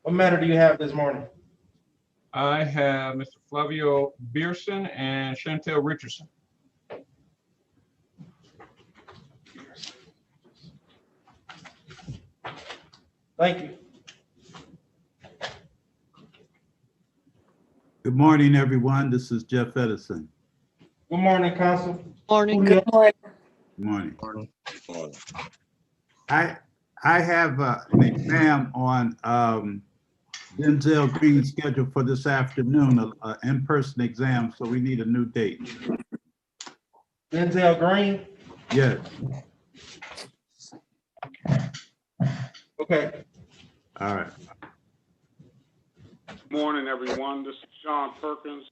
What matter do you have this morning? I have Mr. Flavio Beerson and Chantel Richardson. Thank you. Good morning, everyone. This is Jeff Edison. Good morning, Council. Morning. Good Good morning. I have an exam on Denzel Green's schedule for this afternoon, an in-person exam, so we need a new date. Denzel Green. Yes. Okay. All right. Morning, everyone. This is Sean Perkins.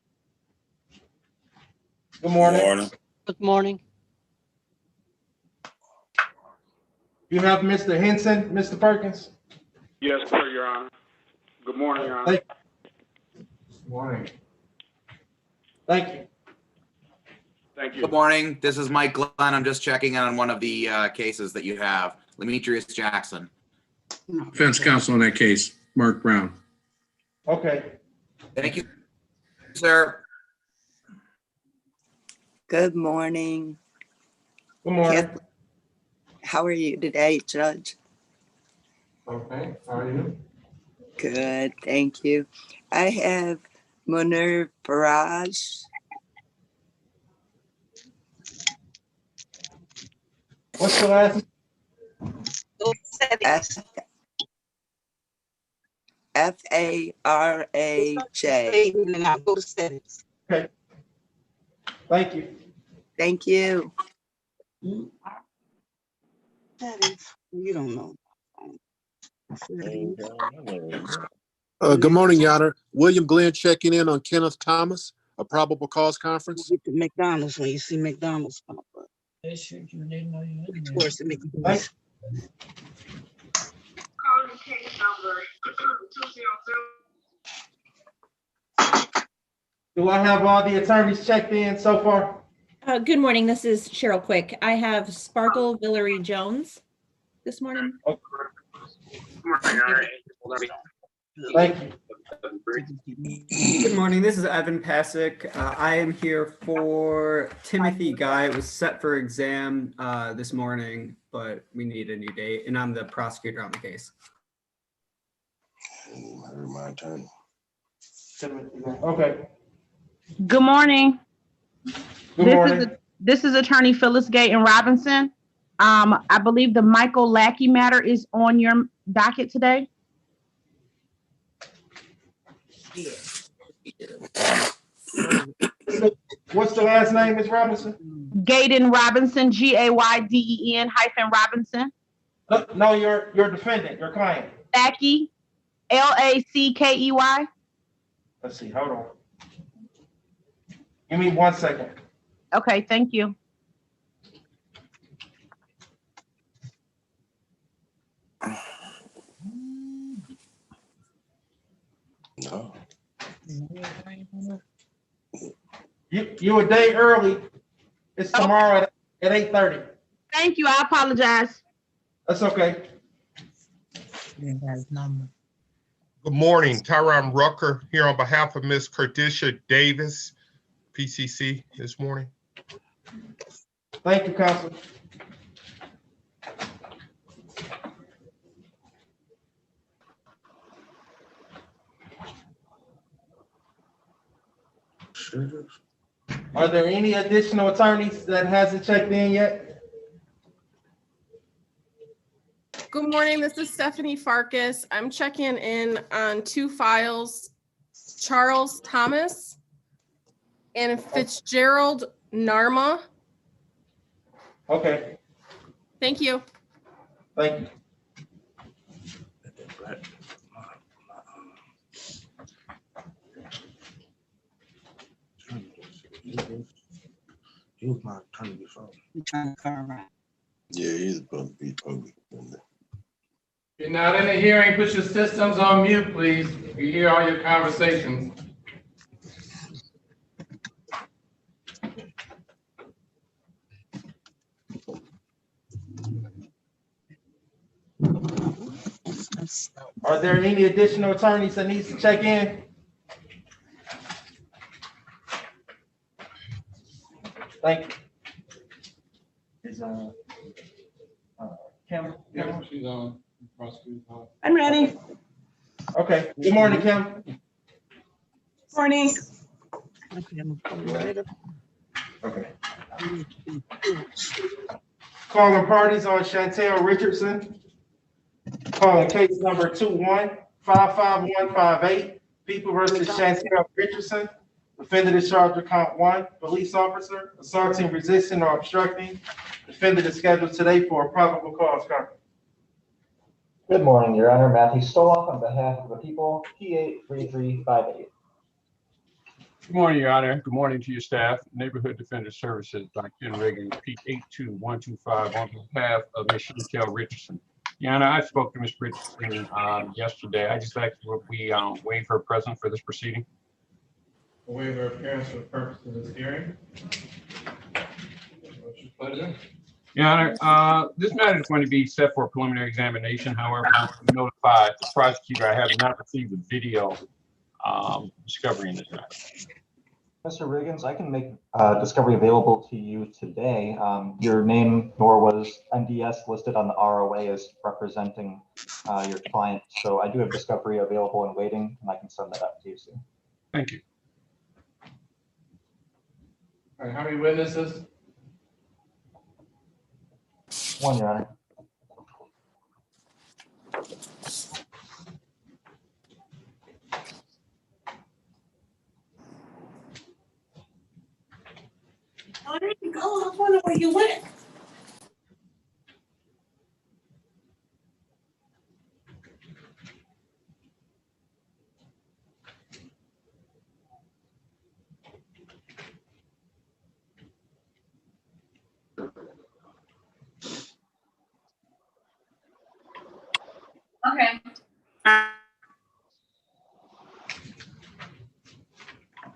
Good morning. Good morning. You have Mr. Henson, Mr. Perkins. Yes, sir, Your Honor. Good morning, Your Honor. Thank you. Good morning. Thank you. Thank you. Good morning. This is Mike Glenn. I'm just checking on one of the cases that you have. Demetrius Jackson. Defense counsel on that case, Mark Brown. Okay. Thank you, sir. Good morning. Good morning. How are you today, Judge? Okay. How are you? Good, thank you. I have Munir Faraj. What's the last? Faraj. Okay. Thank you. Thank you. You don't know. Good morning, Your Honor. William Glenn checking in on Kenneth Thomas, a probable cause conference. Get to McDonald's when you see McDonald's pop up. Of course, it makes Thank Do I have all the attorneys checked in so far? Good morning. This is Cheryl Quick. I have Sparkle Villery Jones this morning. Thank you. Good morning. This is Evan Pasick. I am here for Timothy Guy. It was set for exam this morning, but we need a new date, and I'm the prosecutor on the case. My turn. Okay. Good morning. Good morning. This is Attorney Phyllis Gayton Robinson. I believe the Michael Lackey matter is on your docket today. What's the last name, Ms. Robinson? Gayton Robinson, Gayden-Robinson. No, your defendant, your client. Lackey, Lackey. Let's see, hold on. Give me 1 second. Okay, thank you. No. You a day early. It's tomorrow at 8:30. Thank you. I apologize. That's okay. Good morning, Tyron Rucker here on behalf of Ms. Cardisha Davis, PCC this morning. Thank you, Counsel. Are there any additional attorneys that hasn't checked in yet? Good morning, this is Stephanie Farkas. I'm checking in on 2 files, Charles Thomas and Fitzgerald Narma. Okay, Thank you. thank you. He was my attorney before. Yeah, he's supposed to be public. You're not in the hearing, put your systems on mute, please. We hear all your conversations. Are there any additional attorneys that needs to check in? Thank you. Is, Kim? Yeah, she's on. Prosecutor's on. I'm ready. Okay, good morning, Kim. Morning. Okay. Calling parties on Chantel Richardson. Calling case number 21-55158, People versus Chantel Richardson. Defendant is charged with count 1, police officer, assaulting, resisting, or obstructing. Defendant is scheduled today for a probable cause conference. Good morning, Your Honor. Matthew Stoloff on behalf of the people, P83358. Good morning, Your Honor. Good morning to your staff. Neighborhood Defender Services by Ken Reagan, P82125 on behalf of Ms. Chantel Richardson. Your Honor, I spoke to Ms. Richardson yesterday. I just asked if we waive her presence for this proceeding. A waiver of appearance for the purpose of this hearing. What's your pleasure? Your Honor, this matter is going to be set for a preliminary examination. However, I notified the prosecutor I have not received the video discovery in this matter. Mr. Riggins, I can make discovery available to you today. Your name nor was NDS listed on the ROA as representing your client. So I do have discovery available and waiting, and I can send that out to you soon. Thank you. All right, how many witnesses? One, Your Honor. Oh, there you go. I wonder where you went. Okay.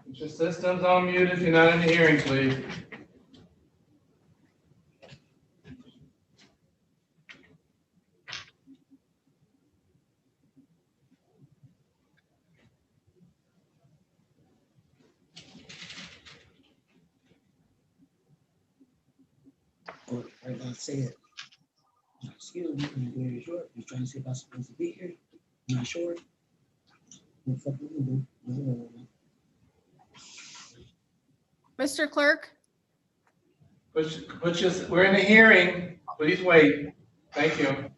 Put your systems on mute if you're not in the hearing, please. Like I said, excuse me, I'm very short. You're trying to see if I'm supposed to be here. I'm not sure. What the fuck we gonna do? Mr. Clerk? We're in the hearing. Please wait. Thank you.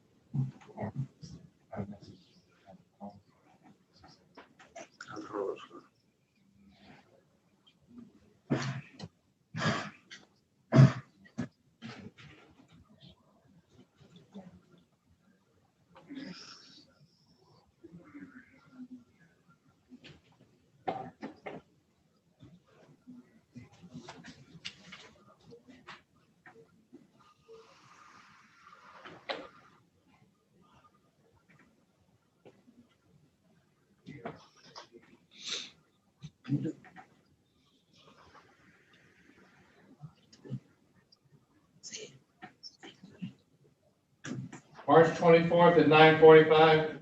March 24th at 9:45.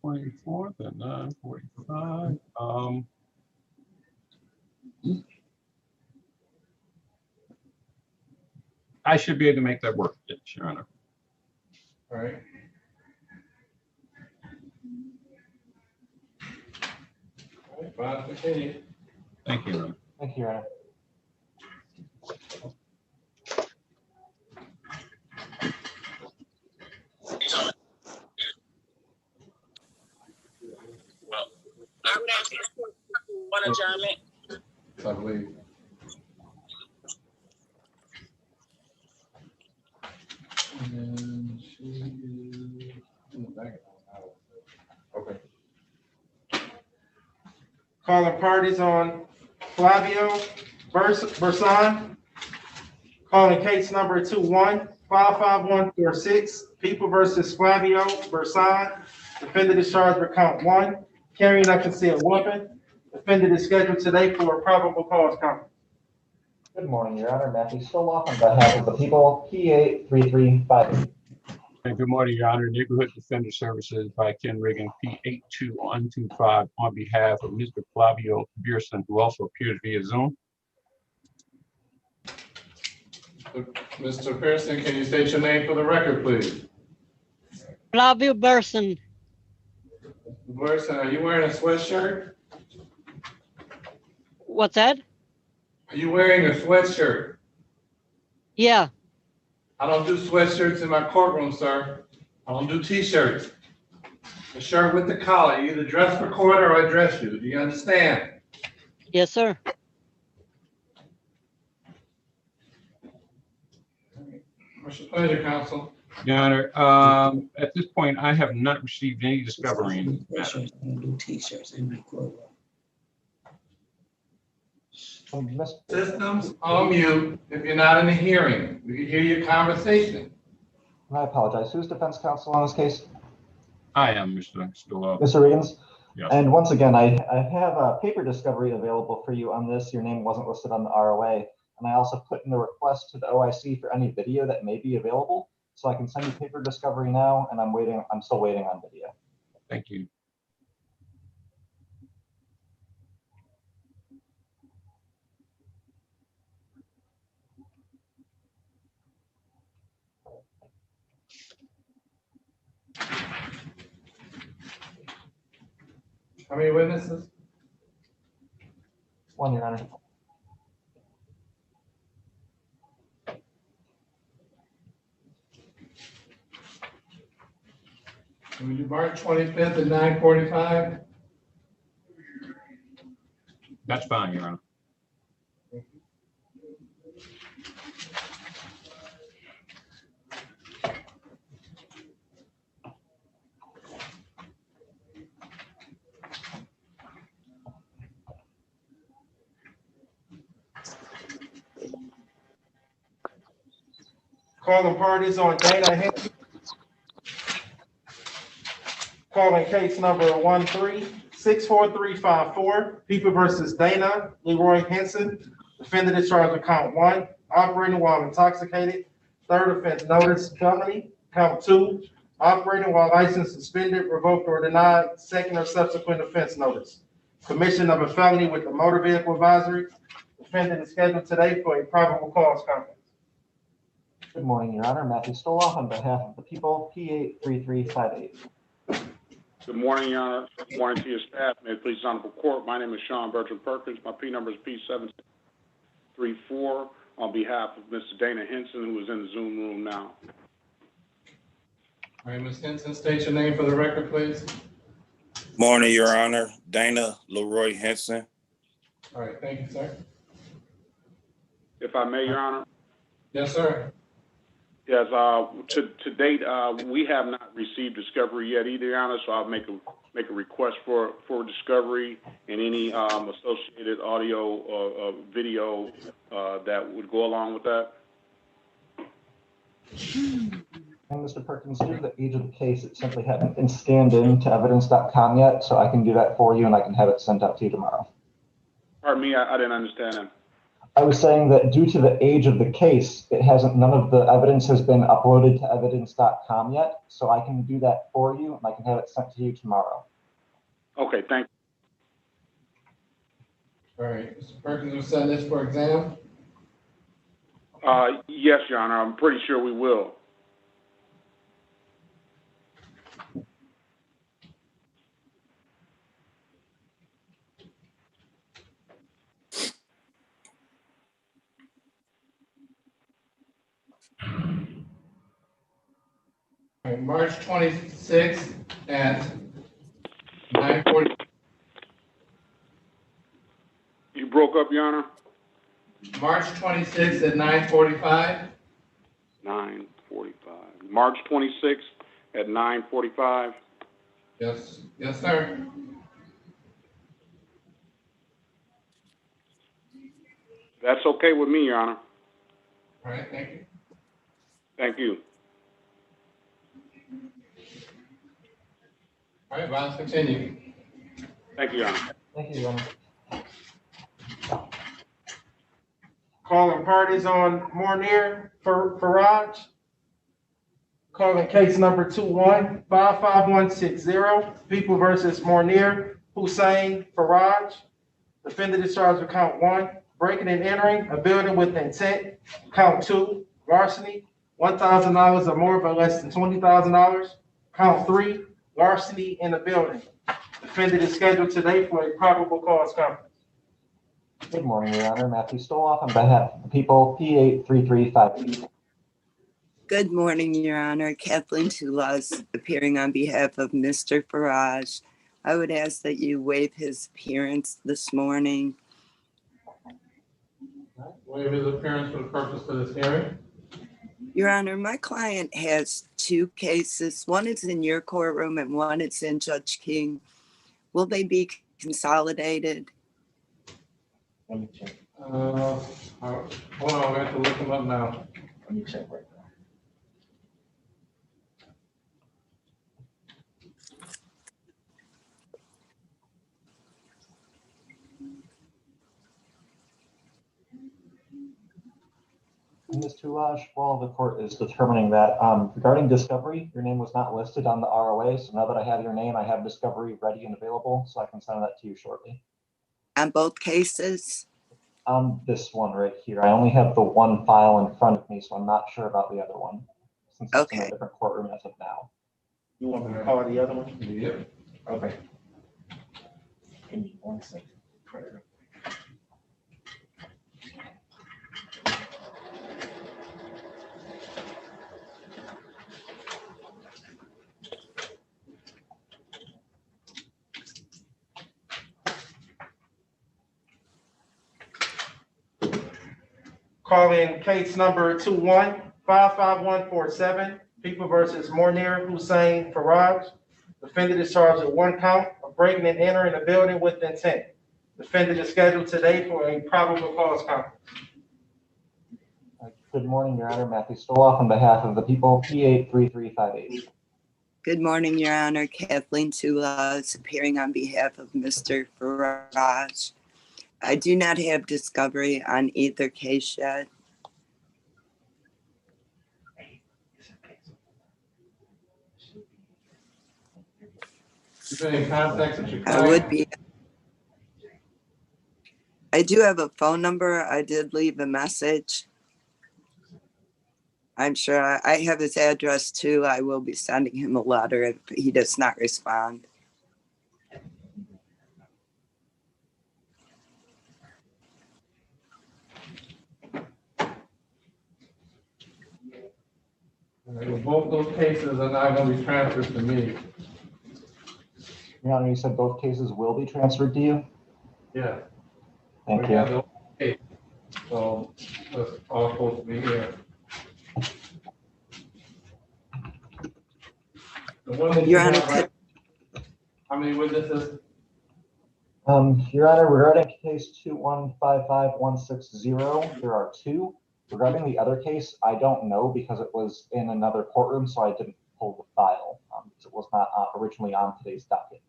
24th at 9:45. I should be able to make that work, yes, Your Honor. All right. All right, Bob, continue. Thank you, Your Honor. Thank you, Your Honor. I would ask one adjournment. I believe. And she is in the back. Okay. Calling parties on Flavio Burson. Calling case number 21-55146, People versus Flavio Burson. Defendant is charged with count 1, carrying a concealed weapon. Defendant is scheduled today for a probable cause conference. Good morning, Your Honor. Matthew Stoloff on behalf of the people, P83358. And good morning, Your Honor. Neighborhood Defender Services by Ken Riggins, P82125, on behalf of Mr. Flavio Pearson, who also appears via Zoom. Mr. Pearson, can you state your name for the record, please? Flavio Burson. Pearson, are you wearing a sweatshirt? What's that? Are you wearing a sweatshirt? Yeah. I don't do sweatshirts in my courtroom, sir. I don't do t-shirts. A shirt with the collar. You either dress for court or I dress you. Do you understand? Yes, sir. What's your pleasure, counsel? Your Honor, at this point, I have not received any discovery in this matter. I don't do t-shirts in my courtroom. Systems on mute if you're not in a hearing. We can hear your conversation. I apologize. Who's defense counsel on this case? I am, Mr. Stoll. Mr. Riggins? Yes. And once again, I have a paper discovery available for you on this. Your name wasn't listed on the ROA. And I also put in a request to the OIC for any video that may be available. So I can send you paper discovery now, and I'm still waiting on video. Thank you. How many witnesses? One, Your Honor. Can we do March 25th at 9:45? That's fine, Your Honor. Calling parties on Dana Henson. Calling case number 13-64354, People versus Dana Leroy Henson. Defendant is charged with count 1, operating while intoxicated. Third offense, notice felony. Count 2, operating while license suspended, revoked, or denied. Second or subsequent offense notice. Commission of a felony with the motor vehicle advisory. Defendant is scheduled today for a probable cause conference. Good morning, Your Honor. Matthew Stoloff on behalf of the people, P83358. Good morning, Your Honor. Good morning to your staff. May it please the Honorable Court. My name is Sean Bertram Perkins. My P number is P734 on behalf of Mr. Dana Henson, who is in the Zoom room now. All right, Ms. Henson, state your name for the record, please. Morning, Your Honor. Dana Leroy Henson. All right, thank you, sir. If I may, Your Honor. Yes, sir. Yes, to date, we have not received discovery yet either, Your Honor, so I'll make a request for discovery and any associated audio or video that would go along with that. And Mr. Perkins, due to the age of the case, it simply hadn't been scanned into evidence.com yet, so I can do that for you and I can have it sent out to you tomorrow. Pardon me, I didn't understand that. I was saying that due to the age of the case, none of the evidence has been uploaded to evidence.com yet, so I can do that for you and I can have it sent to you tomorrow. Okay, thank All right, Mr. Perkins will send this for exam. you. Yes, Your Honor, I'm pretty sure we will. All right, March 26th at 9:40. You broke up, Your Honor? March 26th at 9:45. 9:45. March 26th at 9:45. Yes, yes, sir. That's okay with me, Your Honor. All right, thank you. Thank you. All right, Vice, continue. Thank you, Your Honor. Thank you, Your Honor. Calling parties on Mornier Faraj. Calling case number 21-55160, People versus Mornir Hussein Faraj. Defendant is charged with count 1, breaking and entering a building with intent. Count 2, larceny, $1,000 or more but less than $20,000. Count 3, larceny in the building. Defendant is scheduled today for a probable cause conference. Good morning, Your Honor. Matthew Stoloff on behalf of the people, P83358. Good morning, Your Honor. Kathleen Tulas, appearing on behalf of Mr. Faraj. I would ask that you waive his appearance this morning. Waive his appearance for the purpose of this hearing. Your Honor, my client has 2 cases. One is in your courtroom and one is in Judge King. Will they be consolidated? Let me check. Hold on, we have to look him up now. Let me check right now. Ms. Tulaj, while the court is determining that, regarding discovery, your name was not listed on the ROA. So now that I have your name, I have discovery ready and available, so I can send that to you shortly. On both cases? On this one right here, I only have the one file in front of me, so I'm not sure about the other one, since it's in a different courtroom as of now. You want me to call the other one? Yep. Okay. Give me 1 second. Calling case number 21-55147, People versus Mornir Hussein Faraj. Defendant is charged with 1 count of breaking and entering a building with intent. Defendant is scheduled today for a probable cause conference. Good morning, Your Honor. Matthew Stoloff on behalf of the people, P83358. Good morning, Your Honor. Kathleen Tulas, appearing on behalf of Mr. Faraj. I do not have discovery on either case yet. Is there any context that you I would be. I do have a phone number. I did leave a message. I'm sure I have his address too. I will be sending him a letter if he does not respond. Well, both those cases are not going to be transferred to me. Your Honor, you said both cases will be transferred to you? Yeah. Thank We you. have the case. So that's all supposed to be here. The one that you Your Honor, have, right? How many witnesses? Your Honor, regarding case 2155160, there are 2. Regarding the other case, I don't know because it was in another courtroom, so I didn't pull the file because it was not originally on today's docket.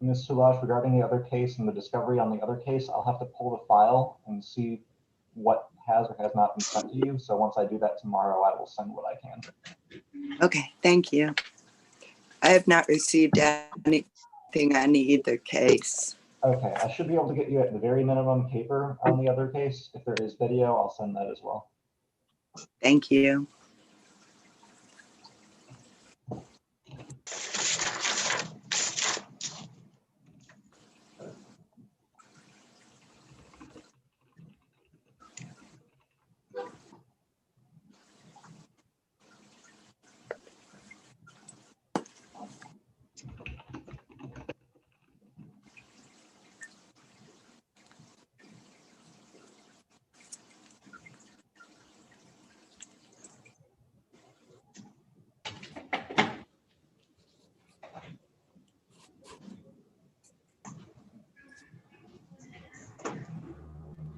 Ms. Tulaj, regarding the other case and the discovery on the other case, I'll have to pull the file and see what has or has not been sent to you. So once I do that tomorrow, I will send what I can. Okay, thank you. I have not received anything on either case. Okay, I should be able to get you at the very minimum paper on the other case. If there is video, I'll send that as well. Thank you.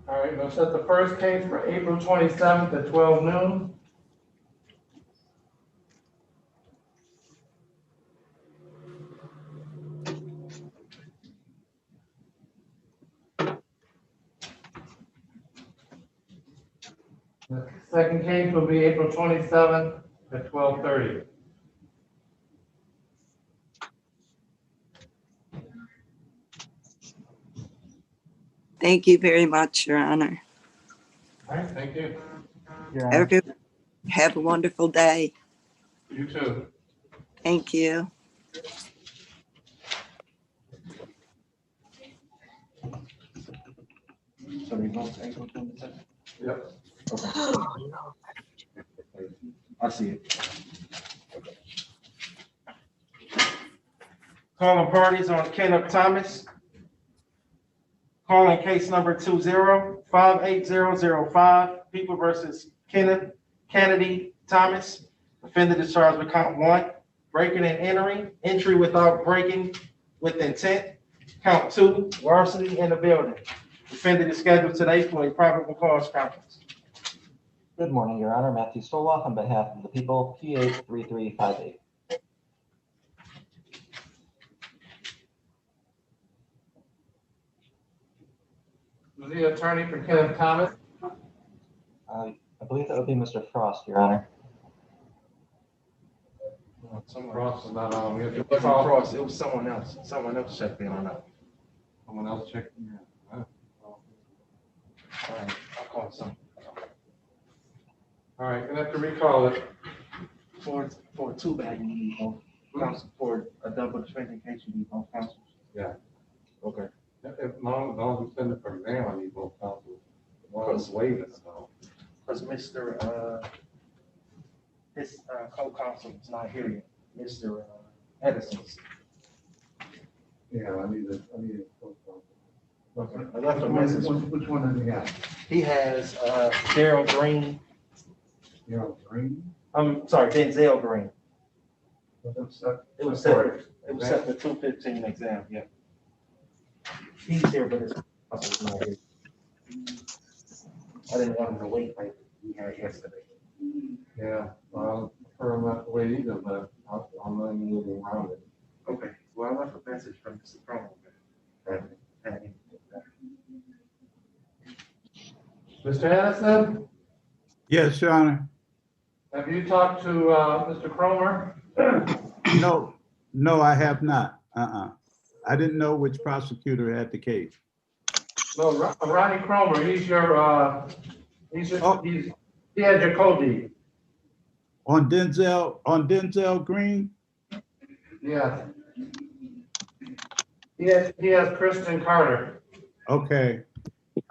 All right, we'll set the first case for April 27th at 12 noon. The second case will be April 27th at 12:30. Thank you very much, Your Honor. All right, thank you. Have a wonderful day. You too. Thank you. So they vote April 27th? Yep. Okay. I see it. Calling parties on Kenneth Thomas. Calling case number 20-58005, People versus Kenneth Kennedy Thomas. Defendant is charged with count 1, breaking and entering, entry without breaking with intent. Count 2, larceny in the building. Defendant is scheduled today for a probable cause conference. Good morning, Your Honor. Matthew Stoloff on behalf of the people, P83358. Who's the attorney for Kenneth Thomas? I believe that would be Mr. Frost, Your Honor. Frost is not on. We have to It wasn't call. Frost, it was someone else. Someone else checked in on that. Someone else check. Yeah. All right, I'll call some. All right, gonna have to recall it. For a two-bag, you need both counsel. For a double defendant case, you need both counsels. Yeah. Okay. As long as we send it for exam, I need both counsels. One is waiving, so. Because Mr. His co-counsel is not here yet, Mr. Edison's. Yeah, I need it. Okay. I left a message. Which one does he have? He has Daryl Green. Daryl Green? I'm sorry, Denzel Green. It was set for 2:15 exam, yeah. He's here, but his counsel is not here. I didn't want him to wait like we had yesterday. Yeah, well, I prefer him not to wait either, but I'm not moving around it. Okay, well, I left a message from Mr. Cronin. Mr. Hennison, Yes, Your Honor. have you talked to Mr. Cromer? No, I have not. I didn't know which prosecutor had the case. No, Ronnie Cromer, he had your code. On Denzel Green? Yes. He has Kristen Carter. Okay.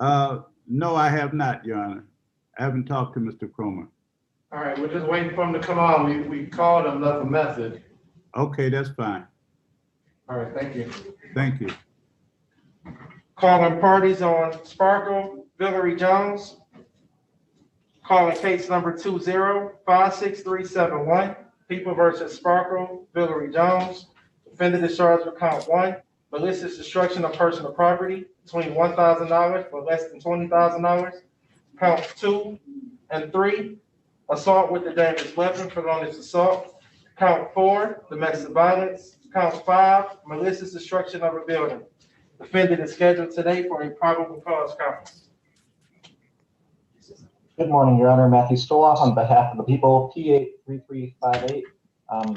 No, I have not, Your Honor. I haven't talked to Mr. Cromer. All right, we're just waiting for him to come on. We called him, left a message. Okay, that's fine. All right, thank you. Thank you. Calling parties on Sparkle, Villery Jones. Calling case number 20-56371, People versus Sparkle, Villery Jones. Defendant is charged with count 1, malicious destruction of personal property between $1,000 for less than $20,000. Count 2 and 3, assault with a dangerous weapon, felonious assault. Count 4, domestic violence. Count 5, malicious destruction of a building. Defendant is scheduled today for a probable cause conference. Good morning, Your Honor. Matthew Stoloff on behalf of the people, P83358.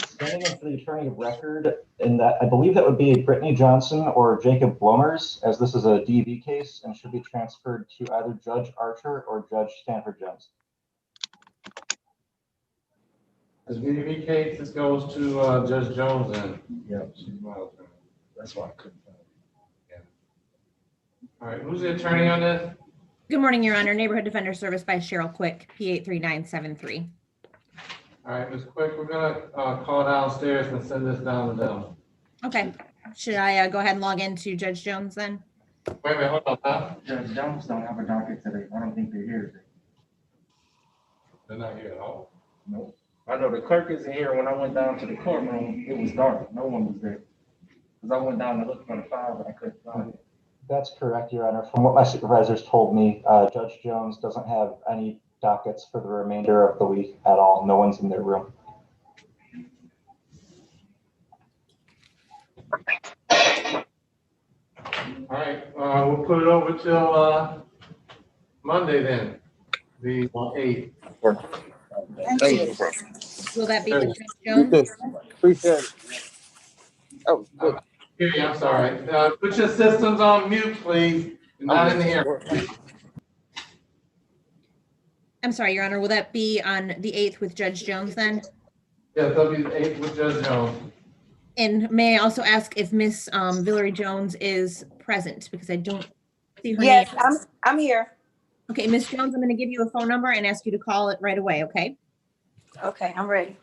Standing in for the attorney of record, in that I believe that would be Brittany Johnson or Jacob Blomers, as this is a DV case and should be transferred to either Judge Archer or Judge Stanford Jones. The DV case, this goes to Judge Jones then. Yeah, that's why I couldn't find it. All right, who's the attorney on this? Good morning, Your Honor. Neighborhood Defender Service by Cheryl Quick, P83973. All right, Ms. Quick, we're gonna call downstairs and send this down to them. Okay. Should I go ahead and log into Judge Jones then? Wait a minute, hold on, huh? Judge Jones don't have a docket today. I don't think they're here today. They're not here at all. No. I know the clerk isn't here. When I went down to the courtroom, it was dark. No one was there. Because I went down to look for the file, but I couldn't find it. That's correct, Your Honor. From what my supervisors told me, Judge Jones doesn't have any dockets for the remainder of the week at all. No one's in their room. All right, we'll put it over till Monday then. be on 8. Thank you. Will that be with Judge You Jones? too. Appreciate it. Oh, good. Here, I'm sorry. Put your systems on mute, please. You're not in the hearing. I'm sorry, Your Honor, will that be on the 8th with Judge Jones then? Yes, that'll be the 8th with Judge Jones. And may I also ask if Miss Villery Jones is present, because I don't see her Yes, name. I'm here. Okay, Miss Jones, I'm going to give you a phone number and ask you to call it right away, okay? Okay, I'm ready.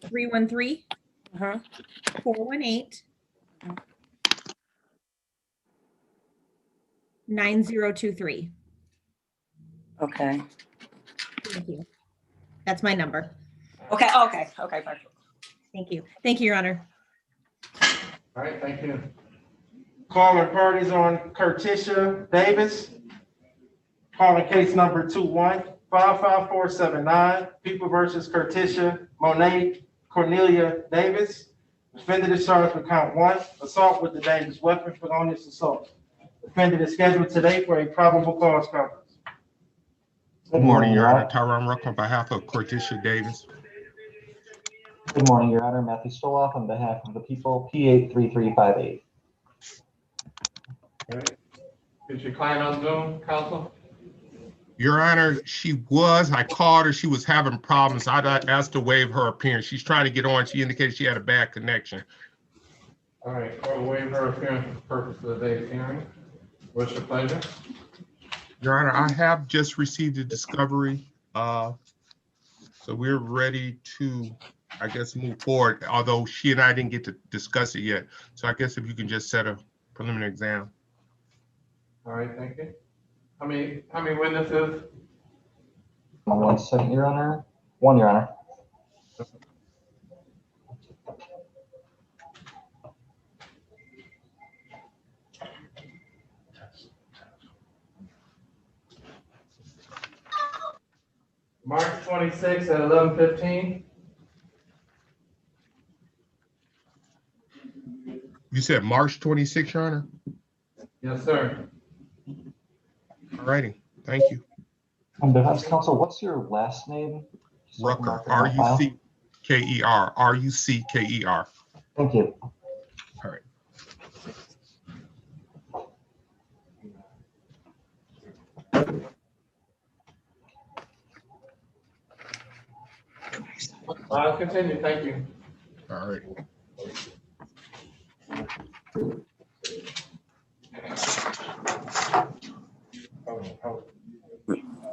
313 Uh-huh. 418 9023. Okay. Thank you. That's my number. Okay, perfect. Thank you. Thank you, Your Honor. All right, thank you. Calling parties on Curticia Davis. Calling case number 21-55479, People versus Curticia Monet Cornelia Davis. Defendant is charged with count 1, assault with a dangerous weapon, felonious assault. Defendant is scheduled today for a probable cause conference. Good morning, Your Honor. Tyrone Ruck on behalf of Corticia Davis. Good morning, Your Honor. Matthew Stoloff on behalf of the people, P83358. Is your client on Zoom, counsel? Your Honor, I called her, she was having problems. I asked to waive her appearance. She's trying to get on. She indicated she had a bad connection. All right, court will waive her appearance for the purpose of today's hearing. What's your pleasure? Your Honor, I have just received a discovery. So we're ready to, I guess, move forward, although she and I didn't get to discuss it yet. So I guess if you can just set a preliminary exam. All right, thank you. How many witnesses? 1 second, Your Honor. 1, Your Honor. March 26th at 11:15. You said March 26th, Your Honor? Yes, sir. All righty, thank you. On defense counsel, what's your last name? Rucker, R-U-C-K-E-R, R-U-C-K-E-R. Thank you. All right. Continue, thank you. All right.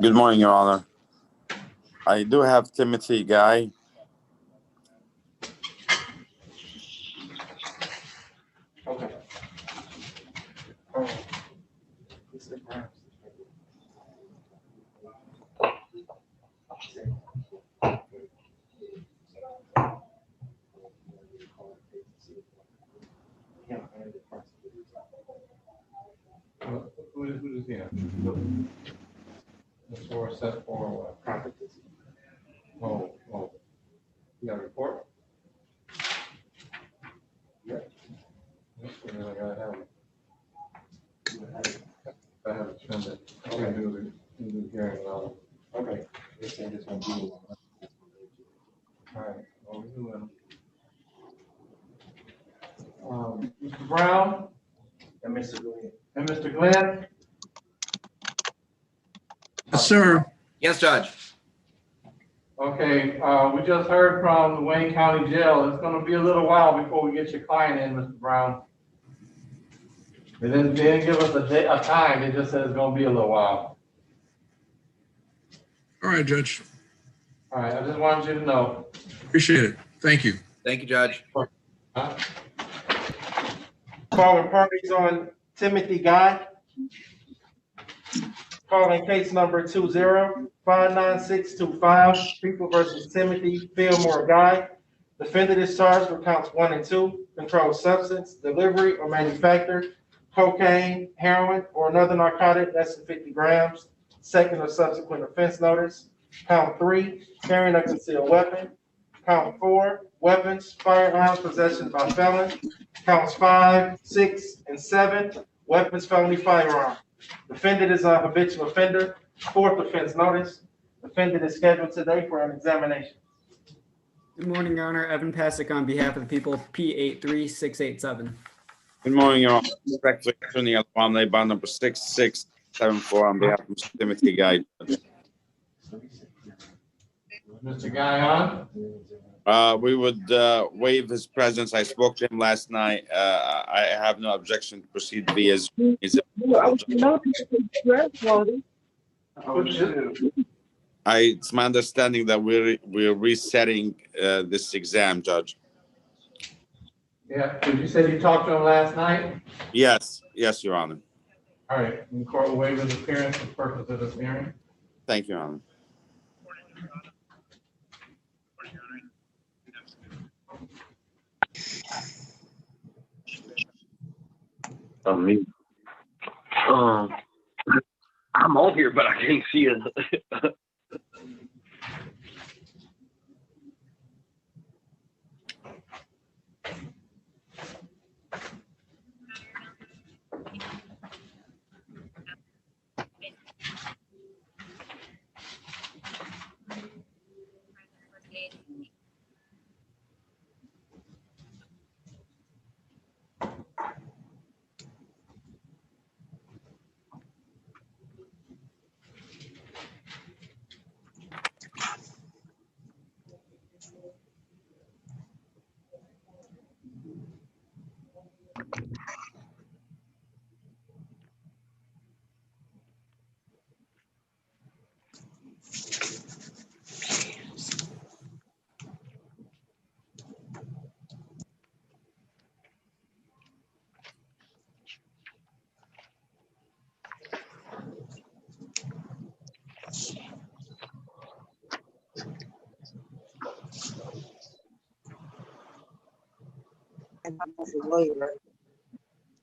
Good morning, Your Honor. I do have Timothy Guy. Okay. Who is here? This for set for what? Competency. Oh. You got a report? Yeah. That's what I gotta have. I have a defendant. Okay, do the hearing now. Okay. They're saying it's gonna be. All right. Well, we do Mr. Brown And Mr. Glenn. and Mr. Glenn. Yes, sir. Yes, Judge. Okay, we just heard from the Wayne County Jail. It's gonna be a little while before we get your client in, Mr. Brown. They didn't give us a time. They just said it's gonna be a little while. All right, Judge. All right, I just wanted you to know. Appreciate it. Thank you. Thank you, Judge. Calling parties on Timothy Guy. Calling case number 20-59625, People versus Timothy Fillmore Guy. Defendant is charged with counts 1 and 2, controlled substance, delivery or manufacture, cocaine, heroin, or another narcotic less than 50 grams, second or subsequent offense notice. Count 3, carrying a concealed weapon. Count 4, weapons, firearms, possession by felon. Counts 5, 6, and 7, weapons, felony, firearm. Defendant is a habitual offender. Fourth offense notice, defendant is scheduled today for an examination. Good morning, Your Honor. Evan Pasick on behalf of the people, P83687. Good morning, Your Honor. Respectfully, Attorney Alvarez, bond number 6674 on behalf of Mr. Timothy Guy. Mr. Guy on? We would waive his presence. I spoke to him last night. I have no objection to proceed via Zoom. It's my understanding that we're resetting this exam, Judge. Yeah, did you say you talked to him last night? Yes, Your Honor. All right, the court will waive his appearance for the purpose of this hearing. Thank you, Your Honor. Me. I'm on here, but I can't see it.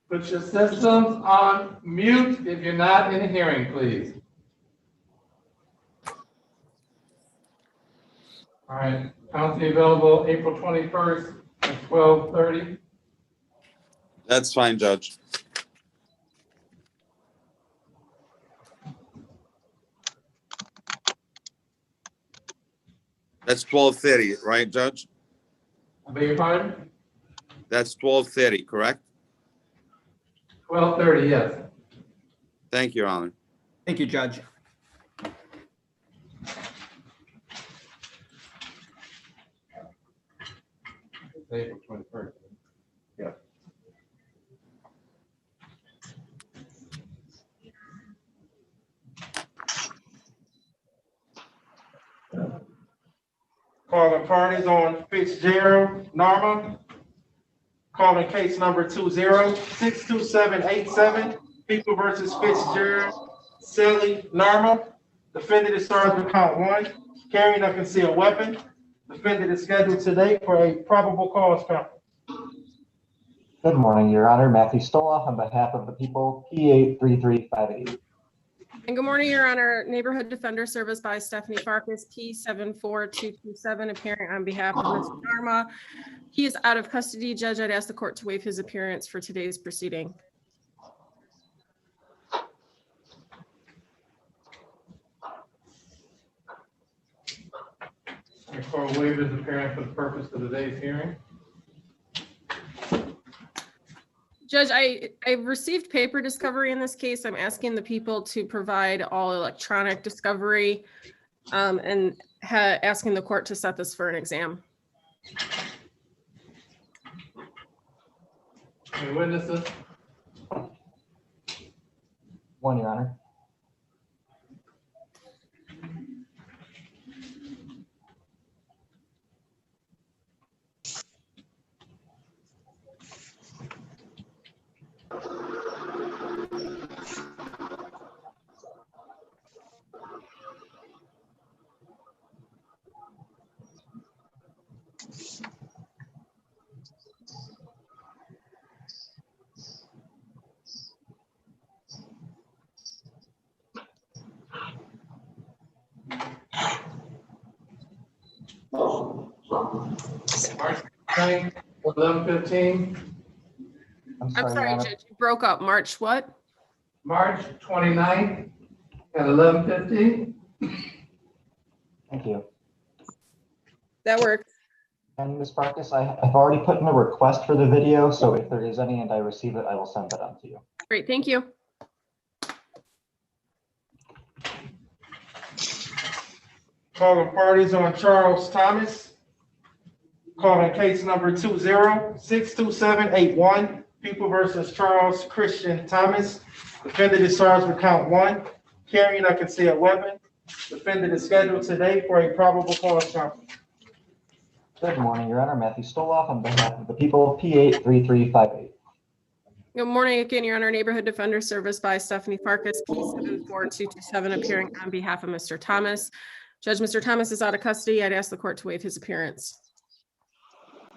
Put your systems on mute if you're not in a hearing, please. All right, counsel available April 21st at 12:30. That's fine, Judge. That's 12:30, right, Judge? I beg your pardon? That's 12:30, correct? 12:30, yes. Thank you, Your Honor. Thank you, Judge. April 21st. Yeah. Calling parties on Fitzgerald Narma. Calling case number 20-62787, People versus Fitzgerald Sally Narma. Defendant is charged with count 1, carrying a concealed weapon. Defendant is scheduled today for a probable cause conference. Good morning, Your Honor. Matthew Stola on behalf of the people, P83358. And good morning, Your Honor. Neighborhood Defender Service by Stephanie Farkas, P74227, appearing on behalf of Mr. Dharma. He is out of custody. Judge, I'd ask the court to waive his appearance for today's proceeding. The court will waive his appearance for the purpose of today's hearing. Judge, I received paper discovery in this case. I'm asking the people to provide all electronic discovery and asking the court to set this for an exam. Any witnesses? One, Your Honor. March 9th, 11:15. I'm sorry, Judge, you broke up. March what? March 29th At 11:15? Thank you. That works. And Ms. Farkas, I've already put in a request for the video, so if there is any and I receive it, I will send that on to you. Great, thank you. Calling parties on Charles Thomas. Calling case number 20-62781, People versus Charles Christian Thomas. Defendant is charged with count 1, carrying a concealed weapon. Defendant is scheduled today for a probable cause conference. Good morning, Your Honor. Matthew Stoloff on behalf of the people, P83358. Good morning again, Your Honor. Neighborhood Defender Service by Stephanie Farkas, P74227, appearing on behalf of Mr. Thomas. Judge, Mr. Thomas is out of custody. I'd ask the court to waive his appearance.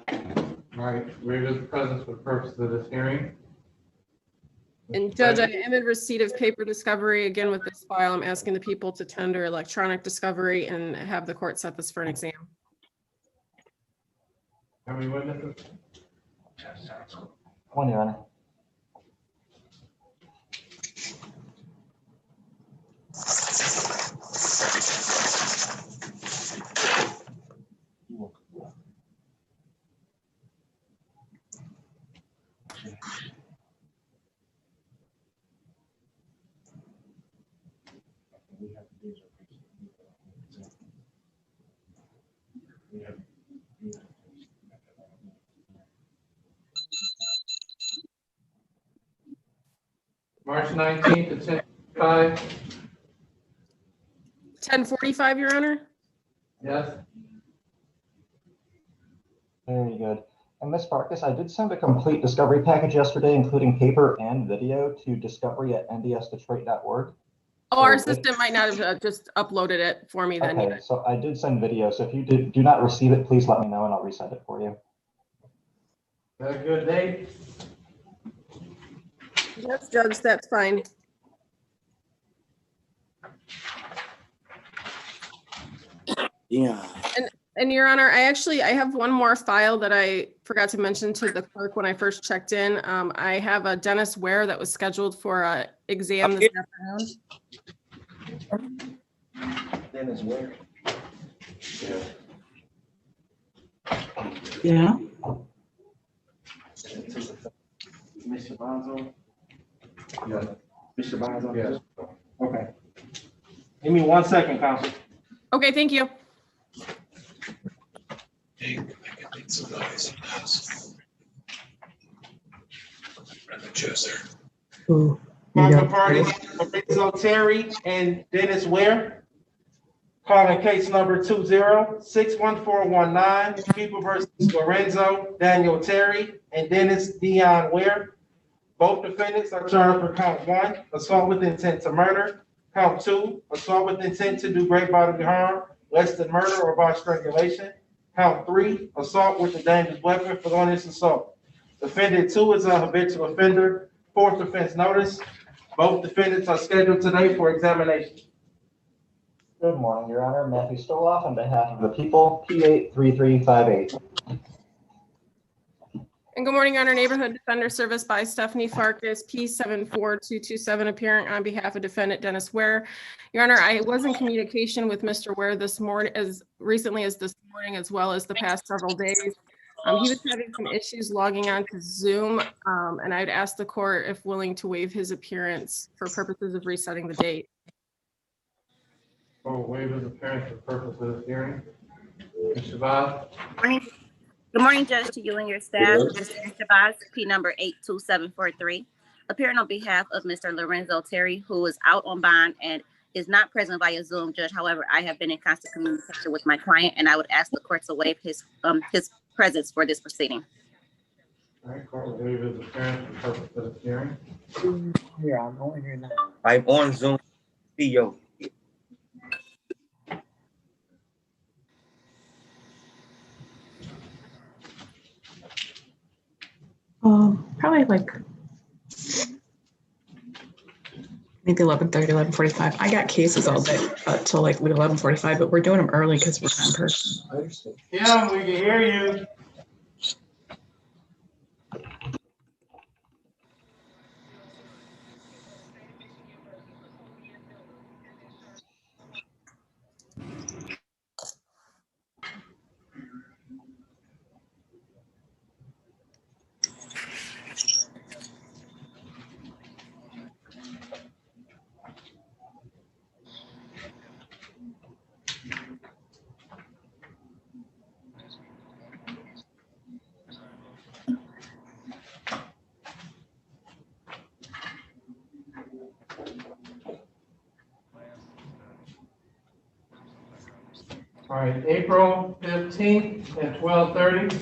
All right, waive his presence for the purpose of this hearing. And Judge, I am in receipt of paper discovery. Again, with this file, I'm asking the people to tender electronic discovery and have the court set this for an exam. How many witnesses? One, Your Honor. March 19th at 10:45. 10:45, Your Honor? Yes. Very good. And Ms. Farkas, I did send a complete discovery package yesterday, including paper and video, to discovery@ndsdetroit.org. Oh, our system might not have just uploaded it for me then. Okay, so I did send video, so if you do not receive it, please let me know and I'll resend it for you. Have a good day. Yes, Judge, that's fine. Yeah. And Your Honor, I have one more file that I forgot to mention to the clerk when I first checked in. I have a Dennis Ware that was scheduled for a exam this afternoon. Dennis Ware. Yeah. Yeah. Mr. Bonzo? Yes. Mr. Bonzo? Yes. Okay. Give me 1 second, counsel. Okay, thank you. Calling parties, Lorenzo Terry and Dennis Ware. Calling case number 20-61419, People versus Lorenzo Daniel Terry and Dennis Dion Ware. Both defendants are charged for count 1, assault with intent to murder. Count 2, assault with intent to do great bodily harm, less than murder or by strangulation. Count 3, assault with a dangerous weapon, felonious assault. Defendant 2 is a habitual offender. 4th offense notice. Both defendants are scheduled today for examination. Good morning, Your Honor. Matthew Stoloff on behalf of the people, P83358. And good morning, Your Honor. Neighborhood Defender Service by Stephanie Farkas, P74227, appearing on behalf of defendant Dennis Ware. Your Honor, I was in communication with Mr. Ware this morning, as recently as this morning, as well as the past several days. He was having some issues logging on to Zoom, and I'd asked the court if willing to waive his appearance for purposes of resetting the date. Oh, waive his appearance for the purpose of this hearing. Ms. Shabazz? Morning. Good morning, Judge, to you and your staff. Mr. Shabazz, P number 82743, appearing on behalf of Mr. Lorenzo Terry, who is out on bond and is not present via Zoom, Judge. However, I have been in constant communication with my client, and I would ask the court to waive his presence for this proceeding. All right, court will waive his appearance for the purpose of this hearing. Here, I'm on here now. I'm on Zoom. See you. Probably like maybe 11:30, 11:45. I got cases all day till like 11:45, but we're doing them early because we're in person. Yeah, we can hear you. All right, April 15th at 12:30.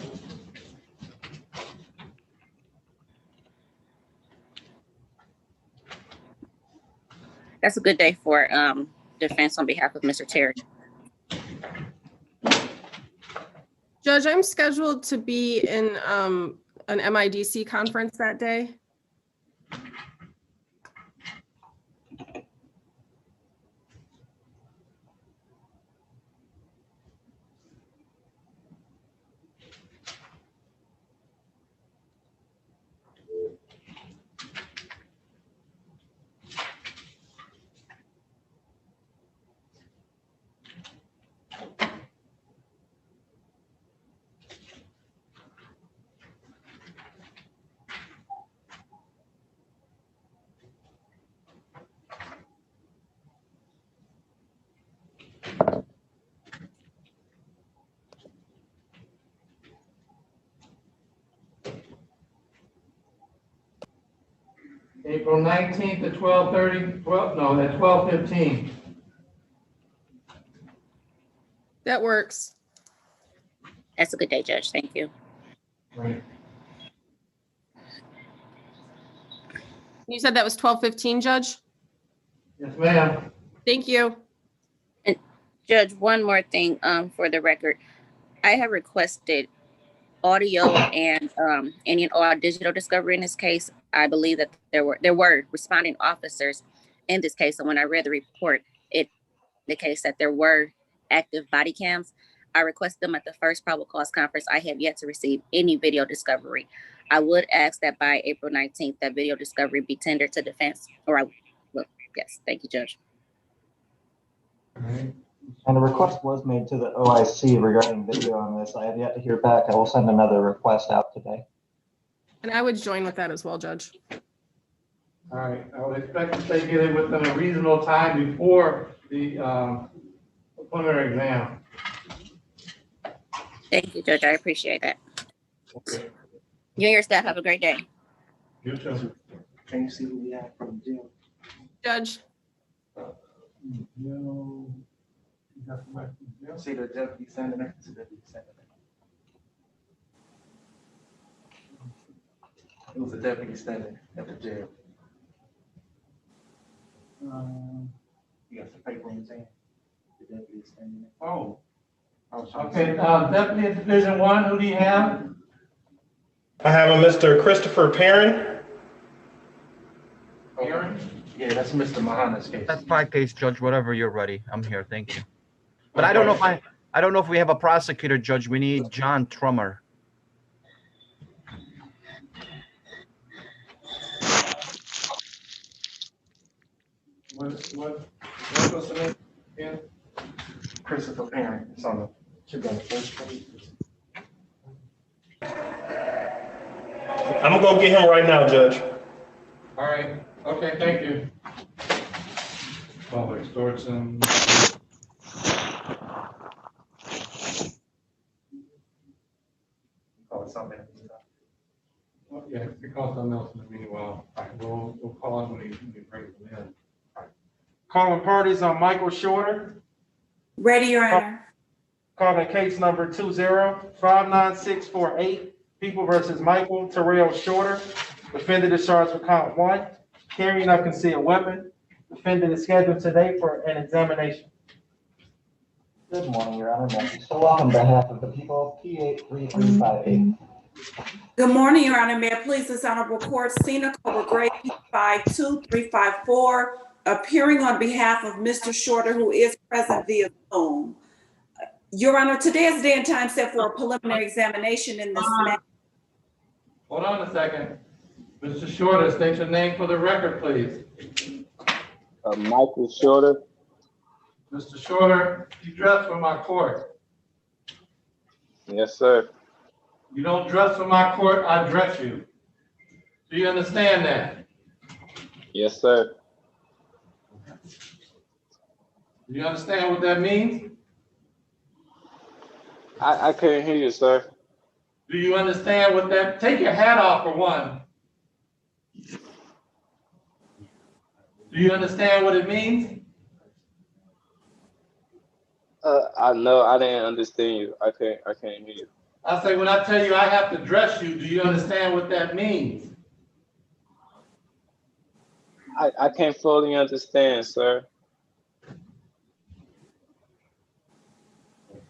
That's a good day for defense on behalf of Mr. Terry. Judge, I'm scheduled to be in an MIDC conference that day. April 19th at 12:30, no, at 12:15. That works. That's a good day, Judge. Thank you. Right. You said that was 12:15, Judge? Yes, ma'am. Thank you. And Judge, one more thing for the record. I have requested audio and any and all digital discovery in this case. I believe that there were responding officers in this case. And when I read the report, it indicates that there were active body cams. I requested them at the first probable cause conference. I have yet to receive any video discovery. I would ask that by April 19th, that video discovery be tendered to defense, yes, thank you, Judge. And a request was made to the OIC regarding video on this. I have yet to hear back. I will send another request out today. And I would join with that as well, Judge. All right, I would expect that they get it within a reasonable time before the preliminary exam. Thank you, Judge. I appreciate that. Okay. You and your staff have a great day. You too. Can you see who we have from the jail? Judge. No. See the deputy standing there? See the deputy standing there. It was a deputy standing at the jail. You got some paper in his hand? The deputy standing there. Oh. Okay, Deputy at Division 1, who do you have? I have a Mr. Christopher Perrin. Perrin? Yeah, that's Mr. Mahana's case. That's my case, Judge. Whatever you're ready, I'm here. Thank you. But I don't know if I don't know if we have a prosecutor, Judge. We need John Trummer. What was the name again? Christopher Perrin. It's on the, should be on the first page. I'm gonna go get him right now, Judge. All right, okay, thank you. Public extortion. Call it something. Oh, yeah, if you call something else in the meanwhile, we'll call him when he brings them in. Calling parties on Michael Shorter. Ready, Your Honor. Calling case number 2059648, People versus Michael Terrell Shorter. Defendant is charged with count 1, carrying a concealed weapon. Defendant is scheduled today for an examination. Good morning, Your Honor. Matthew Solon on behalf of the people, P83358. Good morning, Your Honor. May I please this honorable court, Cena Cobra Gray, P52354, appearing on behalf of Mr. Shorter, who is present via Zoom. Your Honor, today is the day and time set for a preliminary examination in this matter. Hold on a second. Mr. Shorter, state your name for the record, please. Michael Shorter. Mr. Shorter, you dress for my court. Yes, sir. You don't dress for my court, I dress you. Do you understand that? Yes, sir. Do you understand what that means? I couldn't hear you, sir. Do you understand what that, take your hat off for one. Do you understand what it means? I know I didn't understand you. I can't hear you. I say, when I tell you I have to dress you, do you understand what that means? I can't fully understand, sir.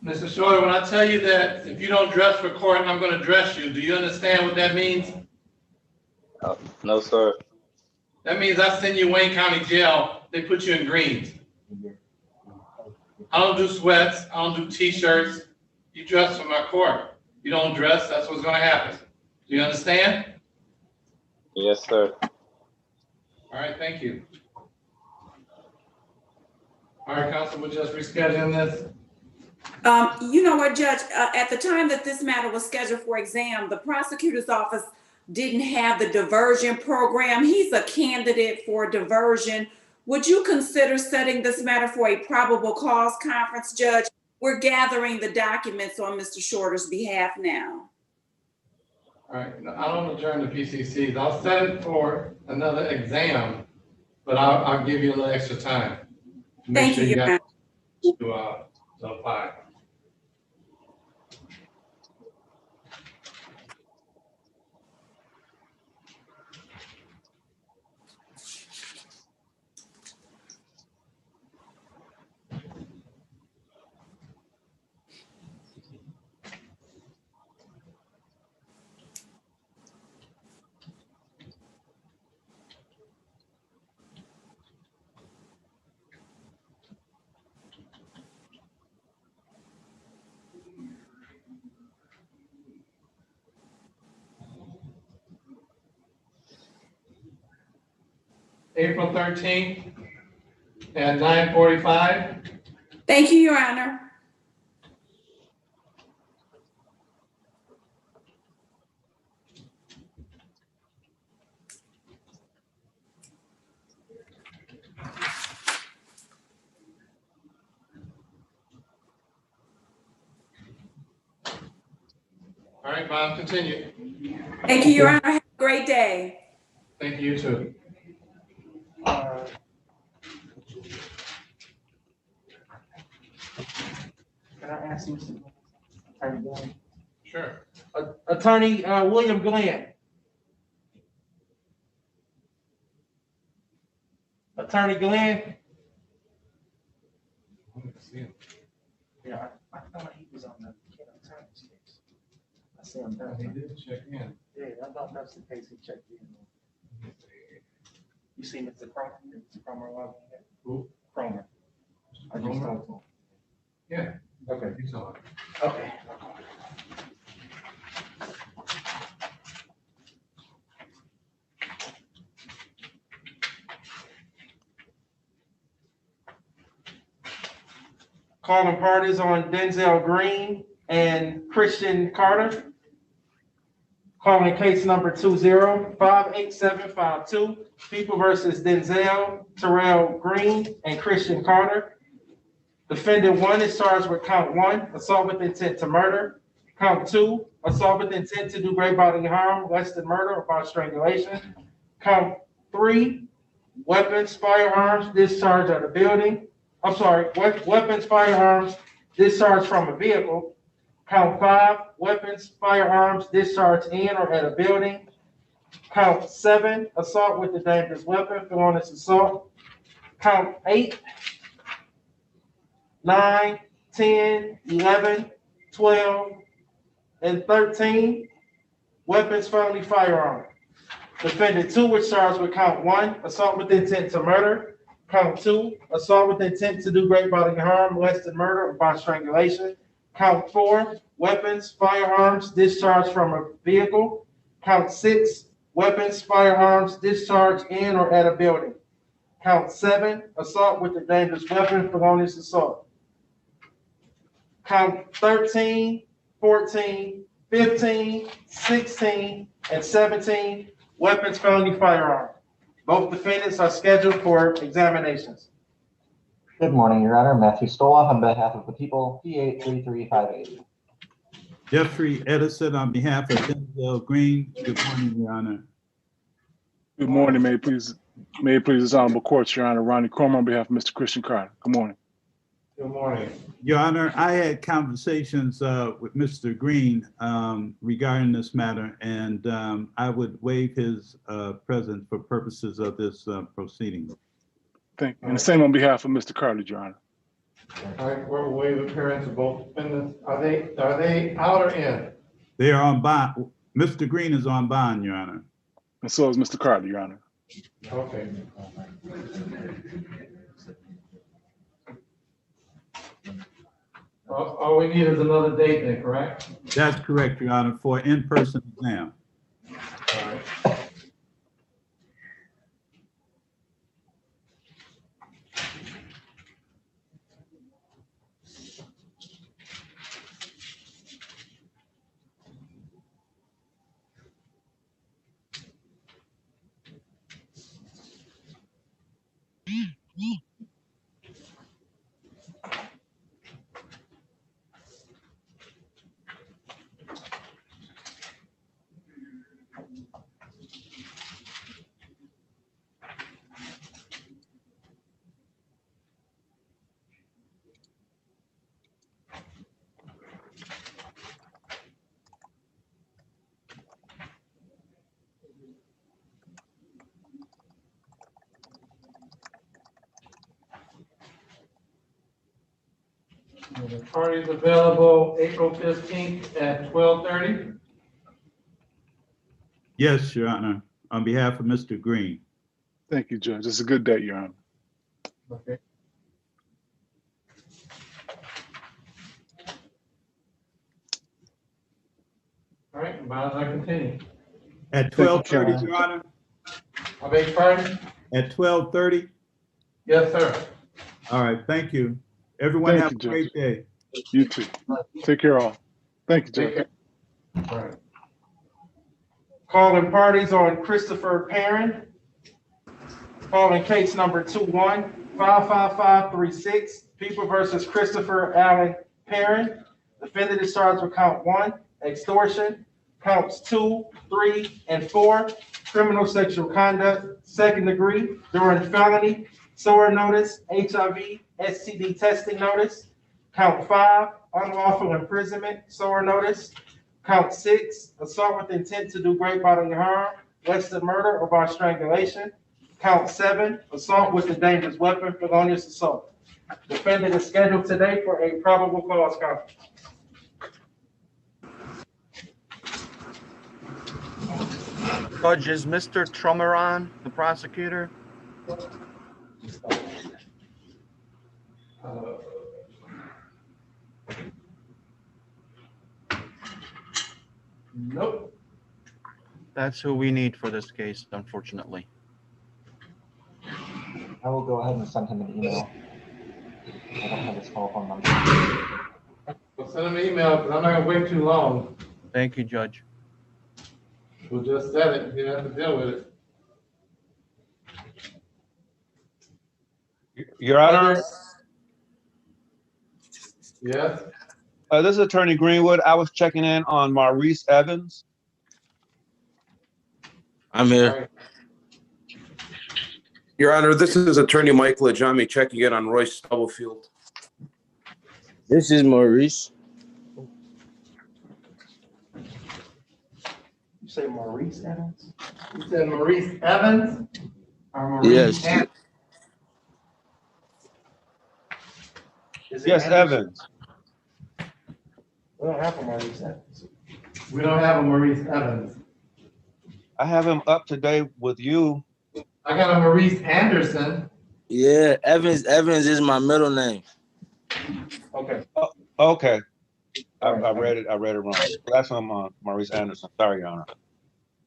Mr. Shorter, when I tell you that if you don't dress for court, I'm going to dress you, do you understand what that means? No, sir. That means I send you Wayne County Jail, they put you in greens. I don't do sweats, I don't do t-shirts. You dress for my court. You don't dress, that's what's going to happen. Do you understand? Yes, sir. All right, thank you. All right, counsel, we're just rescheduling this. You know what, Judge, at the time that this matter was scheduled for exam, the prosecutor's office didn't have the diversion program. He's a candidate for diversion. Would you consider setting this matter for a probable cause conference, Judge? We're gathering the documents on Mr. Shorter's behalf now. All right, I don't adjourn the PCCs. I'll set it for another exam, but I'll give you a little extra time. Thank you, Your Honor. To apply. April 13th at 9:45. Thank you, Your Honor. All right, Bob, continue. Thank you, Your Honor. Have a great day. Thank you, you too. Can I ask you something? Attorney Glenn? Sure. Attorney William Glenn. Attorney Glenn? Yeah, I thought he was on the attorney's case. I see him down. He did check in. Yeah, I thought that's the case he checked in. You see Mr. Cromer? Mr. Cromer logging in? Who? Cromer. I just Cromer? talked to him. Yeah. Okay. He's on. Okay. Calling parties on Denzel Green and Christian Carter. Calling case number 20-58752, People versus Denzel, Terrell Green, and Christian Carter. Defendant 1 is charged with count 1, assault with intent to murder. Count 2, assault with intent to do great bodily harm, less than murder or by strangulation. Count 3, weapons, firearms, discharge at a building. I'm sorry, weapons, firearms, discharge from a vehicle. Count 5, weapons, firearms, discharge in or at a building. Count 7, assault with a dangerous weapon, felonious assault. Count 8, 9, 10, 11, 12, and 13, weapons, felony, firearm. Defendant 2 was charged with count 1, assault with intent to murder. Count 2, assault with intent to do great bodily harm, less than murder or by strangulation. Count 4, weapons, firearms, discharge from a vehicle. Count 6, weapons, firearms, discharge in or at a building. Count 7, assault with a dangerous weapon, felonious assault. Count 13, 14, 15, 16, and 17, weapons, felony, firearm. Both defendants are scheduled for examinations. Good morning, Your Honor. Matthew Stoloff on behalf of the people, P83358. Jeffrey Edison on behalf of Denzel Green. Good morning, Your Honor. Good morning. May it please this honorable court, Your Honor. Ronnie Cromer on behalf of Mr. Christian Carter. Good morning. Good morning. Your Honor, I had conversations with Mr. Green regarding this matter, and I would waive his presence for purposes of this proceeding. Thank you. And the same on behalf of Mr. Carter, Your Honor. All right, we're waiving appearance of both defendants. Are they out or in? They are on bond. Mr. Green is on bond, Your Honor. And so is Mr. Carter, Your Honor. Okay. All we need is another date then, correct? That's correct, Your Honor, for in-person exam. All right. The party's available April 15th at 12:30. Yes, Your Honor, on behalf of Mr. Green. Thank you, Judge. It's a good day, Your Honor. Okay. All right, might as well continue. At Thank you, 12:30, counsel. Your Honor? I beg your pardon? At 12:30? Yes, sir. All right, thank you. Everyone Thank have you, a great day. You too. Take care all. Thank you, Take Judge. care. All right. Calling parties on Christopher Perrin. Calling case number 21-55536, People versus Christopher Allen Perrin. Defendant is charged with count 1, extortion, counts 2, 3, and 4, criminal sexual conduct, second degree, during felony, SOAR notice, HIV, STD testing notice, count 5, unlawful imprisonment, SOAR notice, count 6, assault with intent to do great bodily harm, less than murder or by strangulation, count 7, assault with a dangerous weapon, felonious assault. Defendant is scheduled today for a probable cause conference. Judge, is Mr. Trummer on, the prosecutor? Nope. That's who we need for this case, unfortunately. I will go ahead and send him an email. I don't have his telephone number. Well, send him an email, because I'm not gonna wait too long. Thank you, Judge. We'll just set it, you have to deal with it. Your Honor, Yes? this is Attorney Greenwood. I was checking in on Maurice Evans. I'm here. Your Honor, this is Attorney Michael Ajami checking in on Royce Stubblefield. This is Maurice. You say Maurice Evans? You said Maurice Evans? Or Maurice Yes. Evans? Is it Yes, Evans? Evans. We don't have a Maurice Evans. We don't have a Maurice Evans. I have him up to date with you. I got a Maurice Anderson. Yeah, Evans. Evans is my middle name. Okay. Okay. I read it. I read it wrong. That's on Maurice Anderson. Sorry, Your Honor.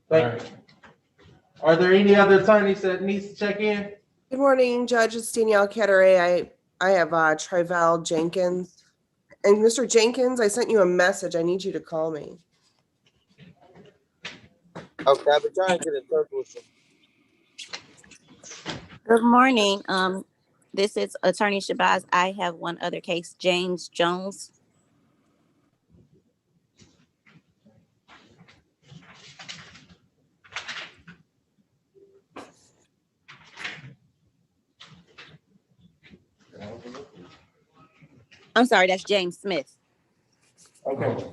Thank you. Are there any other attorneys that needs to check in? Good morning, Judge. It's Danielle Catteray. I have Trival Jenkins. And Mr. Jenkins, I sent you a message. I need you to call me. Okay, I've been trying to get in touch with you. Good morning. This is Attorney Shabazz. I have one other case, James Jones. I'm sorry, that's James Smith. Okay.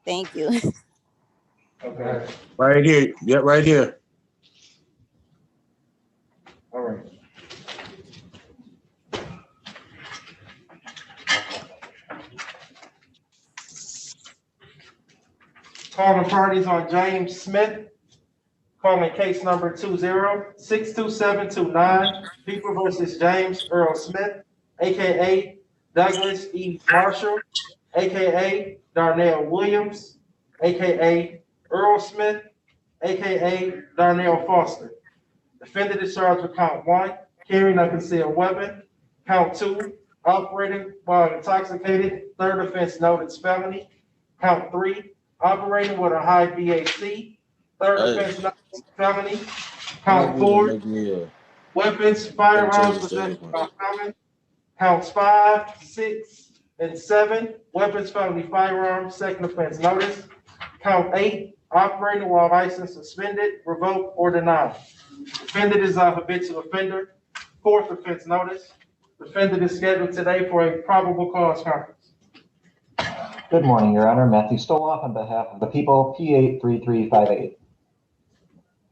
Thank you. Okay. Right here. Yeah, right here. All right. Calling parties on James Smith. Calling case number 20-62729, People versus James Earl Smith, AKA Douglas E. Marshall, AKA Darnell Williams, AKA Earl Smith, AKA Darnell Foster. Defendant is charged with count 1, carrying a concealed weapon. Count 2, operating while intoxicated. Third offense noted felony. Count 3, operating with a high BAC. Third offense noted felony. Count 4, weapons, firearms possessed by felon. Counts 5, 6, and 7, weapons, felony, firearms, second offense notice. Count 8, operating while license suspended, revoked, or denied. Defendant is a habitual offender. Fourth offense notice. Defendant is scheduled today for a probable cause conference. Good morning, Your Honor. Matthew Stoloff on behalf of the people, P83358.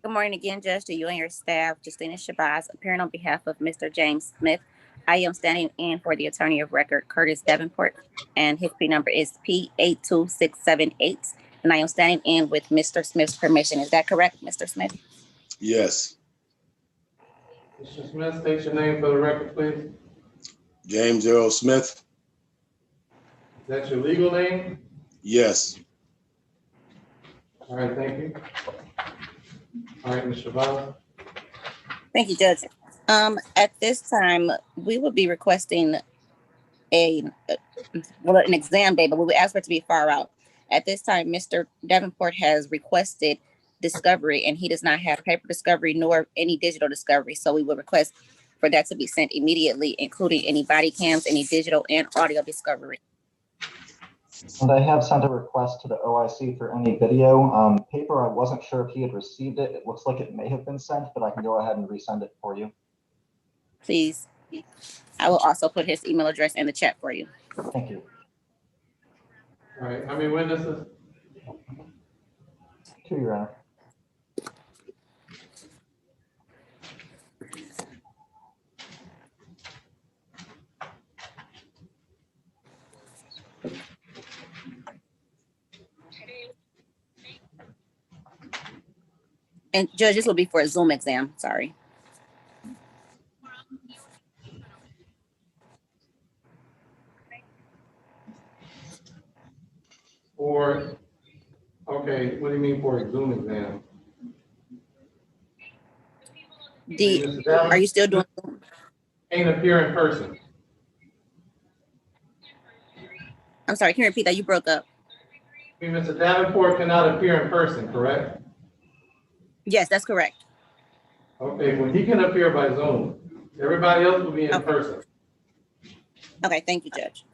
Good morning again, Judge, to you and your staff. Justina Shabazz, appearing on behalf of Mr. James Smith. I am standing in for the attorney of record, Curtis Davenport, and his P number is P82678. And I am standing in with Mr. Smith's permission. Is that correct, Mr. Smith? Yes. Mr. Smith, state your name for the record, please. James Earl Smith. Is that your legal name? Yes. All right, thank you. All right, Mr. Shabazz. Thank you, Judge. At this time, we will be requesting an exam day, but we would ask for it to be far out. At this time, Mr. Davenport has requested discovery, and he does not have paper discovery nor any digital discovery. So we would request for that to be sent immediately, including any body cams, any digital and audio discovery. And I have sent a request to the OIC for any video. Paper, I wasn't sure if he had received it. It looks like it may have been sent, but I can go ahead and resend it for you. Please. I will also put his email address in the chat for you. Thank you. All right, how many witnesses? 2, Your Honor. And Judge, this will be for a Zoom exam. Sorry. Or, okay, what do you mean for a Zoom exam? Are you still doing? Can't appear in person. I'm sorry, can you repeat that? You broke up. I mean, Mr. Davenport cannot appear in person, correct? Yes, that's correct. Okay, well, he can appear by Zoom. Everybody else will be in person. Okay, thank you, Judge.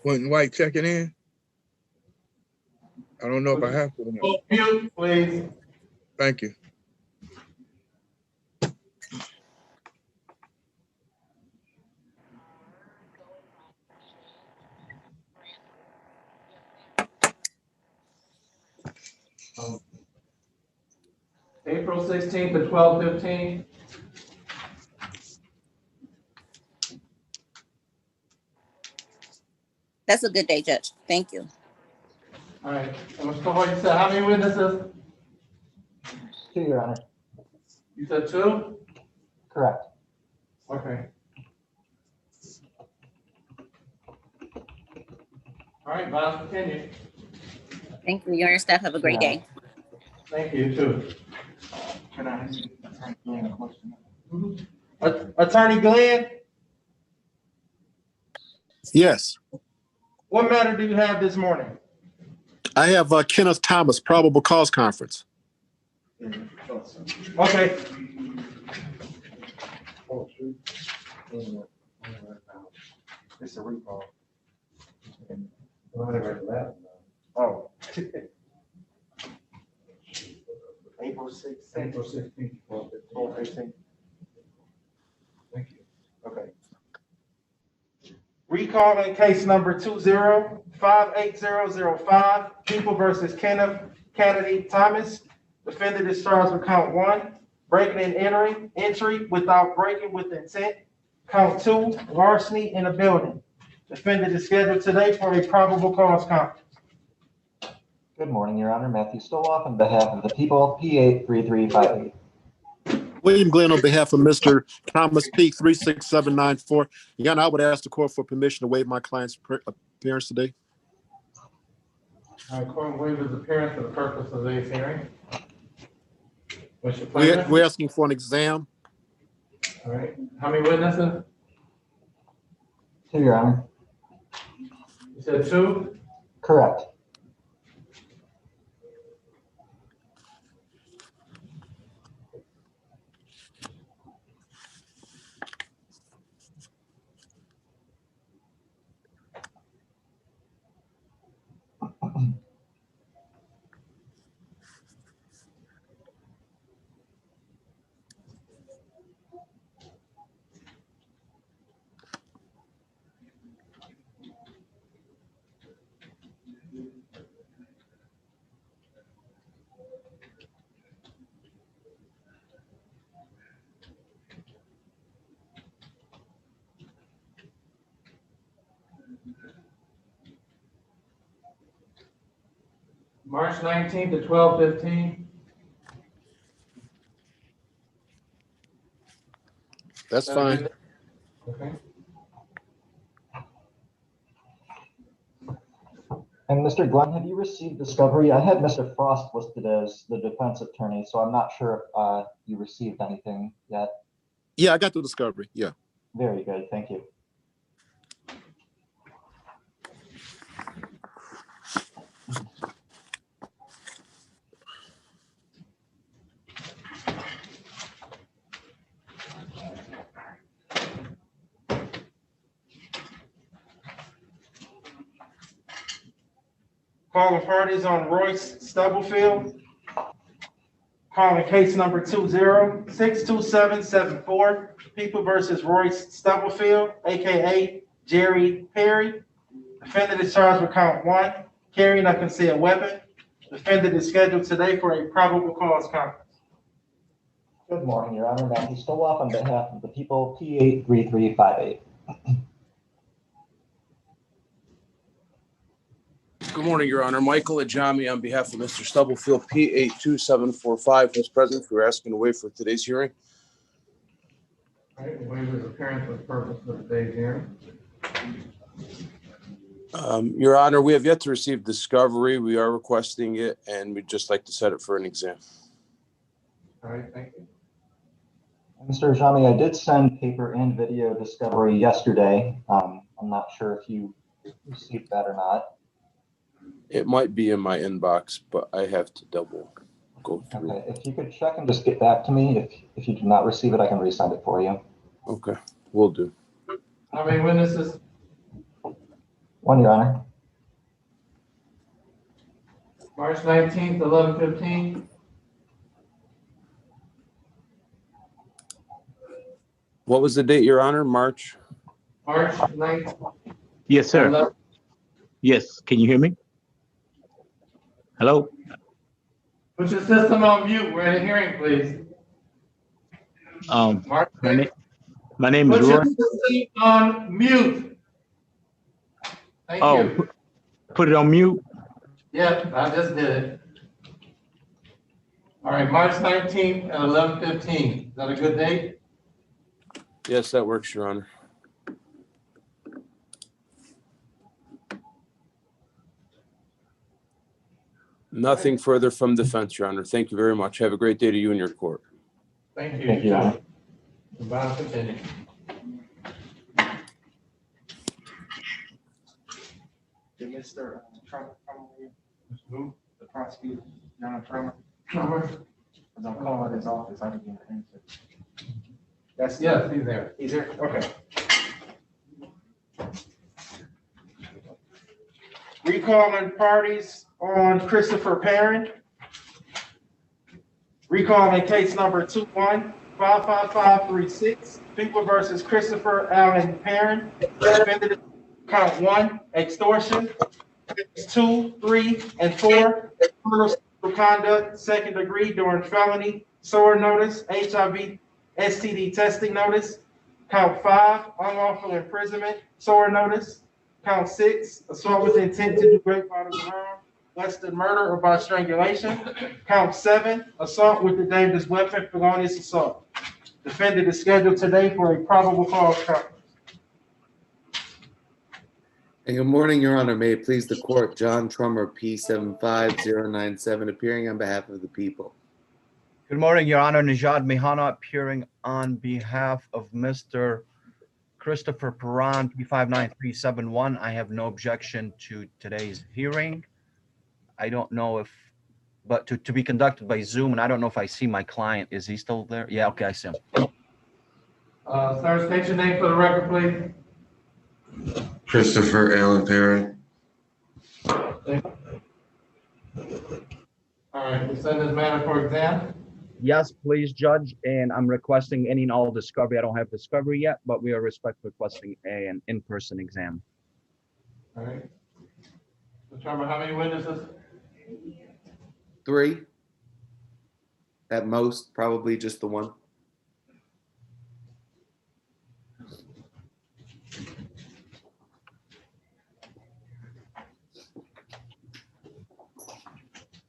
Quentin White checking in. I don't know if I have to. or not. Mute, please. Thank you. April 16th at 12:15. That's a good day, Judge. Thank you. All right, and Mr. Hall, you said how many witnesses? 2, Your Honor. You said 2? Correct. Okay. All right, Vice, continue. Thank you. You and your staff have a great day. Thank you, too. Can I ask Attorney Glenn a question? Attorney Glenn, Yes, what matter do you have this morning? I have Kenneth Thomas, probable cause conference. Okay. It's a recall. Oh. April 6th. April 16th. 12:15. Thank you. Okay. Recalling case number 20-58005, People versus Kenneth Kennedy Thomas. Defendant is charged with count 1, breaking and entry without breaking with intent. Count 2, larceny in a building. Defendant is scheduled today for a probable cause conference. Good morning, Your Honor. Matthew Stoloff on behalf of the people, P83358. William Glenn on behalf of Mr. Thomas P. 36794. Your Honor, I would ask the court for permission to waive my client's appearance today. All right, court will waive his appearance for the purpose of today's hearing. What's your pleasure? We're asking for an exam. All right, how many witnesses? 2, Your Honor. You said 2? Correct. March 19th at 12:15. That's fine. Okay. And Mr. Glenn, have you received discovery? I had Mr. Frost listed as the defense attorney, so I'm not sure if you received anything yet. Yeah, I got the discovery. Yeah. Very good. Thank you. Calling parties on Royce Stubblefield. Calling case number 20-62774, People versus Royce Stubblefield, AKA Jerry Perry. Defendant is charged with count 1, carrying a concealed weapon. Defendant is scheduled today for a probable cause conference. Good morning, Your Honor. Matthew Stoloff on behalf of the people, P83358. Good morning, Your Honor. Michael Ajami on behalf of Mr. Stubblefield, P82745, who's present. We're asking to waive for today's hearing. All right, we'll waive his appearance for the purpose of today's hearing. Your Honor, we have yet to receive discovery. We are requesting it, and we'd just like to set it for an exam. All right, thank you. Mr. Ajami, I did send paper and video discovery yesterday. I'm not sure if you received that or not. It might be in my inbox, but I have to double go through. Okay, if you could check and just get back to me. If you do not receive it, I can resend it for you. Okay, will do. How many witnesses? 1, Your Honor. March 19th, 11:15. What was the date, Your Honor? March 9th. Yes, sir. Yes, can you hear me? Hello? Put your system on mute. We're in a hearing, please. Mark, My name is put your Roy. system on mute. Thank you. Put it on mute. Yep, I just did it. All right, March 19th at 11:15. Is that a good date? Yes, that works, Your Honor. Nothing further from defense, Your Honor. Thank you very much. Have a great day to you and your court. Thank you. Thank you, Your Honor. The bond continue. Did Mr. Trump come over here? Who? The prosecutor, John Trump? Trump. I'm calling his office. I didn't get an answer. That's, Yes, he's there. he's here? Okay. Recalling parties on Christopher Perrin. Recalling case number 21-55536, People versus Christopher Allen Perrin. Defendant count 1, extortion. Counts 2, 3, and 4, criminal sexual conduct, second degree during felony, SOAR notice, HIV, STD testing notice. Count 5, unlawful imprisonment, SOAR notice. Count 6, assault with intent to do great bodily harm, less than murder or by strangulation. Count 7, assault with a dangerous weapon, felonious assault. Defendant is scheduled today for a probable cause conference. And good morning, Your Honor. May it please the court, John Trummer, P75097, appearing on behalf of the people. Good morning, Your Honor. Najad Mihana appearing on behalf of Mr. Christopher Perrin, P59371. I have no objection to today's hearing. I don't know if, but to be conducted by Zoom, and I don't know if I see my client. Is he still there? Yeah, okay, I see him. Sir, state your name for the record, please. Christopher Allen Perrin. All right, we send this matter for exam. Yes, please, Judge, and I'm requesting any and all discovery. I don't have discovery yet, but we are respectfully requesting an in-person exam. All right. Determine how many witnesses? 3. At most, probably just the one.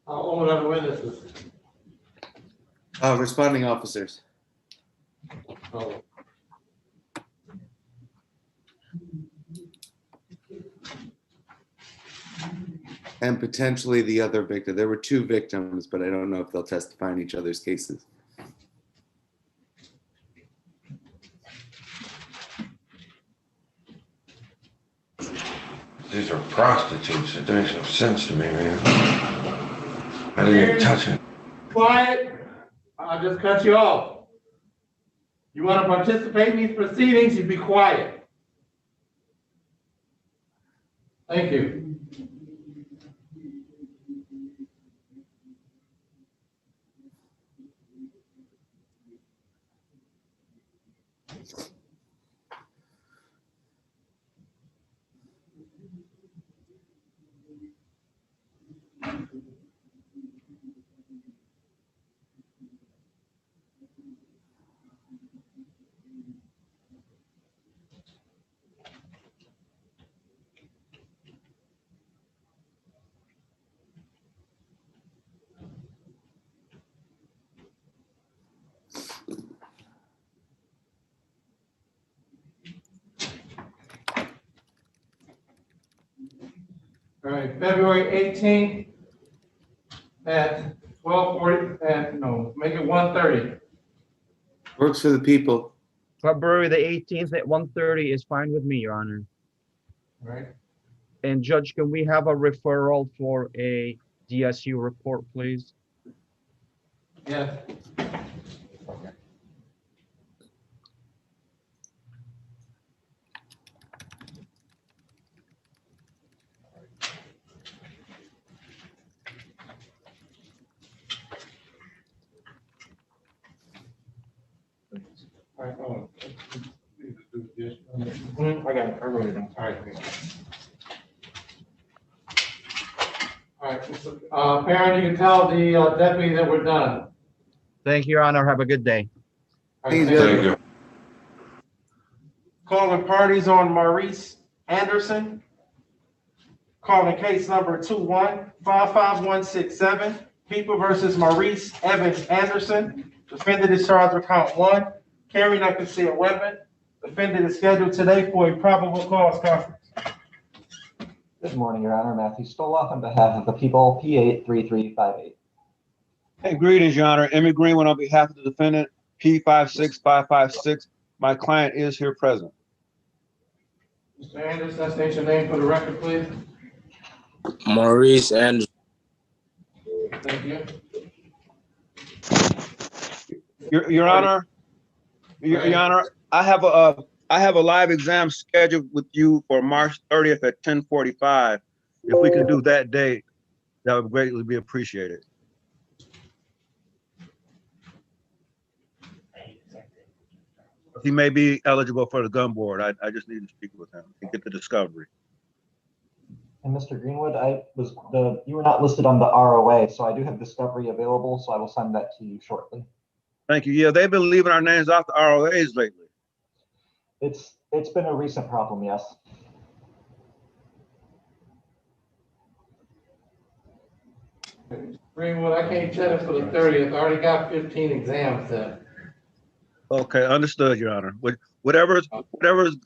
How many other witnesses? Responding officers. Oh. And potentially the other victim. There were 2 victims, but I don't know if they'll testify in each other's cases. These are prostitutes. It makes no sense to me, man. I didn't even touch it. Quiet. I'll just cut you off. You want to participate in these proceedings, you be quiet. Thank you. All right, February 18th at 12:40, make it 1:30. Works for the people. February the 18th at 1:30 is fine with me, Your Honor. All right. And Judge, can we have a referral for a DSU report, please? Yes. All right, hold on. I got it. I wrote it down. All right. All right, Parent, you can tell the deputy that we're done. Thank you, Your Honor. Have a good day. All right, Thank you. Calling parties on Maurice Anderson. Calling case number 2155167, People versus Maurice Evans Anderson. Defendant is charged with count 1, carrying a concealed weapon. Defendant is scheduled today for a probable cause conference. Good morning, Your Honor. Matthew Stoloff on behalf of the people, P83358. Hey, greetings, Your Honor. Emmy Greenwood on behalf of the defendant, P56556. My client is here present. Mr. Anderson, state your name for the record, please. Maurice Anderson. Thank you. Your Honor, Your Honor, I have a live exam scheduled with you for March 30th at 10:45. If we can do that date, that would greatly be appreciated. He may be eligible for the gun board. I just need to speak with him and get the discovery. And Mr. Greenwood, you were not listed on the ROA, so I do have discovery available, so I will send that to you shortly. Thank you. Yeah, they've been leaving our names off the ROAs lately. It's been a recent problem, yes. Greenwood, I can't set it for the 30th. I already got 15 exams set. Okay, understood, Your Honor. Whatever is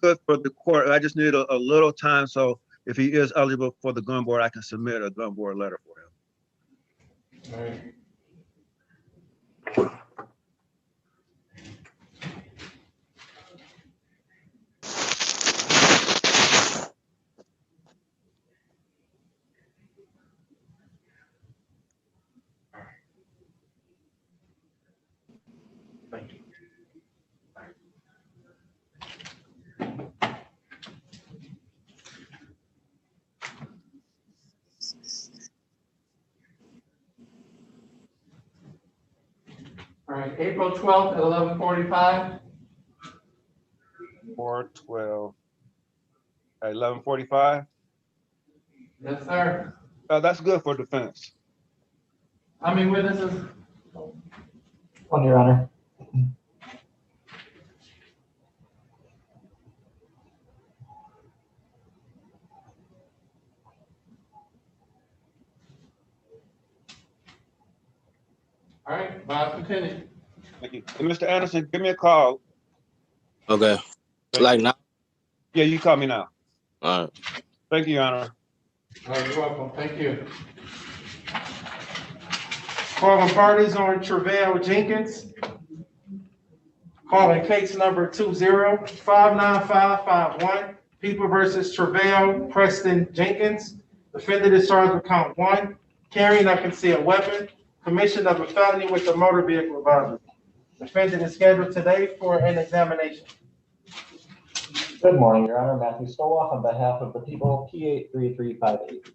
good for the court. I just need a little time, so if he is eligible for the gun board, I can submit a gun board letter for him. All right. Thank you. All right, April 12th at 11:45. 4/12 at 11:45. Yes, sir. That's good for defense. How many witnesses? One, Your Honor. All right, Bob, continue. Thank you. And Mr. Anderson, give me a call. Okay. Like now? Yeah, you call me now. All right. Thank you, Your Honor. All right, you're welcome. Thank you. Calling parties on Travell Jenkins. Calling case number 2059551, People versus Travell Preston Jenkins. Defendant is charged with count 1, carrying a concealed weapon, commission of a felony with a motor vehicle revolver. Defendant is scheduled today for an examination. Good morning, Your Honor. Matthew Stoloff on behalf of the people, P83358.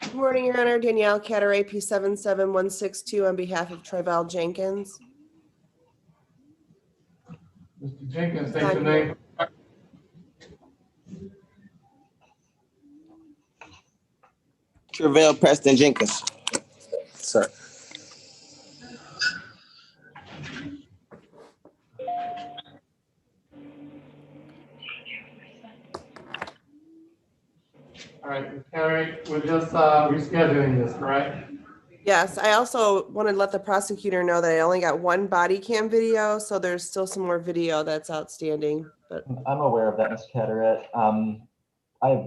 Good morning, Your Honor. Danielle Cataray, P77162 on behalf of Travell Jenkins. Mr. Jenkins, state your name. Travell Preston Jenkins. Sir. All right, Carrie, we're just rescheduling this, correct? Yes, I also wanted to let the prosecutor know that I only got one body cam video, so there's still some more video that's outstanding. But I'm aware of that, Ms. Catterett.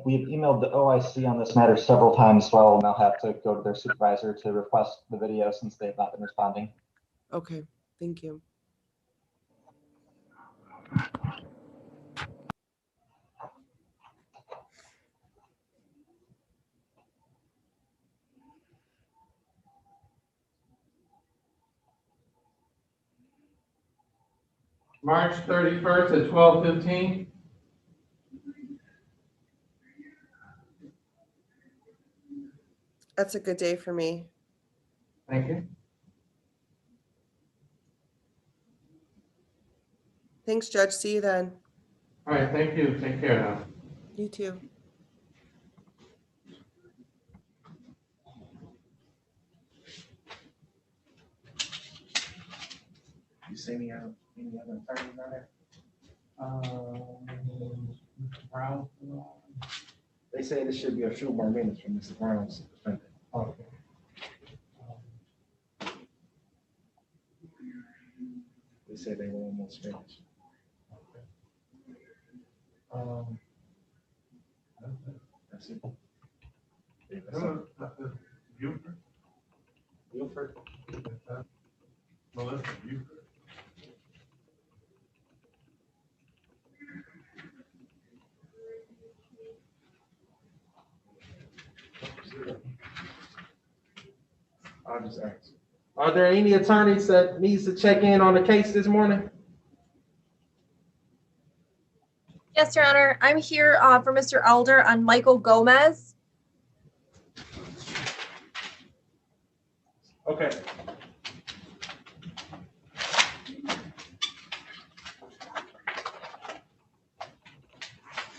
We've emailed the OIC on this matter several times, so I'll now have to go to their supervisor to request the video since they have not been responding. okay, thank you. March 31st at 12:15. That's a good day for me. Thank you. Thanks, Judge. See you then. All right, thank you. Take care now. You too. see any other attorneys on there? Brown. They said it should be a few more minutes for Mr. Brown's defendant. Okay. They said they were almost finished. That's it. Yeah, that's it. Buford? Melissa Buford. I'll just ask. Are there any attorneys that needs to check in on the case this morning? Yes, Your Honor. I'm here for Mr. Elder on Michael Gomez. Okay.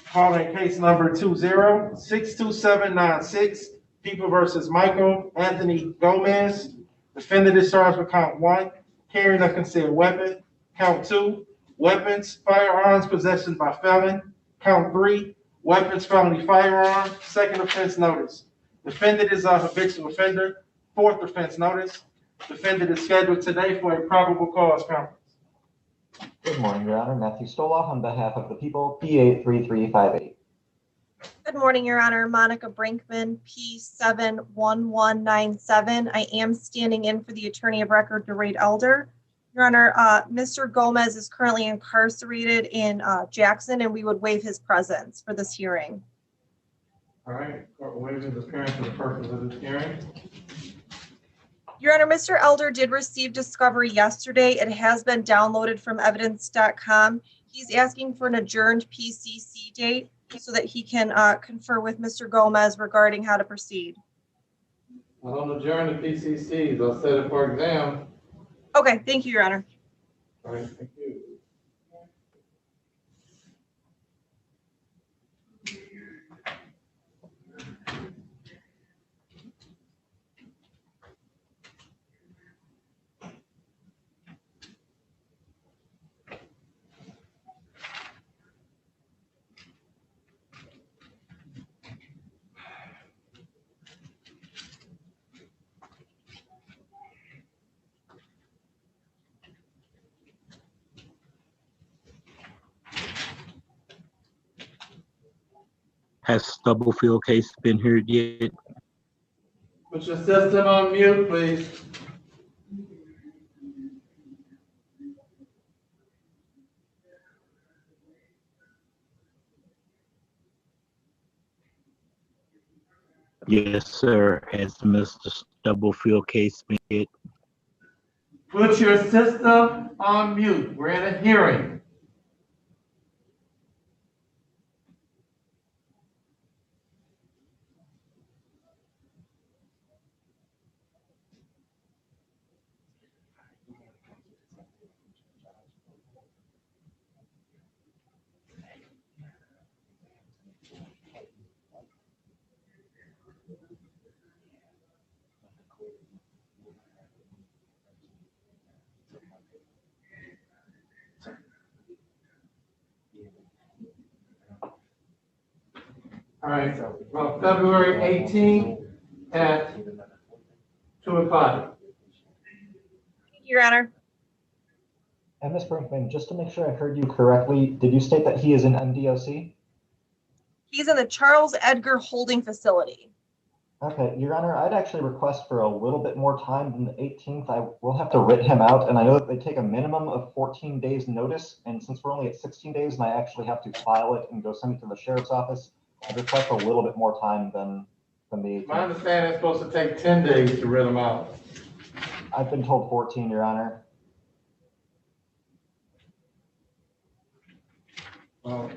Calling case number 20-62796, People versus Michael Anthony Gomez. Defendant is charged with count 1, carrying a concealed weapon. Count 2, weapons, firearms, possession by felon. Count 3, weapons, felony firearm. Second offense notice. Defendant is a habitual offender. Fourth offense notice. Defendant is scheduled today for a probable cause conference. Good morning, Your Honor. Matthew Stoloff on behalf of the people, P83358. Good morning, Your Honor. Monica Brinkman, P71197. I am standing in for the attorney of record, DeRade Elder. Your Honor, Mr. Gomez is currently incarcerated in Jackson, and we would waive his presence for this hearing. All right, court waives his appearance for the purpose of this hearing. Your Honor, Mr. Elder did receive discovery yesterday. It has been downloaded from evidence.com. He's asking for an adjourned PCC date so that he can confer with Mr. Gomez regarding how to proceed. I don't adjourn the PCCs. I'll set it for exam. Okay, thank you, Your Honor. All right, thank you. Has Stubblefield case been heard yet? Put your system on mute, please. Yes, sir. Has Mr. Stubblefield case been heard? Put your system on mute. We're in a hearing. All right, well, February 18th at 2 o'clock. Your Honor. And Ms. Brinkman, just to make sure I heard you correctly, did you state that he is in MDOC? He's in the Charles Edgar Holding Facility. Okay, Your Honor, I'd actually request for a little bit more time than the 18th. I will have to writ him out, and I know that they take a minimum of 14 days notice, and since we're only at 16 days and I actually have to file it and go send it to the sheriff's office, I'd request a little bit more time than the 18th. My understanding it's supposed to take 10 days to rid them out. I've been told 14, Your Honor. Oh.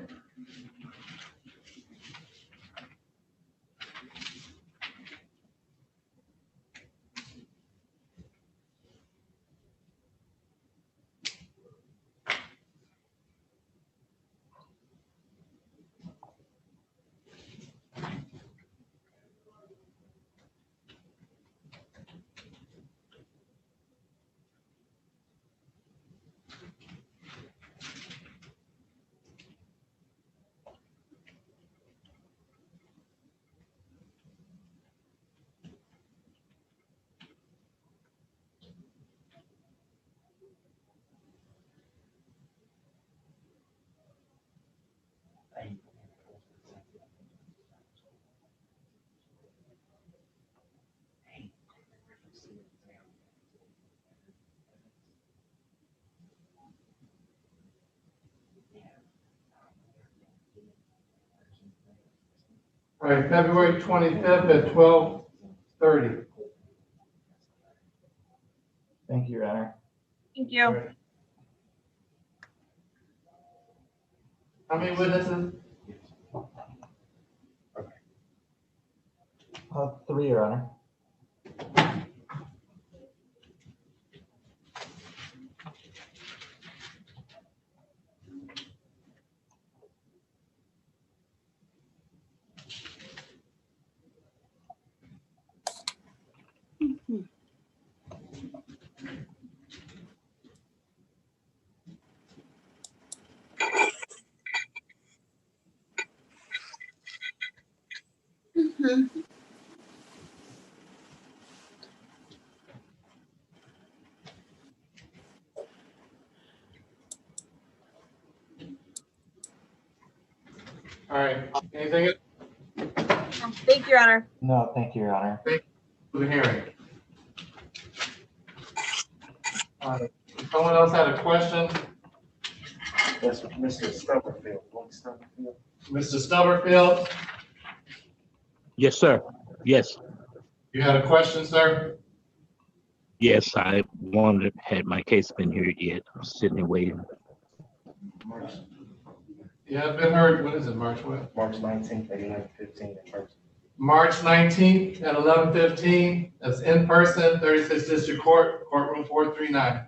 All right, February 25th at 12:30. Thank you, Your Honor. Thank you. How many witnesses? 3, Your Honor. All right, anything else Thank you, Your Honor. No, thank you, Your Honor. for the hearing? If someone else had a question, That's Mr. Stubblefield. Mr. Stubberfield, Yes, sir. Yes, you had a question, sir? yes, I wondered, had my case been heard yet? I'm sitting and waiting. Yeah, it's been heard, what is it, March what? March 19th at 11:15 in person. March 19th at 11:15, that's in person, 36th District Court, courtroom 439.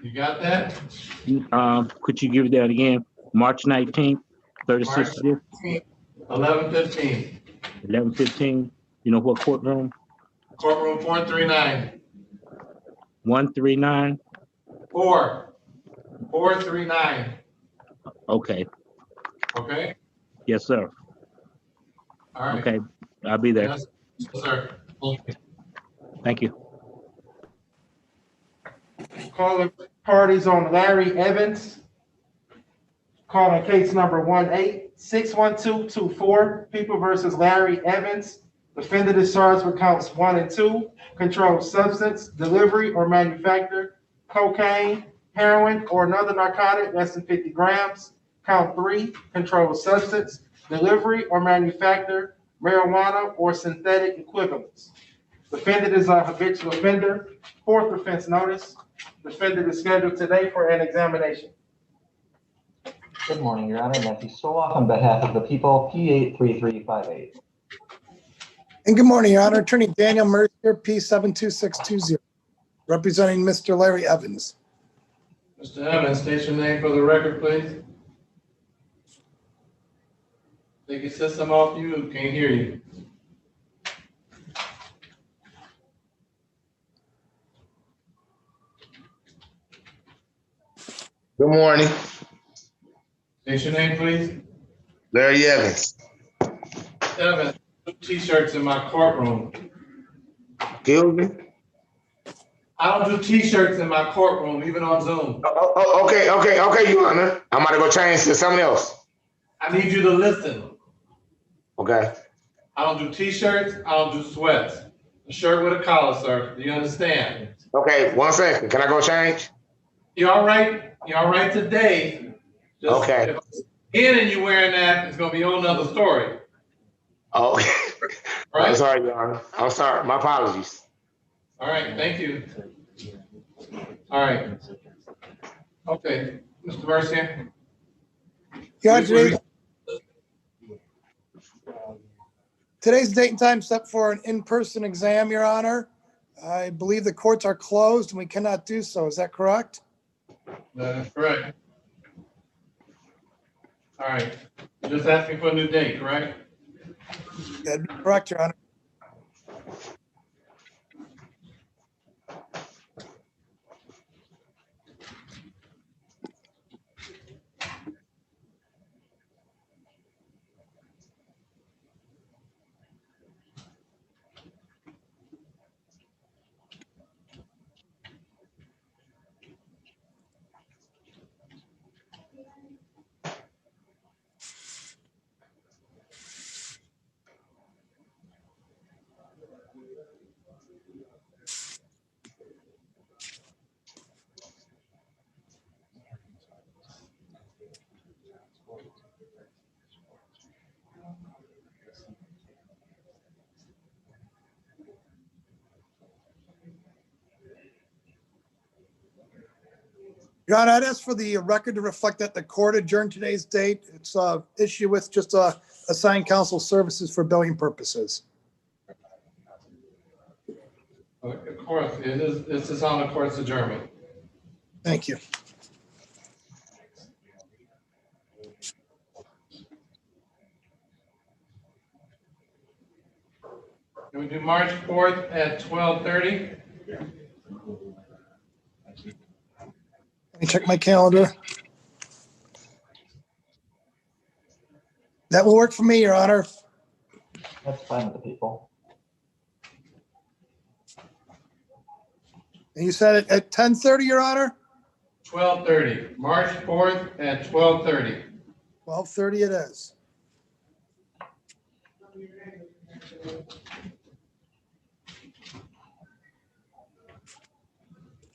You got that? Could you give that again? March 19th, 36th, March 19th, 11:15, 11:15. You know what courtroom? courtroom 439. 139? 439, Okay. okay? Yes, sir. All right. Okay, I'll be there. Yes, sir. Thank you. Thank you. Calling parties on Larry Evans. Calling case number 1861224, People versus Larry Evans. Defendant is charged with counts 1 and 2, controlled substance, delivery or manufacture, cocaine, heroin, or another narcotic less than 50 grams. Count 3, controlled substance, delivery or manufacture, marijuana or synthetic equivalents. Defendant is a habitual offender. Fourth offense notice. Defendant is scheduled today for an examination. Good morning, Your Honor. Matthew Soloff on behalf of the people, P83358. And good morning, Your Honor. Attorney Daniel Mercier, P72620, representing Mr. Larry Evans. Mr. Evans, state your name for the record, please. Take your system off mute, can't hear you. Good morning. State your name, please. Larry Evans. Evans, T-shirts in my courtroom. Excuse me? I don't do T-shirts in my courtroom, even on Zoom. Okay, Your Honor. I'm about to go change to something else. I need you to listen. Okay. I don't do T-shirts, I don't do sweats. A shirt with a collar, sir. Do you understand? Okay, 1 second. Can I go change? You all right? You all right today? Just Okay. If again and you wearing that, it's gonna be a whole nother story. Oh, Right? I'm sorry, Your Honor. I'm sorry. My apologies. All right, thank you. All right. Okay, Mr. Mercier. Yeah, today's date and time set for an in-person exam, Your Honor. I believe the courts are closed and we cannot do so. Is that correct? That is correct. All right, just asking for a new date, correct? That'd be correct, Your Honor. Your Honor, I'd ask for the record to reflect that the court adjourned today's date. It's a issue with just assigned counsel services for billing purposes. Of course, this is on the court's adjournment. Thank you. Can we do March 4th at 12:30? Let me check my calendar. That will work for me, Your Honor. That's fine with the people. And you said it at 10:30, Your Honor? 12:30, March 4th at 12:30. 12:30 it is.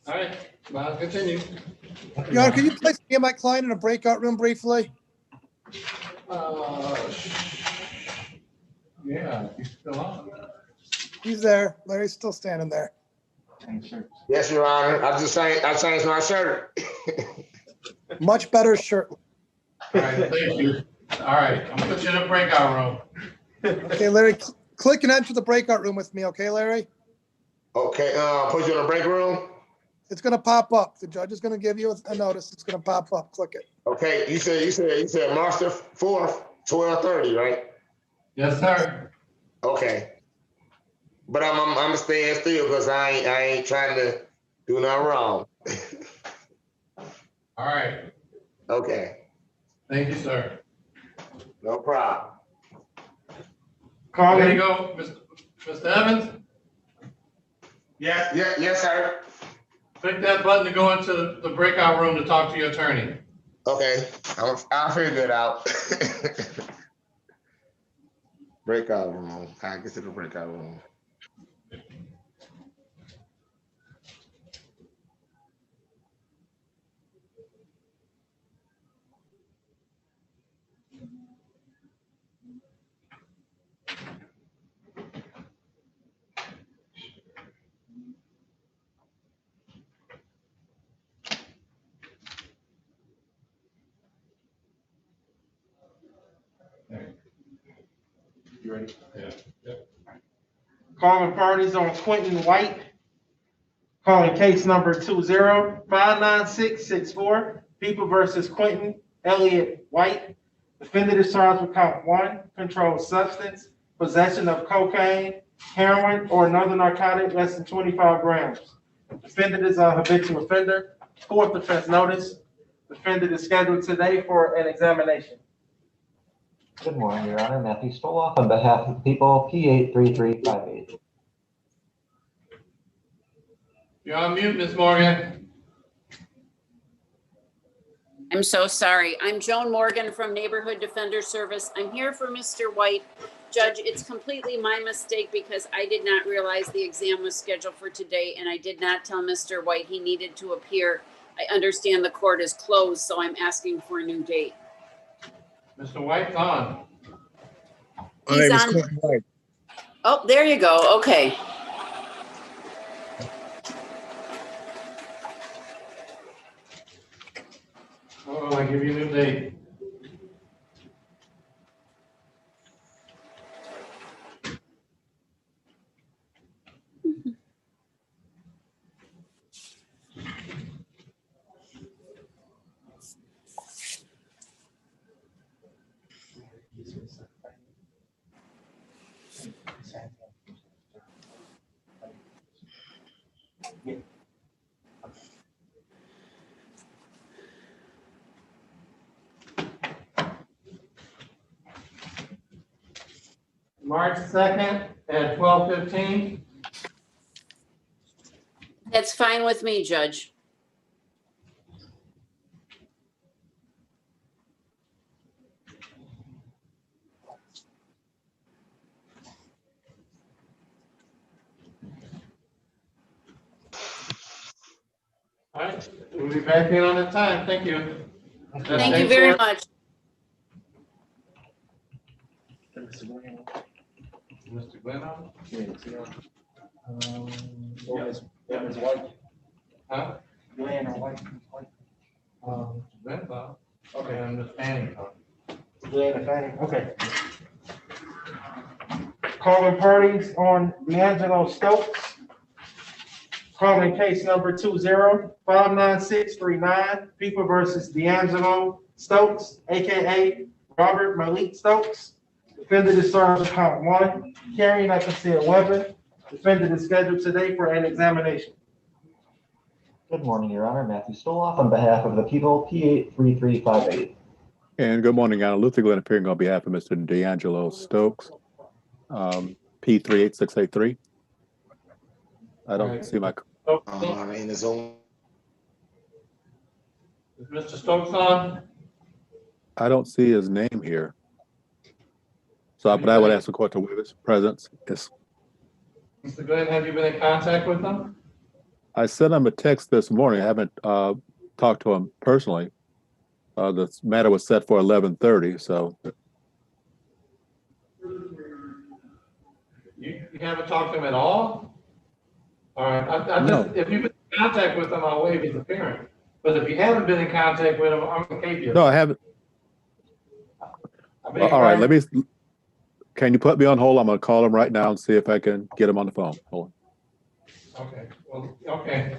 All right, I'll continue. Your Honor, can you place me and my client in a breakout room briefly? Yeah, he's still on. He's there. Larry's still standing there. Yes, Your Honor. I changed my shirt. Much better shirt. All right, thank you. All right, I'm gonna put you in a breakout room. Okay, Larry, click and enter the breakout room with me, okay, Larry? Okay, put you in a break room. It's gonna pop up. The judge is gonna give you a notice. It's gonna pop up. Click it. Okay, you said March the 4th, 12:30, right? Yes, sir. Okay. But I'm staying still because I ain't trying to do nothing wrong. All right, Okay, thank you, sir. no problem. There you go, Mr. Evans. Yes, sir. Click that button to go into the breakout room to talk to your attorney. Okay, I'll figure it out. Breakout room. I get to the breakout room. You ready? Yeah. Yep. Calling parties on Quentin White. Calling case number 2059664, People versus Quentin Elliott White. Defendant is charged with count 1, controlled substance, possession of cocaine, heroin, or another narcotic less than 25 grams. Defendant is a habitual offender. Fourth offense notice. Defendant is scheduled today for an examination. Good morning, Your Honor. Matthew Stoloff on behalf of the people, P83358. You're on mute, Ms. Morgan. I'm so sorry. I'm Joan Morgan from Neighborhood Defender Service. I'm here for Mr. White. Judge, it's completely my mistake because I did not realize the exam was scheduled for today, and I did not tell Mr. White he needed to appear. I understand the court is closed, so I'm asking for a new date. Mr. White's on. My name is on. Quentin White. Oh, there you go. Okay. Oh, I give you a new date. March 2nd at 12:15. That's fine with me, Judge. All right, we'll be back in on the time. Thank you. Thank you very much. Mr. Glenn on? Ms. White. Huh? Glenn or White? Okay, I'm just Fanning. Glenn Fanning, okay. Calling parties on D'Angelo Stokes. Calling case number 20-59639, People versus D'Angelo Stokes, AKA Robert Malik Stokes. Defendant is charged with count 1, carrying a concealed weapon. Defendant is scheduled today for an examination. Good morning, Your Honor. Matthew Stoloff on behalf of the people, P83358. And good morning, Your Honor. Luther Glenn appearing on behalf of Mr. D'Angelo Stokes, P38683. I don't see my. I mean, it's only. Is Mr. Stokes on? I don't see his name here. So, but I would ask the court to waive his presence. Yes. Mr. Glenn, have you been in contact with him? I sent him a text this morning. I haven't talked to him personally. The matter was set for 11:30. So. You haven't talked to him at all? All right, No. if you've been in contact with him, I'll waive his appearance. But if you haven't been in contact with him, I'm gonna keep you. No, I haven't. All right, let me. Can you put me on hold? I'm going to call him right now and see if I can get him on the phone. Hold on. Okay, well, okay.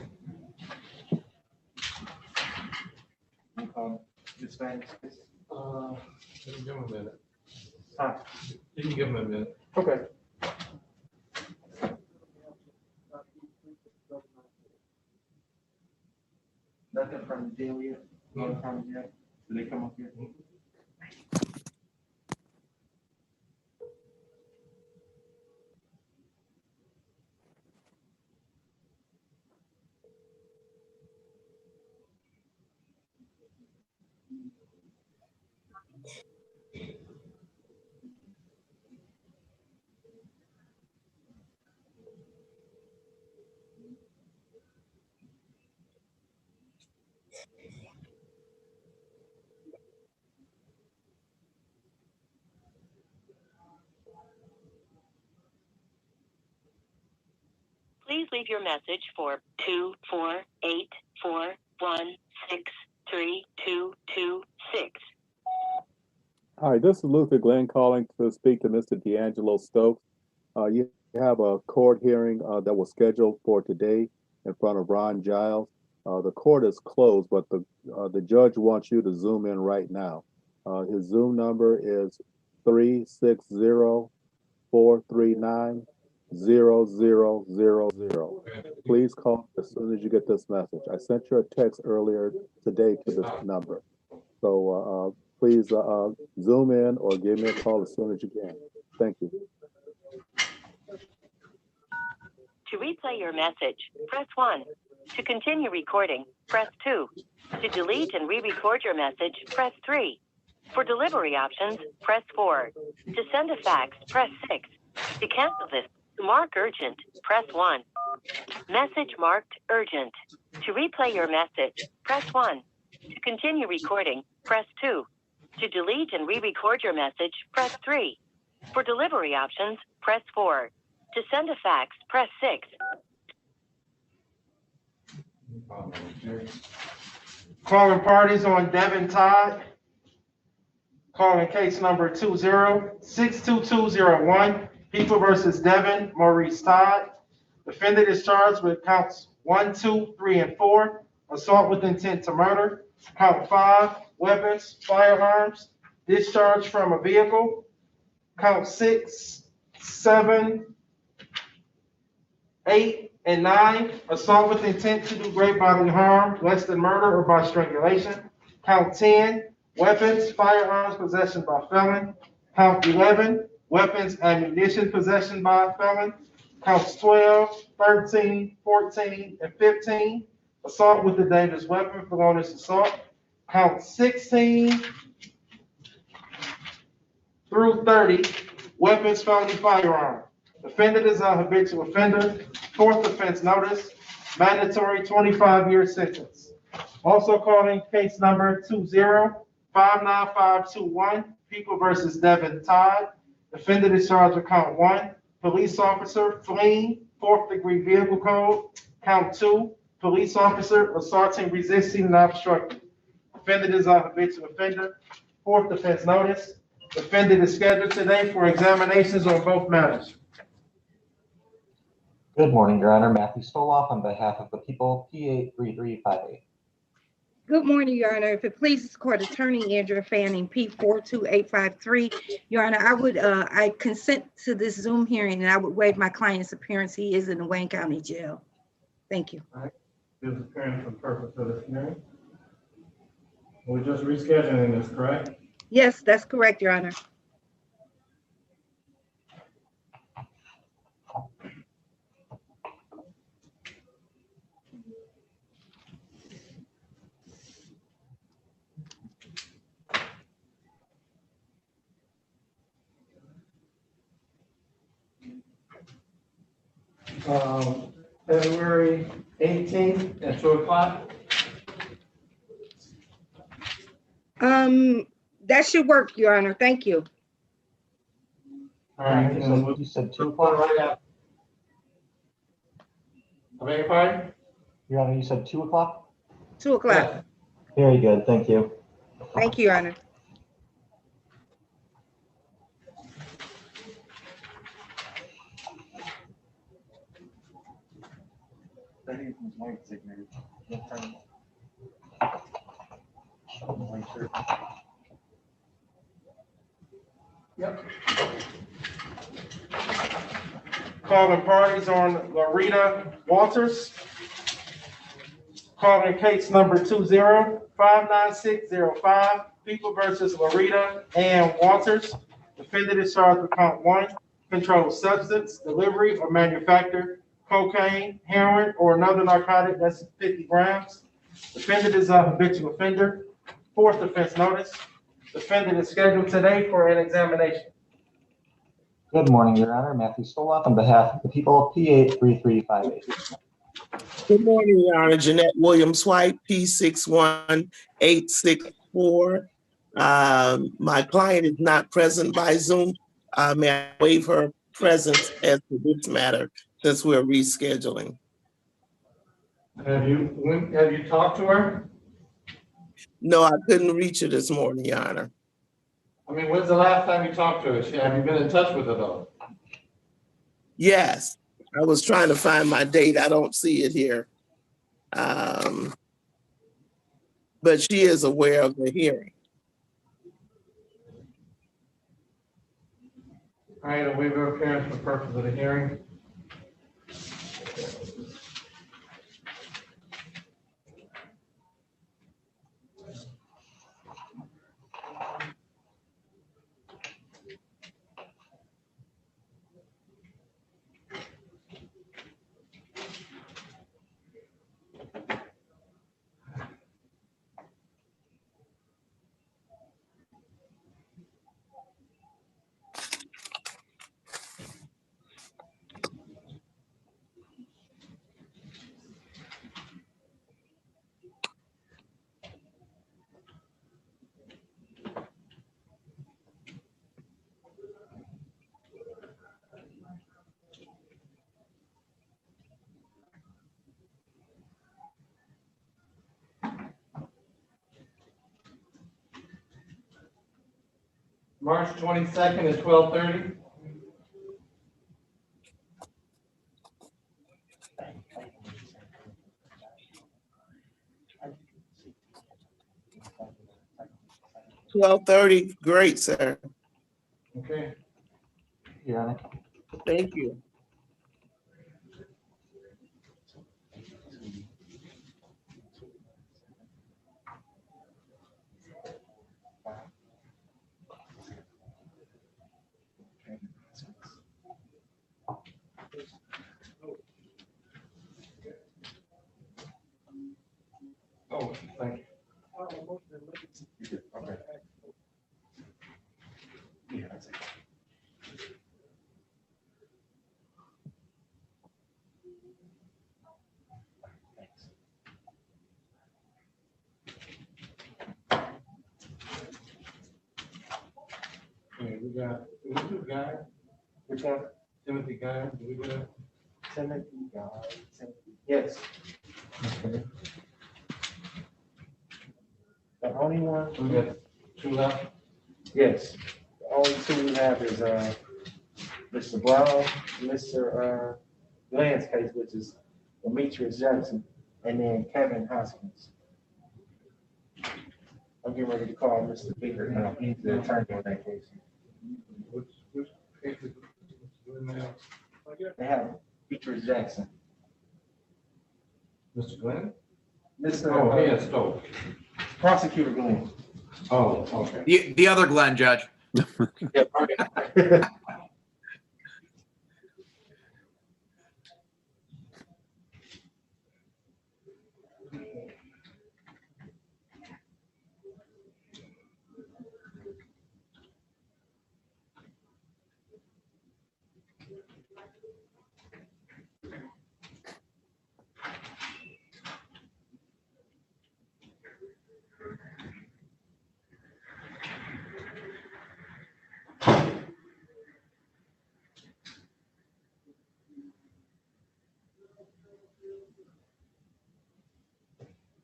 Ms. Fanning, You can give him a minute. Huh? You can give him a minute. Okay. Nothing from the jail yet? Nothing from the jail? Did they come up here? Please leave your message for 24841632226. Hi, this is Luther Glenn calling to speak to Mr. D'Angelo Stokes. You have a court hearing that was scheduled for today in front of Ron Giles. The court is closed, but the judge wants you to zoom in right now. His Zoom number is 360-439-0000. Please call as soon as you get this message. I sent you a text earlier today to this number. So please zoom in or give me a call as soon as you can. Thank you. To replay your message, press 1. To continue recording, press 2. To delete and re-record your message, press 3. For delivery options, press 4. To send a fax, press 6. To cancel this, to mark urgent, press 1. Message marked urgent. To replay your message, press 1. To continue recording, press 2. To delete and re-record your message, press 3. For delivery options, press 4. To send a fax, press 6. Calling parties on Devin Todd. Calling case number 20-62201, People versus Devin Maurice Todd. Defendant is charged with counts 1, 2, 3, and 4, assault with intent to murder. Count 5, weapons, firearms, discharge from a vehicle. Count 6, 7, 8, and 9, assault with intent to do great bodily harm, less than murder or by strangulation. Count 10, weapons, firearms, possession by felon. Count 11, weapons, ammunition, possession by felon. Counts 12, 13, 14, and 15, assault with a dangerous weapon, felonious assault. Count 16 through 30, weapons, felony, firearm. Defendant is a habitual offender. Fourth offense notice, mandatory 25-year sentence. Also calling case number 20-59521, People versus Devin Todd. Defendant is charged with count 1, police officer fleeing, 4th degree vehicle code. Count 2, police officer assaulting, resisting, and obstructing. Defendant is a habitual offender. Fourth offense notice. Defendant is scheduled today for examinations on both matters. Good morning, Your Honor. Matthew Stoloff on behalf of the people, P83358. Good morning, Your Honor. If it pleases the court, Attorney Andrew Fanning, P42853. Your Honor, I consent to this Zoom hearing and I would waive my client's appearance. He is in the Wayne County Jail. Thank you. All right. He is appearing for the purpose of this hearing. We're just rescheduling this, correct? Yes, that's correct, Your Honor. February 18th at 2 o'clock. That should work, Your Honor. Thank you. All right. You said 2 o'clock? I beg your pardon? Your Honor, you said 2 o'clock? 2 o'clock. Very good, thank you. Thank you, Your Honor. Yep. Calling parties on Larita Walters. Calling case number 2059605, People versus Larita Ann Walters. Defendant is charged with count 1, controlled substance, delivery or manufacture, cocaine, heroin, or another narcotic that's 50 grams. Defendant is a habitual offender. Fourth offense notice. Defendant is scheduled today for an examination. Good morning, Your Honor. Matthew Stoloff on behalf of the people, P83358. Good morning, Your Honor. Jeanette Williams-White, P61864. My client is not present by Zoom. May I waive her presence as to this matter since we're rescheduling? Have you talked to her? No, I couldn't reach her this morning, Your Honor. I mean, when's the last time you talked to her? Have you been in touch with her though? Yes, I was trying to find my date. I don't see it here. But she is aware of the hearing. All right, a waiver of appearance for purpose of the hearing. March 22nd at 12:30. $12:30, great, sir. Okay. Your Honor. Thank you. Oh, thank you. Okay. Yeah, that's it. Okay, we got, do we do Guy? Which one? Timothy Guy, do we do that? Timothy Guy, Timothy, yes. Okay. The only one, we got two left? Yes. The only two we have is, Mr. Brown, Mr. Glenn's case, which is Demetrius Jackson, and then Kevin Hoskins. I'm getting ready to call Mr. Baker now. He's the attorney on that case. They have Demetrius Jackson. Mr. Glenn? Mr. Oh, yeah, Stowe. Prosecutor Glenn. Oh, okay. The other Glenn, Judge. Yeah,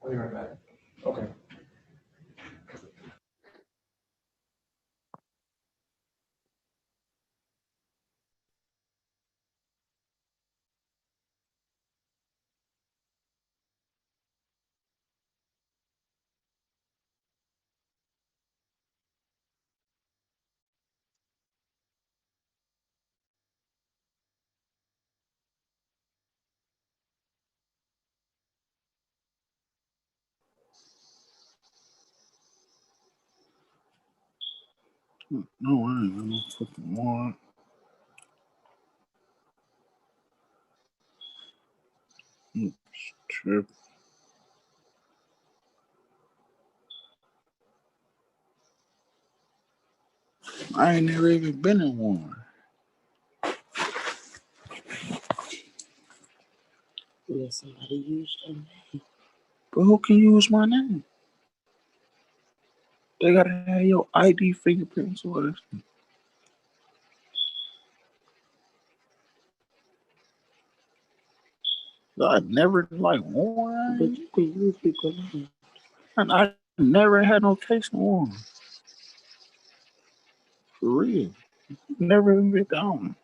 I'll be right back. Okay. No, I ain't got no fucking warrant. Trip. I ain't never even been in one. Yeah, somebody used them. But who can use my name? They gotta have your ID, fingerprints, or this. I never like warrant. But you can use people names. And I never had no case in warrant. For real. Never even been down.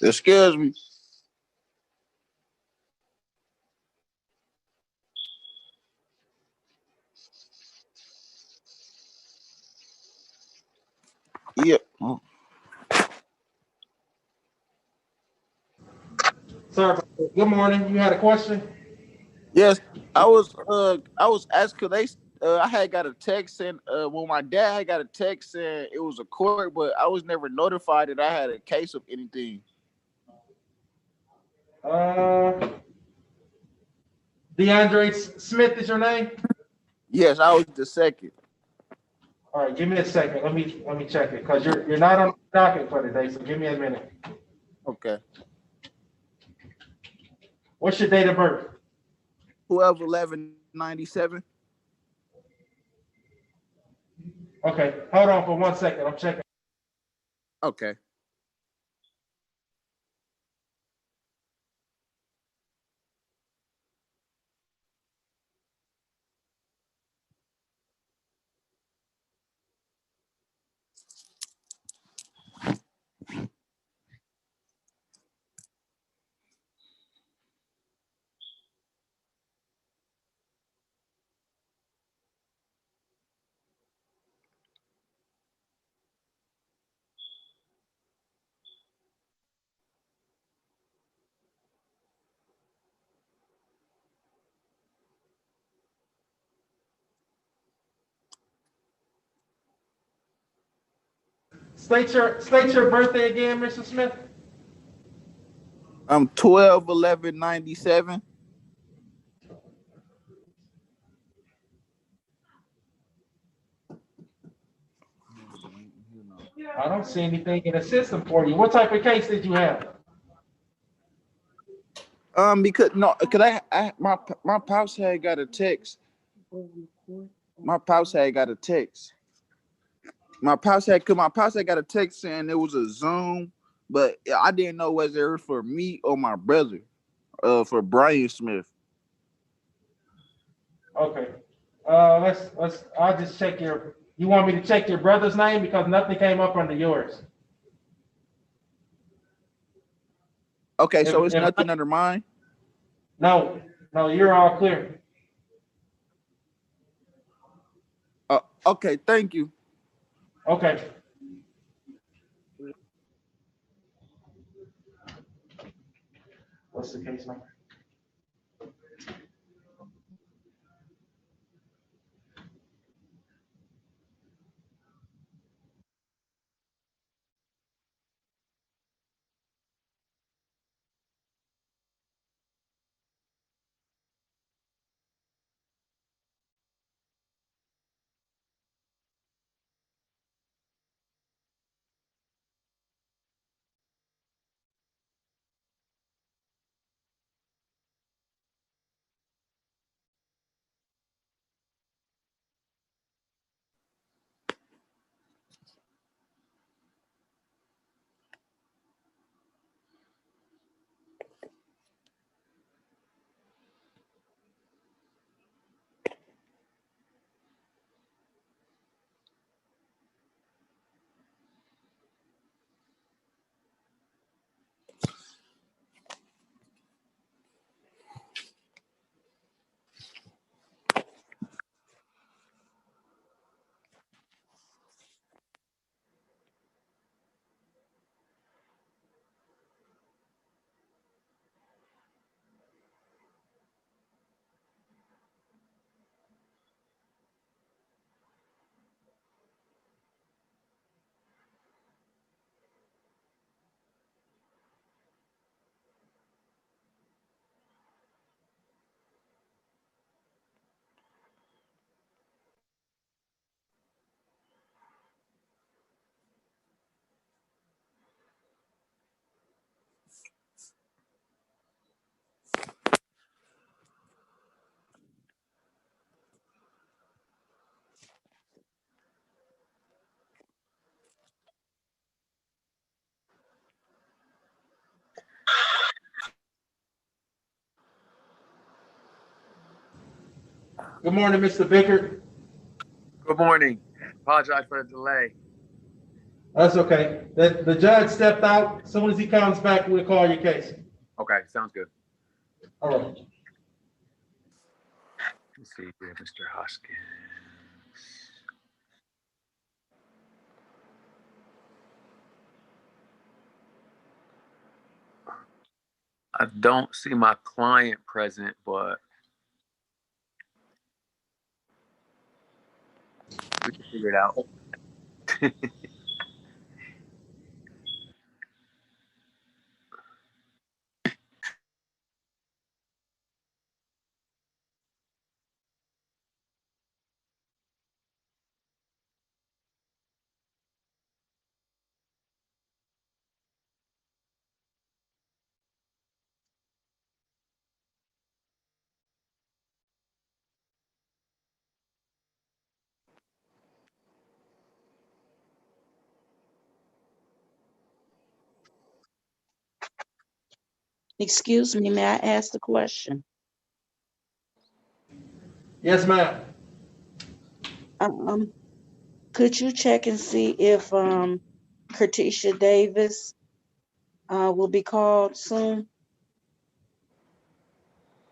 Excuse me. Yep. Oh. Sir, good morning. You had a question? Yes, I was asking they I had got a text and when my dad had got a text saying it was a court, but I was never notified that I had a case of anything. DeAndre Smith is your name? Yes, I was the second. All right, give me a second. Let me check it because you're not on the docket for today, so give me a minute. Okay. What's your date of birth? 12/11/97. Okay, hold on for 1 second. I'm checking. Okay. State your birthday again, Mr. Smith. 12/11/97. I don't see anything in the system for you. What type of case did you have? Because no, could my spouse had got a text. My spouse had got a text. My spouse had got a text saying it was a Zoom, but I didn't know whether it was for me or my brother, for Brian Smith. Okay. I'll just check you want me to check your brother's name because nothing came up under yours. Okay, so it's nothing under mine? No, you're all clear. Okay, thank you. Okay. What's the case number? Good morning, Mr. Bickert. Good morning. Apologize for the delay. That's okay. The judge stepped out. As soon as he comes back, we'll call your case. Okay, sounds good. All right. Let's see here, Mr. Hoskins. I don't see my client present, but we can figure it out. Excuse me, may I ask the question? Yes, ma'am. Could you check and see if Kertisha Davis will be called soon?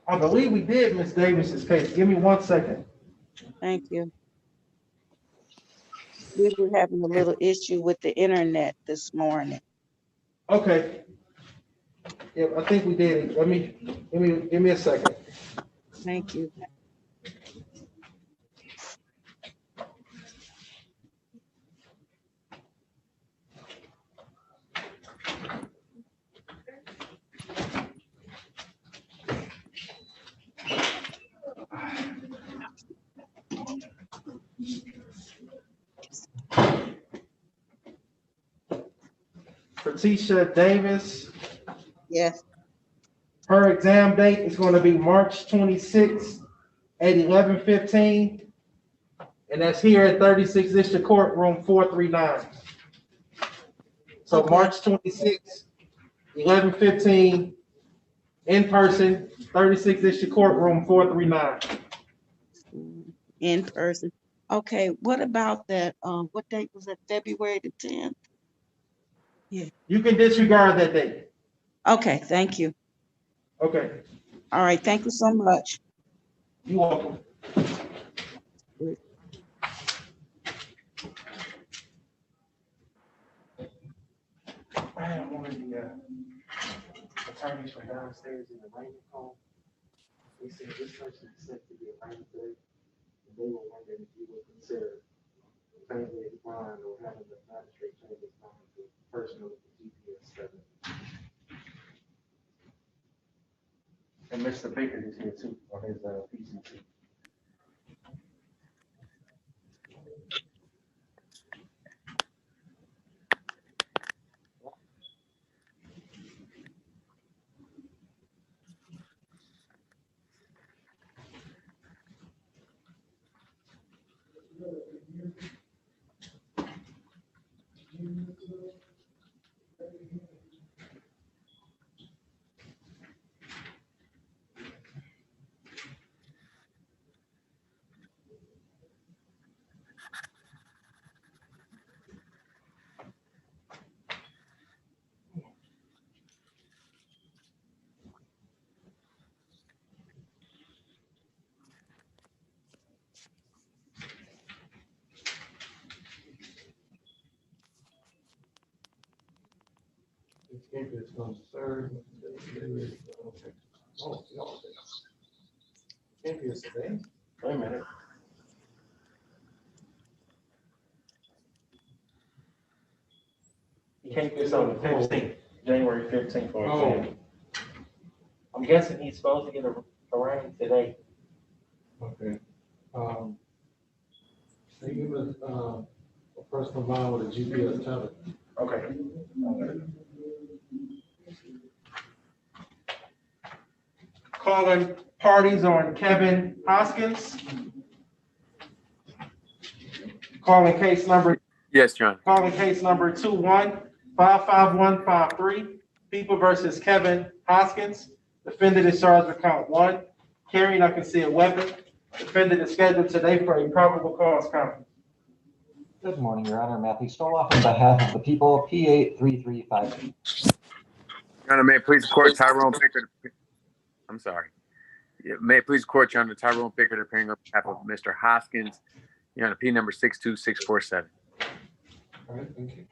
I believe we did Miss Davis's case. Give me 1 second. Thank you. We were having a little issue with the internet this morning. Okay. Yeah, I think we did. Give me a second. Thank you. Kertisha Davis. Yes. Her exam date is going to be March 26th at 11:15, and that's here at 36 District Court, room 439. So Okay. March 26th, 11:15, in person, 36 District Court, room 439. In person. Okay, what about that? What date was that? February the 10th? You can disregard that date. Okay, thank you. Okay, All right, thank you so much. you're welcome. I had one of the attorneys from downstairs in the writing call. They said this person is set to be a writing today, and they were wondering if you would consider changing his mind or having the magistrate change his mind to personal GPS study. And Mr. Bickert is here too on his PCC. This comes third. Oh, no. Can't be today. Wait a minute. He can't get on the 15th, January 15th for exam. I'm guessing he's supposed to get a rain today. Okay. They give us a personal mile with a GPS tether. Okay. Calling parties on Kevin Hoskins. Calling case number. Yes, John. Calling case number 21-55153. People versus Kevin Hoskins. Defendant is charged with count 1, carrying a concealed weapon. Defendant is scheduled today for a probable cause conference. Good morning, Your Honor. Matthew Stoloff on behalf of the people, P83358. Your Honor, may it please the court, Tyrone Pickard. I'm sorry. Yeah, may it please the court, Your Honor, Tyrone Pickard appearing on behalf of Mr. Hoskins. Your Honor, P number 62647. All right, thank you.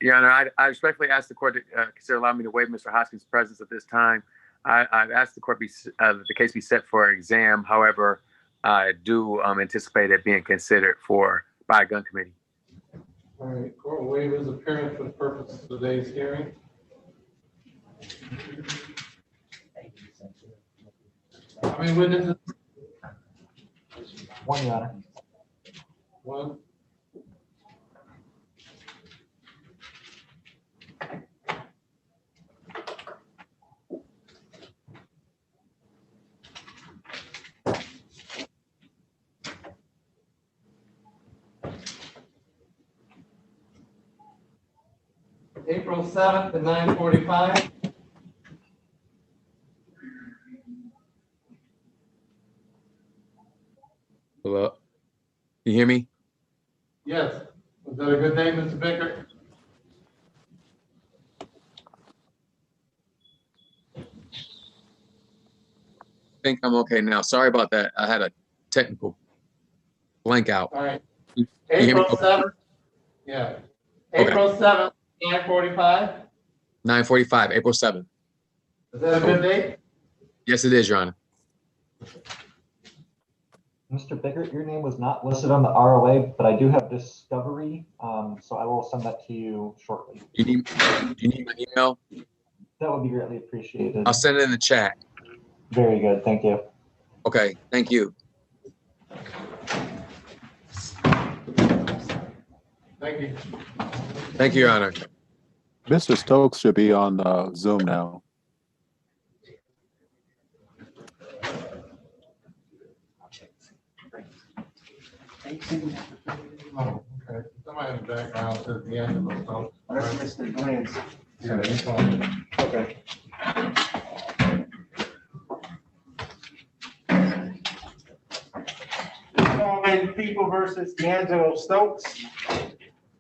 Your Honor, I respectfully ask the court to consider allowing me to waive Mr. Hoskins' presence at this time. I've asked the court the case be set for exam. However, I do anticipate it being considered by a gun committee. All right, court will waive his appearance for the purpose of today's hearing. How many witnesses? One, Your Honor. One. April 7th at 9:45. Hello? You hear me? Yes. Was that a good day, Mr. Baker? I think I'm okay now. Sorry about that. I had a technical blank out. All right. You hear me? April 7th. Yeah. April 7th, 9:45. 9:45, April 7th. Is that a good day? Yes, it is, Your Honor. Mr. Bickert, your name was not listed on the ROA, but I do have discovery, so I will send that to you shortly. Do you need my email? That would be greatly appreciated. I'll send it in the chat. Very good, thank you. Okay, thank you. Thank you. Thank you, Your Honor. Mr. Stokes should be on Zoom now. Oh, okay. Somebody in the background says D'Angelo, so. That's Mr. Glenn's. Yeah, he's fine. Okay. Calling People versus D'Angelo Stokes.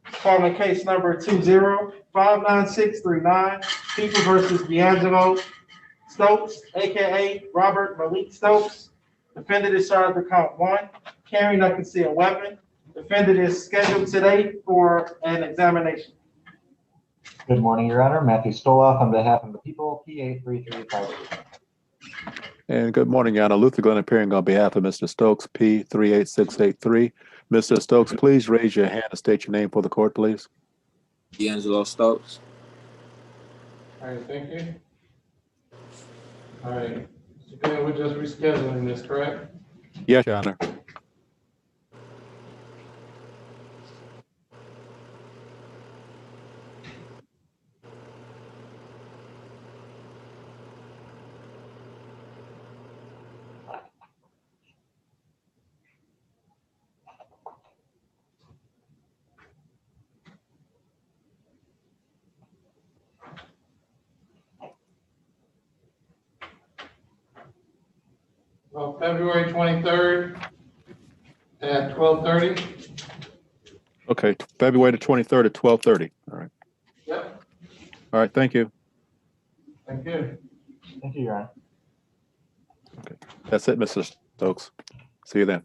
Calling case number 20-59639. People versus D'Angelo Stokes, AKA Robert Malik Stokes. Defendant is charged with count 1, carrying a concealed weapon. Defendant is scheduled today for an examination. Good morning, Your Honor. Matthew Stoloff on behalf of the people, P83353. And good morning, Your Honor. Luther Glenn appearing on behalf of Mr. Stokes, P38683. Mr. Stokes, please raise your hand and state your name for the court, please. D'Angelo Stokes. All right, thank you. All right, Mr. Glenn, we're just rescheduling this, correct? Yes, Your Honor. Well, February 23rd at 12:30. Okay, February the 23rd at 12:30. All right. Yep, All right, thank you. thank you. Thank you, Your Honor. Okay, that's it, Mr. Stokes. See you then.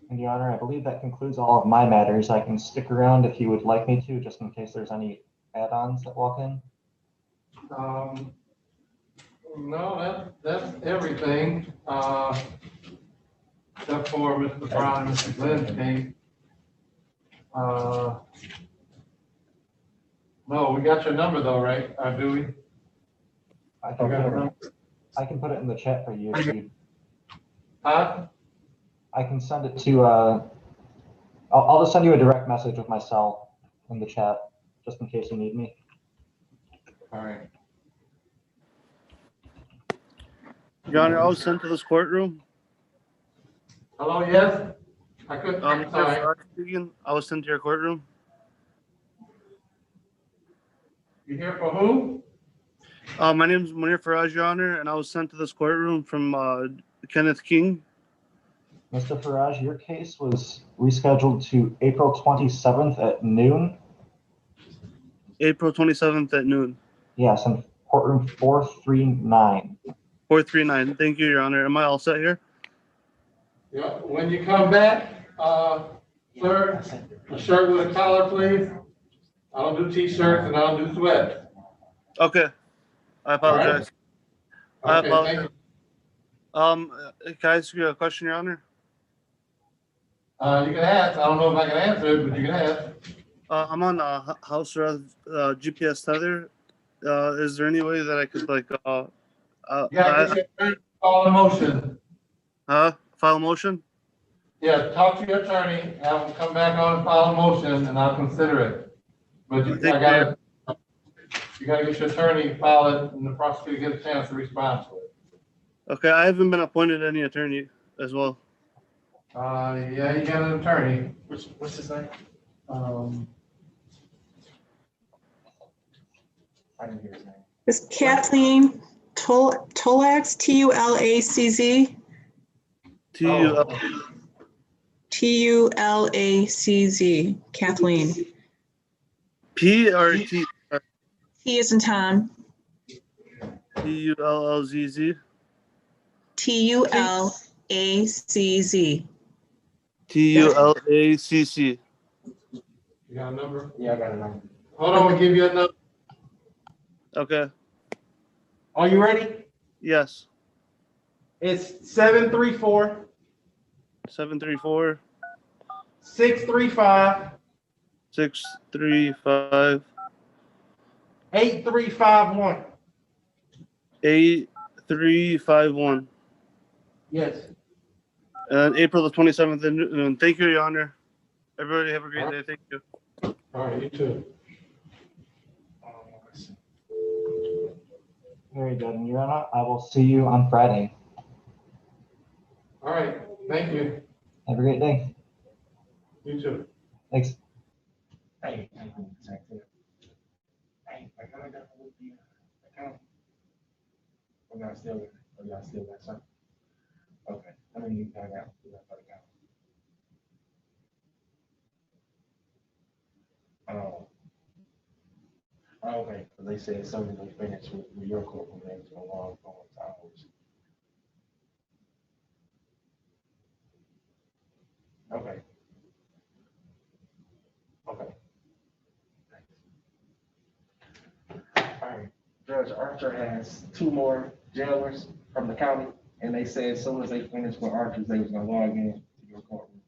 And Your Honor, I believe that concludes all of my matters. I can stick around if you would like me to, just in case there's any add-ons that walk in. No, that's everything, except for Mr. Brown and Mr. Glenn's case. No, we got your number though, right? Do we? I can put it in the chat for you if you. Huh? I can send it to, I'll just send you a direct message with my cell in the chat, just in case you need me. All right. Your Honor, I was sent to this courtroom. Hello, yes? I couldn't, sorry. I was sent to your courtroom. You here for who? My name is Munir Faraj, Your Honor, and I was sent to this courtroom from Kenneth King. Mr. Faraj, your case was rescheduled to April 27th at noon. April 27th at noon. Yes, in courtroom 439. 439. Thank you, Your Honor. Am I all set here? Yeah, when you come back, sir, a shirt with a collar, please. I don't do t-shirts and I don't do sweats. Okay. I apologize. All right. I apologize. Can I ask you a question, Your Honor? You can ask. I don't know if I can answer it, but you can ask. I'm on house arrest GPS tether. Is there any way that I could like File a motion. File a motion? Yeah, talk to your attorney, have him come back on and file a motion, and I'll consider it. But you gotta get your attorney to file it, and the prosecutor get a chance to respond to it. Okay, I haven't been appointed any attorney as well. Yeah, you got an attorney. What's his name? I didn't hear his name. It's Kathleen Tulacz, Tulacz. Tulacz, Kathleen. P or T? T is in Tom. Tullzz. Tulacz. Tullacc. You got a number? Yeah, I got a number. Hold on, we'll give you a number. Okay. Are you ready? Yes. It's 734. 734. 635. 635. 8351. 8351. Yes. And April the 27th. And thank you, Your Honor. Everybody have a great day. Thank you. All right, you too. Very good. And Your Honor, I will see you on Friday. All right, thank you. Have a great day. You too. Thanks. Hey, I gotta go with the account. Or y'all still got something? Okay, I mean, I got the account. Okay, so they said something they finished with your corporate names for long hours. Okay. Okay. All right, Judge Archer has 2 more jailers from the county, and they said as soon as they finished with Archer's, they was gonna log in to your courtroom.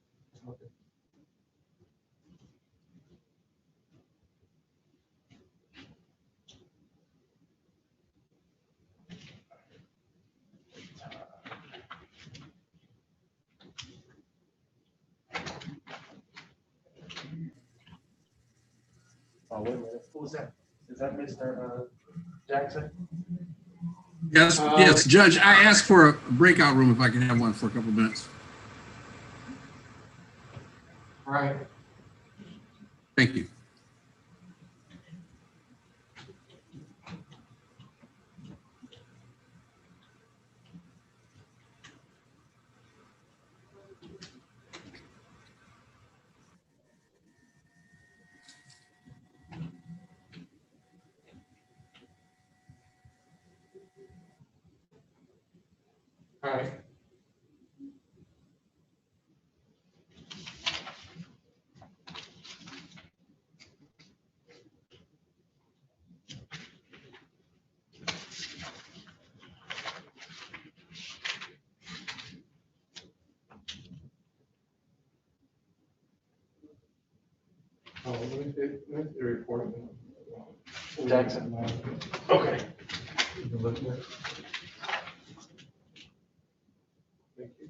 Oh, wait a minute, who was that? Is that Mr. Jackson? Yes, yes, Judge, I asked for a breakout room if I can have one for a couple of minutes. Right. Thank you. All right. Oh, let me see the report. Jackson. Okay. You can look here. Thank you.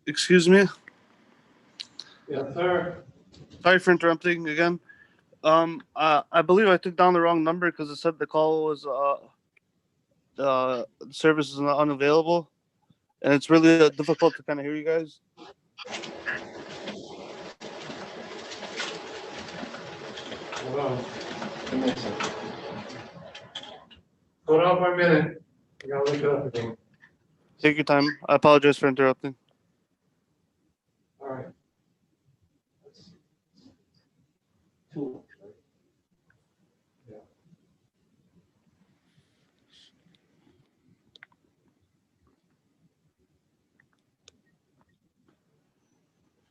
Excuse me. Yes, sir. Sorry for interrupting again. I believe I took down the wrong number because it said the call was the service is not unavailable, and it's really difficult to kind of hear you guys. Hold on. Give me a second. Hold on for a minute. You gotta look it up again. Take your time. I apologize for interrupting. All right. Two. Yeah.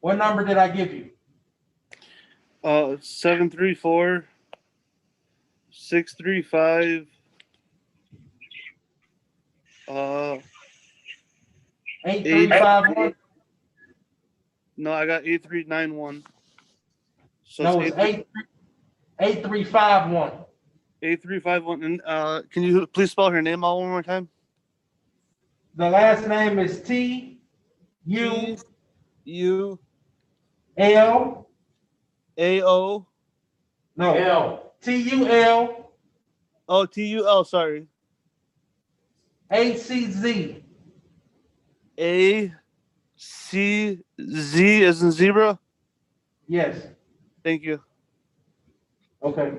What number did I give you? 734 635 8351. No, I got 8391. So No, it's it's 8351. 8351. And can you please spell her name out one more time? The last name is T U U L. A O. No. L. T U L. Oh, T U L. Sorry. A C Z. A C Z as in zebra. Yes. Thank you. Okay.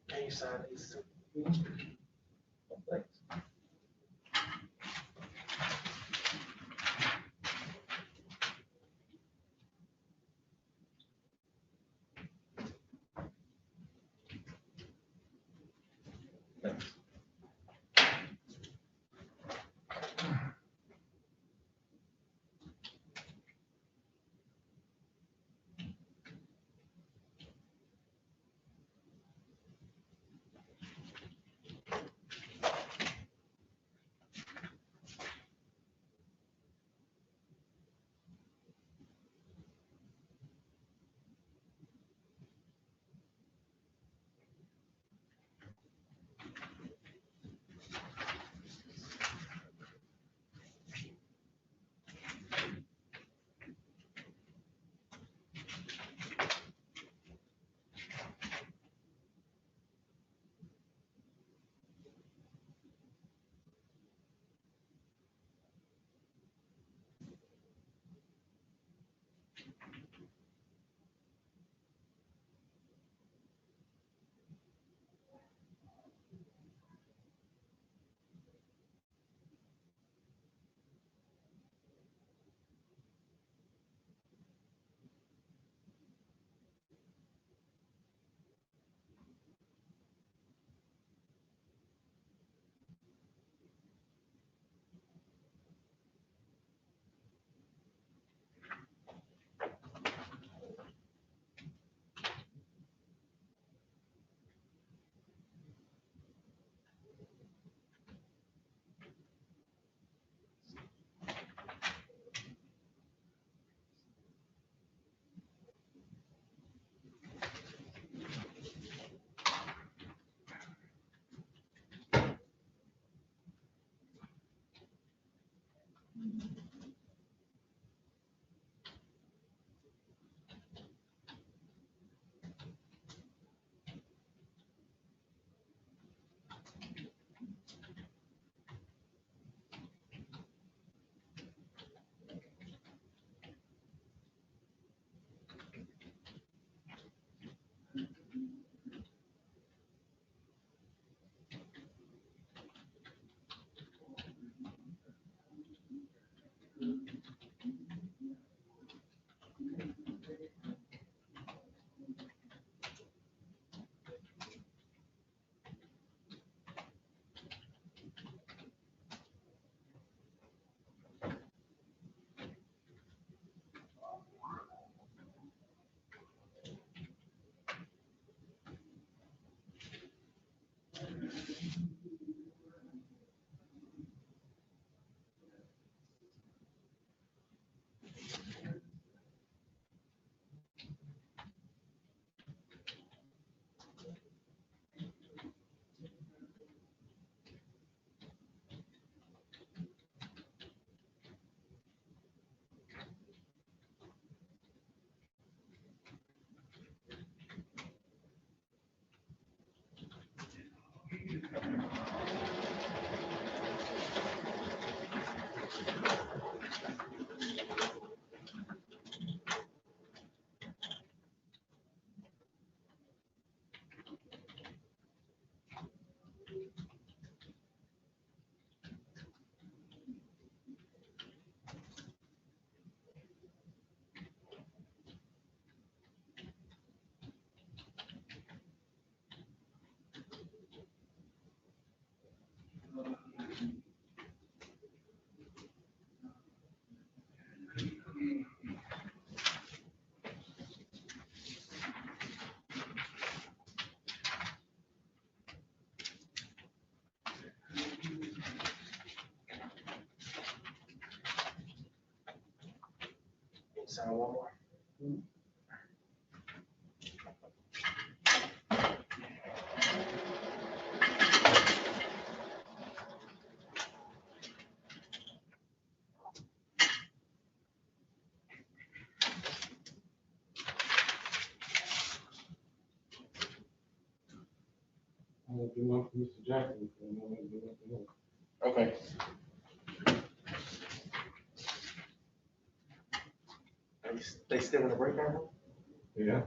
Can you sign these two? Thanks. Sign one more. Mr. Jackson. Okay. They still in the breakout room? Yeah.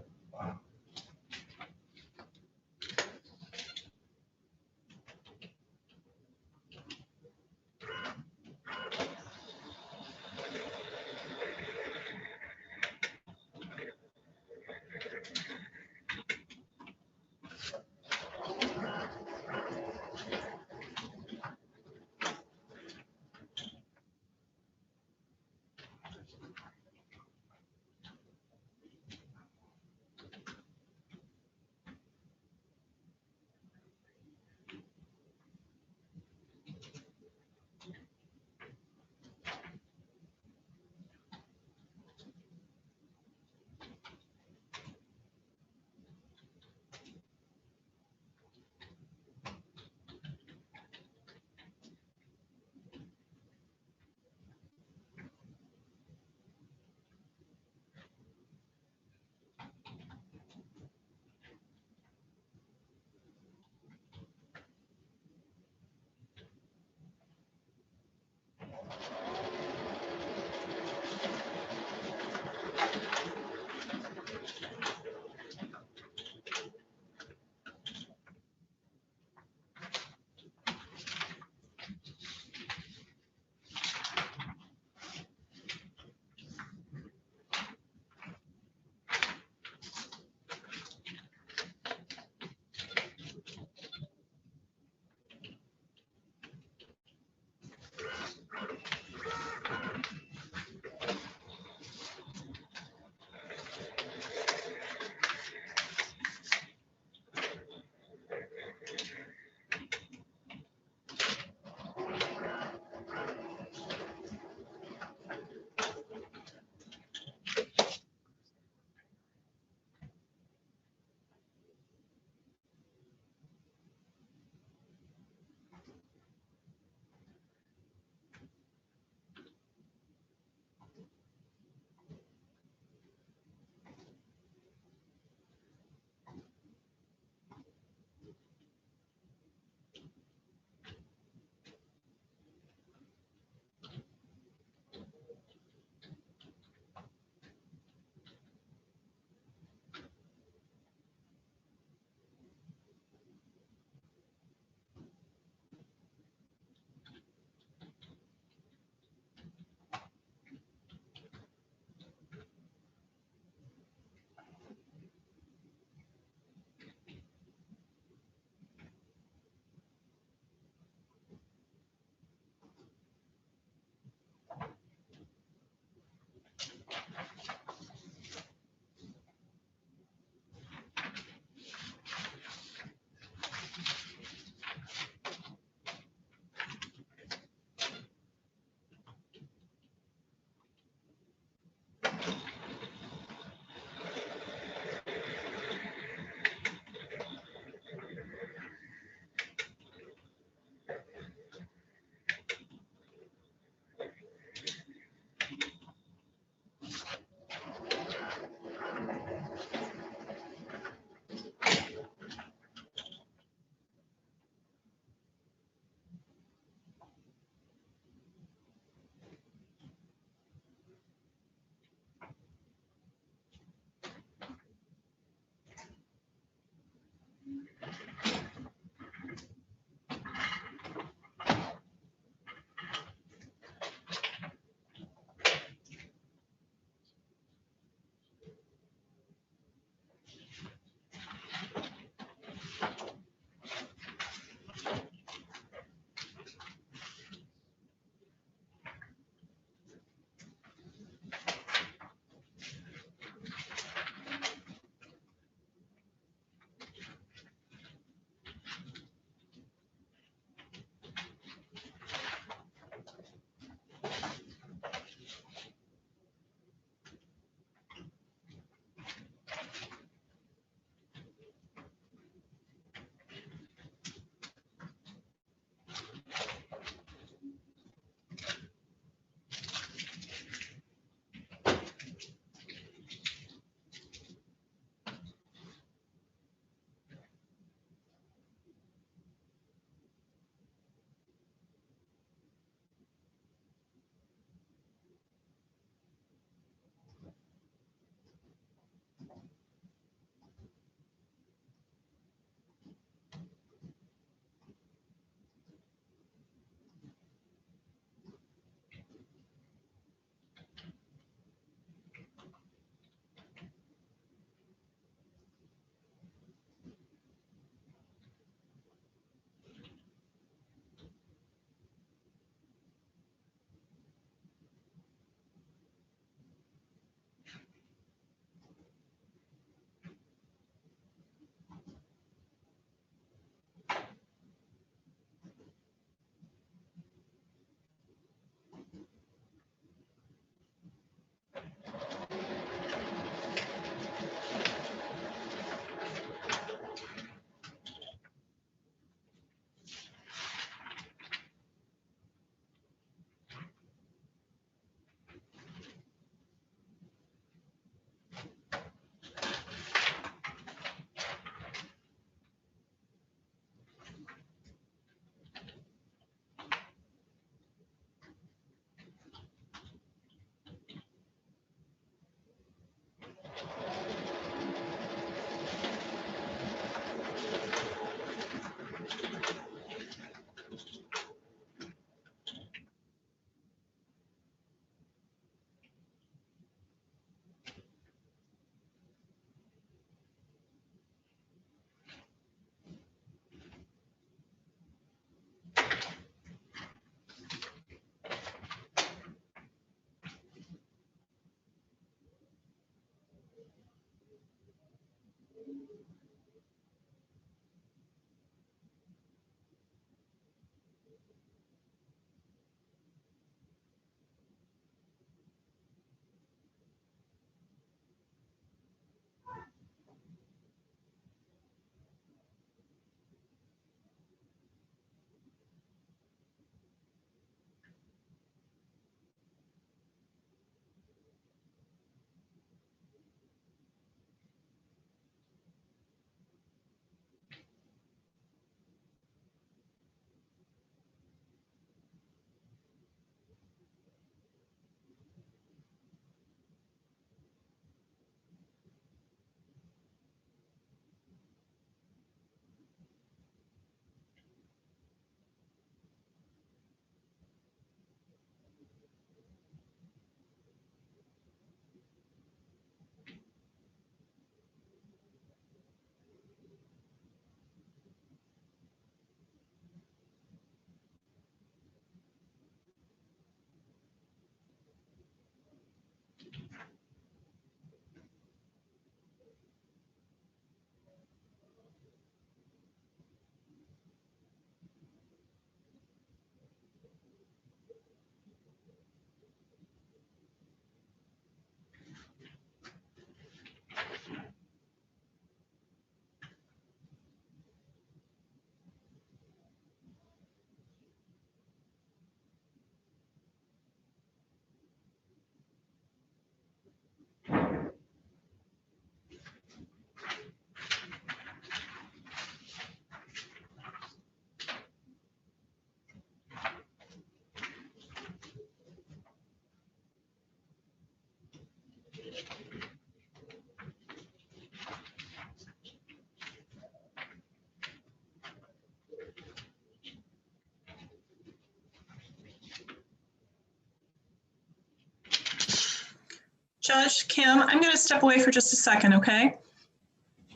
Judge Kim, I'm going to step away for just a second, okay?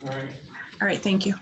All right. All right, thank you.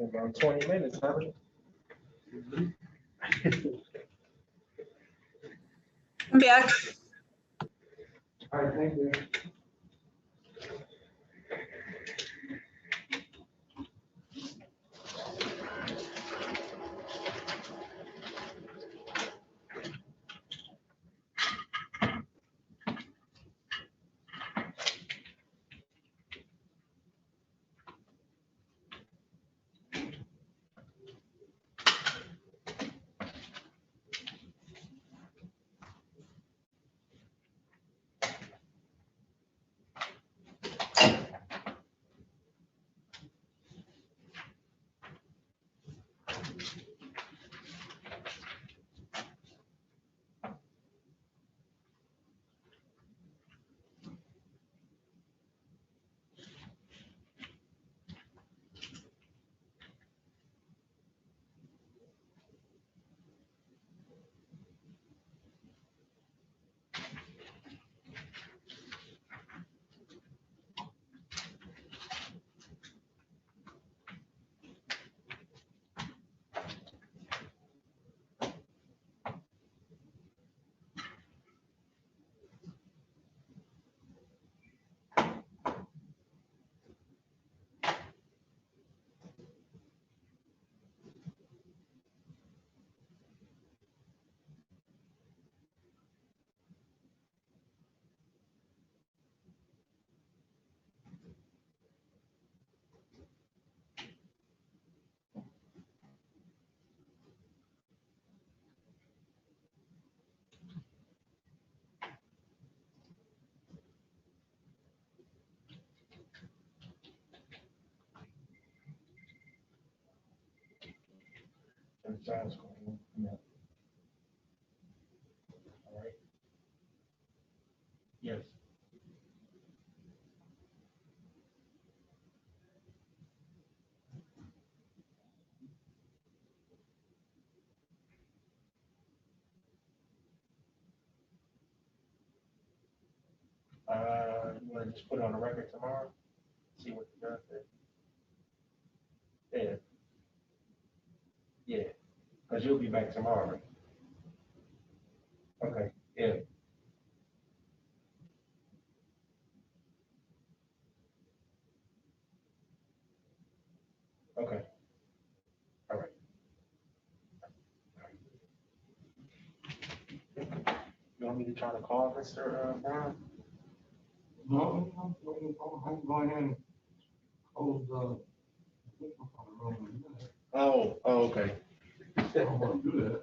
About 20 minutes, haven't I'm back. All right, thank you. Sounds cool. Yeah. All right. Yes. You want to just put it on the record tomorrow? See what the judge says. Yeah. Yeah. Because you'll be back tomorrow. Right? Okay. Yeah. Okay. All right. You want me to try to call Mr. Brown? No, I'm going in. Oh, okay. I don't want to do that.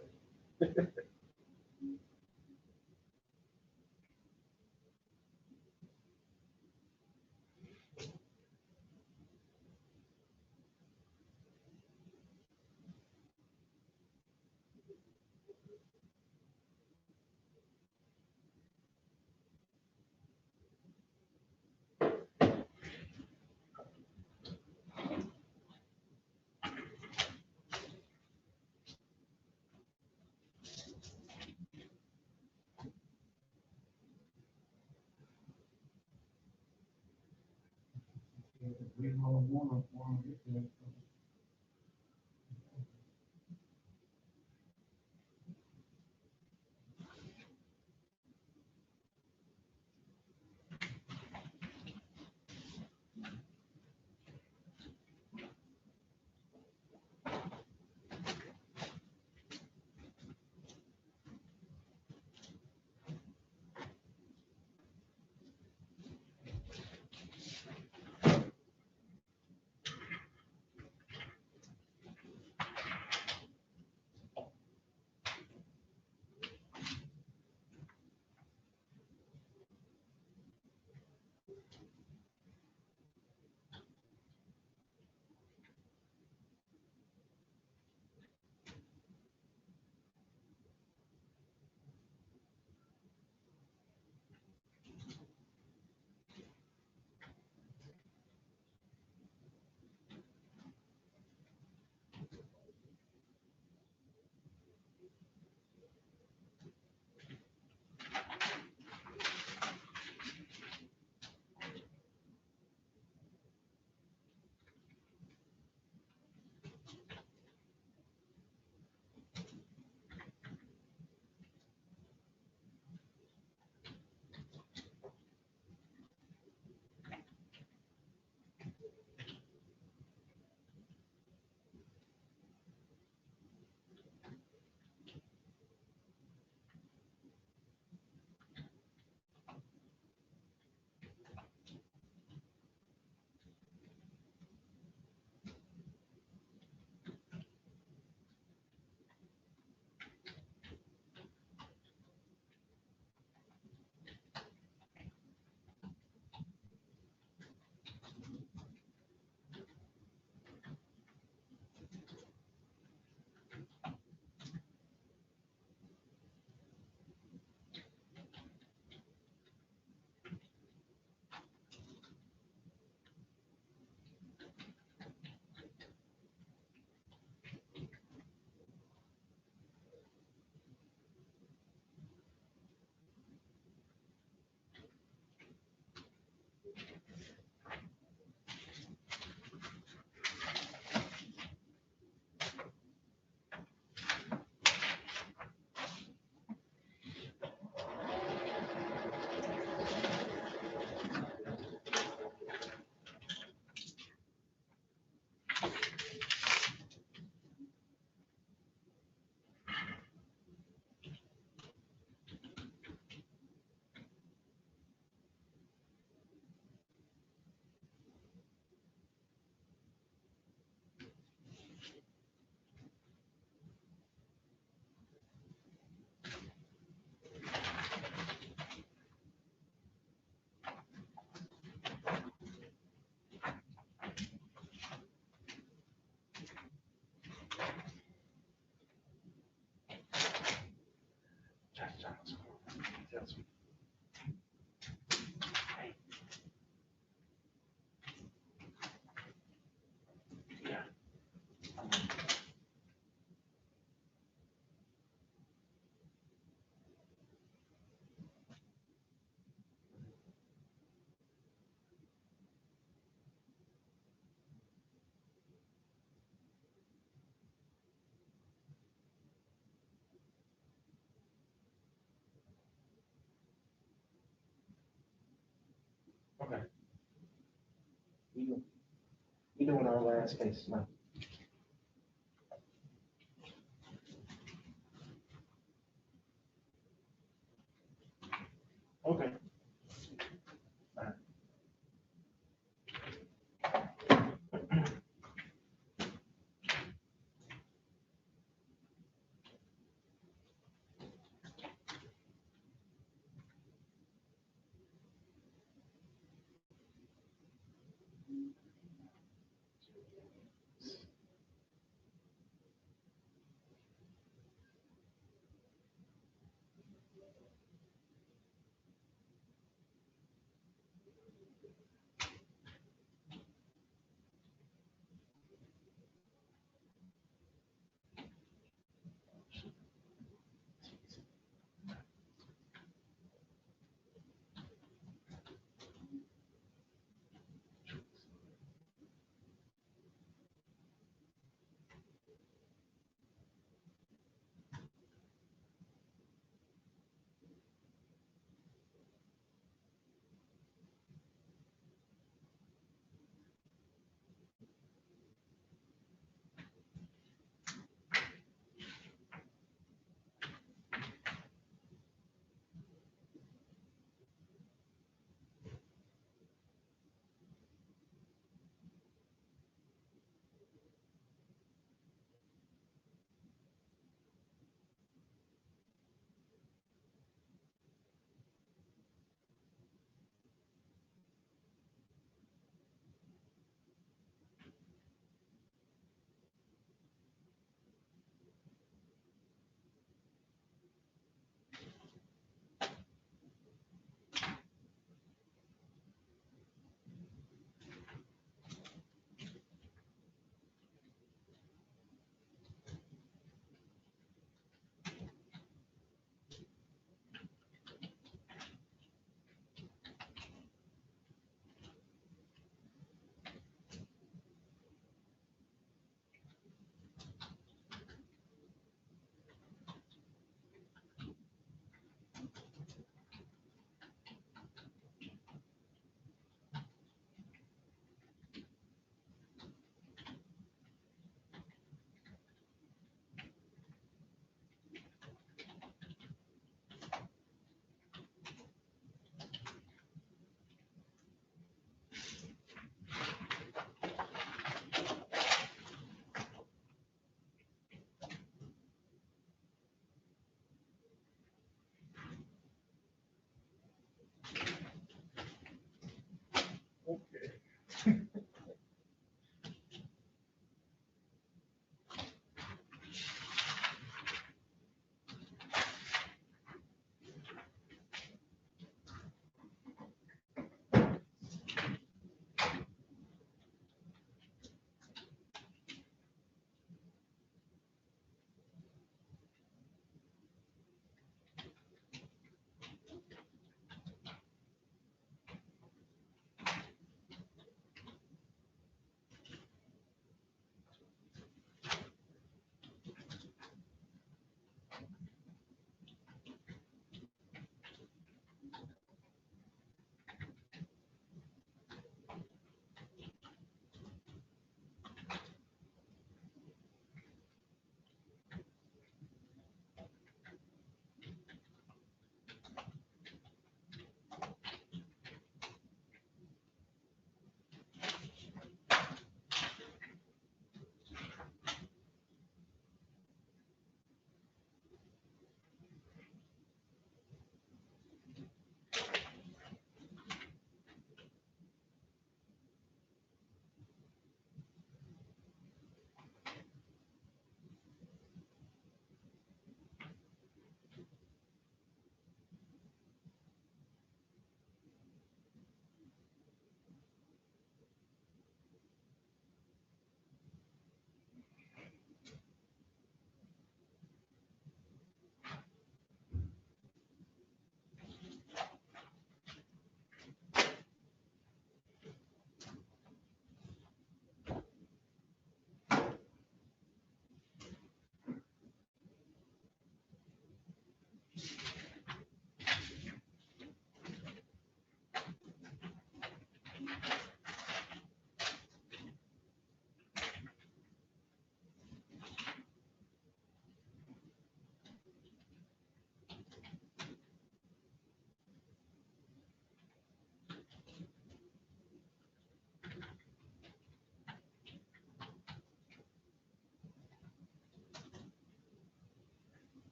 Okay. We doing our last case now. Okay. All right.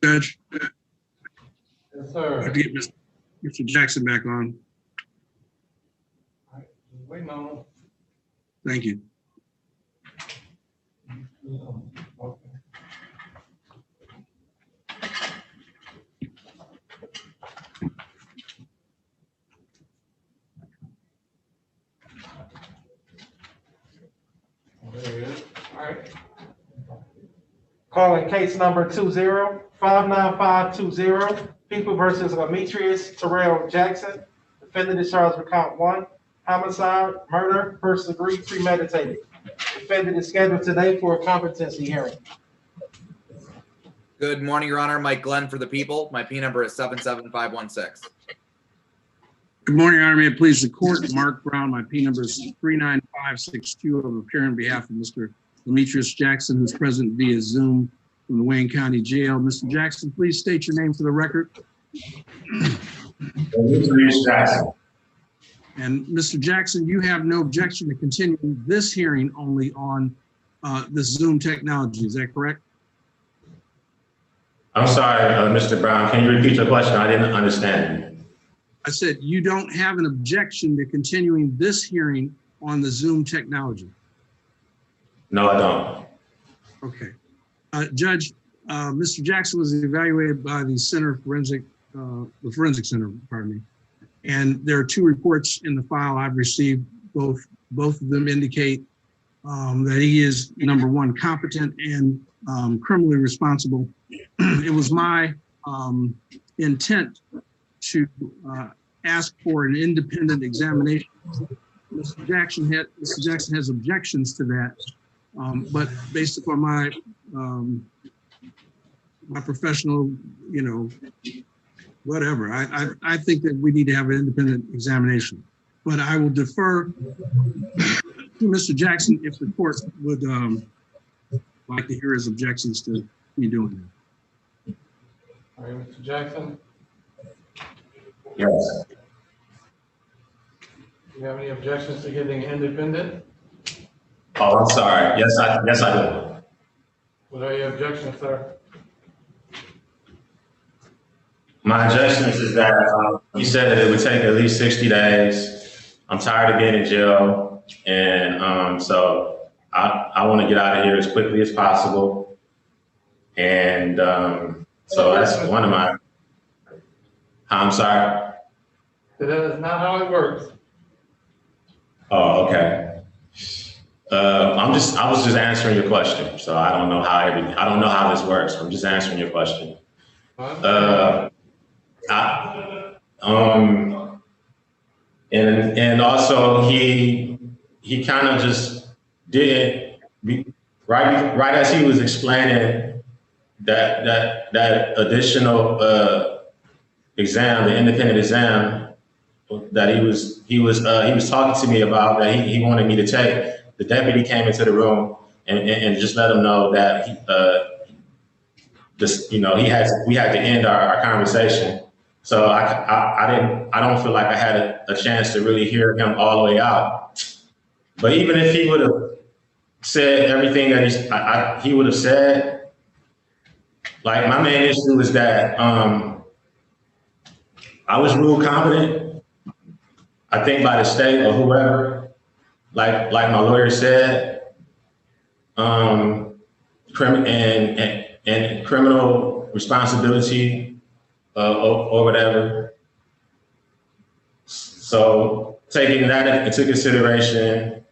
Judge. Yes, I sir. have to get Mr. Jackson back on. Waiting on him. Thank you. Okay. There he is. All right. Calling case number 20-59520, People versus Demetrius Terrell Jackson. Defendant is charged with count 1, homicide, murder, first degree, premeditated. Defendant is scheduled today for a competency hearing. Good morning, Your Honor. Mike Glenn for the People. My P number is 77516. Good morning, Your Honor. May it please the court. Mark Brown. My P number is 39562. I'm appearing on behalf of Mr. Demetrius Jackson, who's present via Zoom from the Wayne County Jail. Mr. Jackson, please state your name for the record. Demetrius Jackson. And Mr. Jackson, you have no objection to continuing this hearing only on this Zoom technology. Is that correct? I'm sorry, Mr. Brown. Can you repeat your question? I didn't understand. I said you don't have an objection to continuing this hearing on the Zoom technology. No, I don't. Okay. Judge, Mr. Jackson was evaluated by the Forensic Center, pardon me. And there are 2 reports in the file I've received. Both of them indicate that he is, number 1, competent and criminally responsible. It was my intent to ask for an independent examination. Mr. Jackson has objections to that, but based upon my my professional, whatever, I think that we need to have an independent examination. But I will defer to Mr. Jackson if the court would like to hear his objections to me doing that. All right, Mr. Jackson, Yes. do you have any objections to getting independent? Oh, I'm sorry. Yes, I do. What are your objections, sir? My objections is that you said that it would take at least 60 days. I'm tired of being in jail. And so I want to get out of here as quickly as possible. And so that's one of my, I'm sorry. That is not how it works. Oh, okay. I was just answering your question. So I don't know how this works. I'm just answering your question. And also he kind of just didn't right as he was explaining that additional exam, the independent exam that he was talking to me about that he wanted me to take. The deputy came into the room and just let him know that we had to end our conversation. So I don't feel like I had a chance to really hear him all the way out. But even if he would have said everything that he would have said, like my main issue is that I was ruled competent, I think by the state or whoever, like my lawyer said, and criminal responsibility or whatever. So taking that into consideration,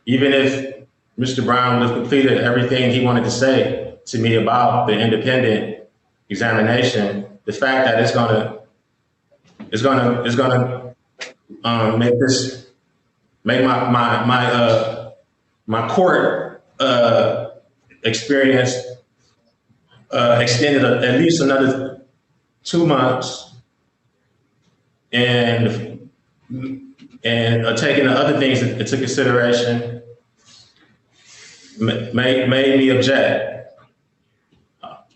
even if Mr. Brown would have completed everything he wanted to say to me about the independent examination, the fact that it's gonna make my court experience extended at least another 2 months, and taking the other things into consideration made me object.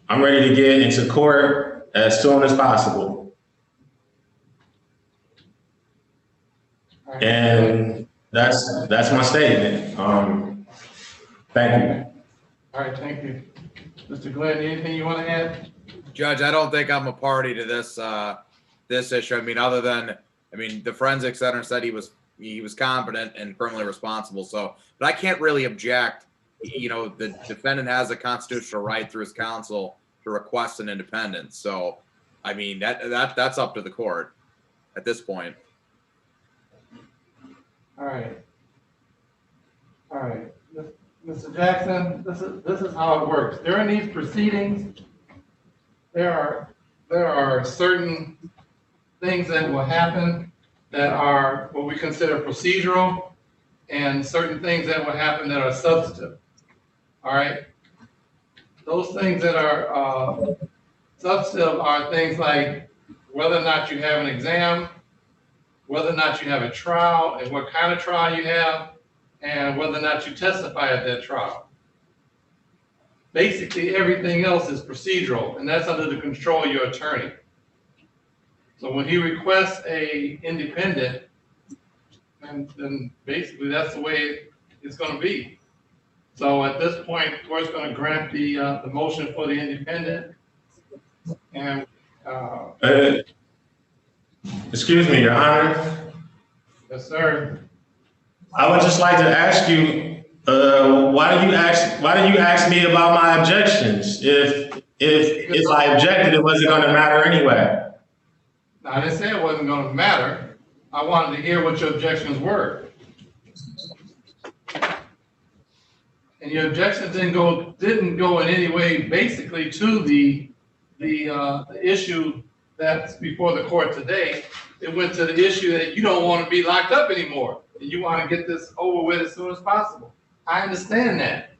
I'm ready to get into court as soon as possible. And that's my statement. Thank you. All right, thank you. Mr. Glenn, anything you want to add? Judge, I don't think I'm a party to this this issue. I mean, other than the forensic center said he was competent and criminally responsible. So, but I can't really object. You know, the defendant has a constitutional right through his counsel to request an independence. So, I mean, that's up to the court at this point. All right. All right. Mr. Jackson, this is how it works. During these proceedings, there are certain things that will happen that are what we consider procedural, and certain things that will happen that are substantive. All right. Those things that are substantive are things like whether or not you have an exam, whether or not you have a trial, and what kind of trial you have, and whether or not you testify at that trial. Basically, everything else is procedural, and that's under the control of your attorney. So when he requests a independent, then basically that's the way it's going to be. So at this point, the court's going to grant the motion for the independent. And excuse me, Your Honor. Yes, sir. I would just like to ask you, why do you ask me about my objections? If I objected, it wasn't going to matter anyway. Now, I didn't say it wasn't going to matter. I wanted to hear what your objections were. And your objections didn't go in any way basically to the issue that's before the court today. It went to the issue that you don't want to be locked up anymore, and you want to get this over with as soon as possible. I understand that.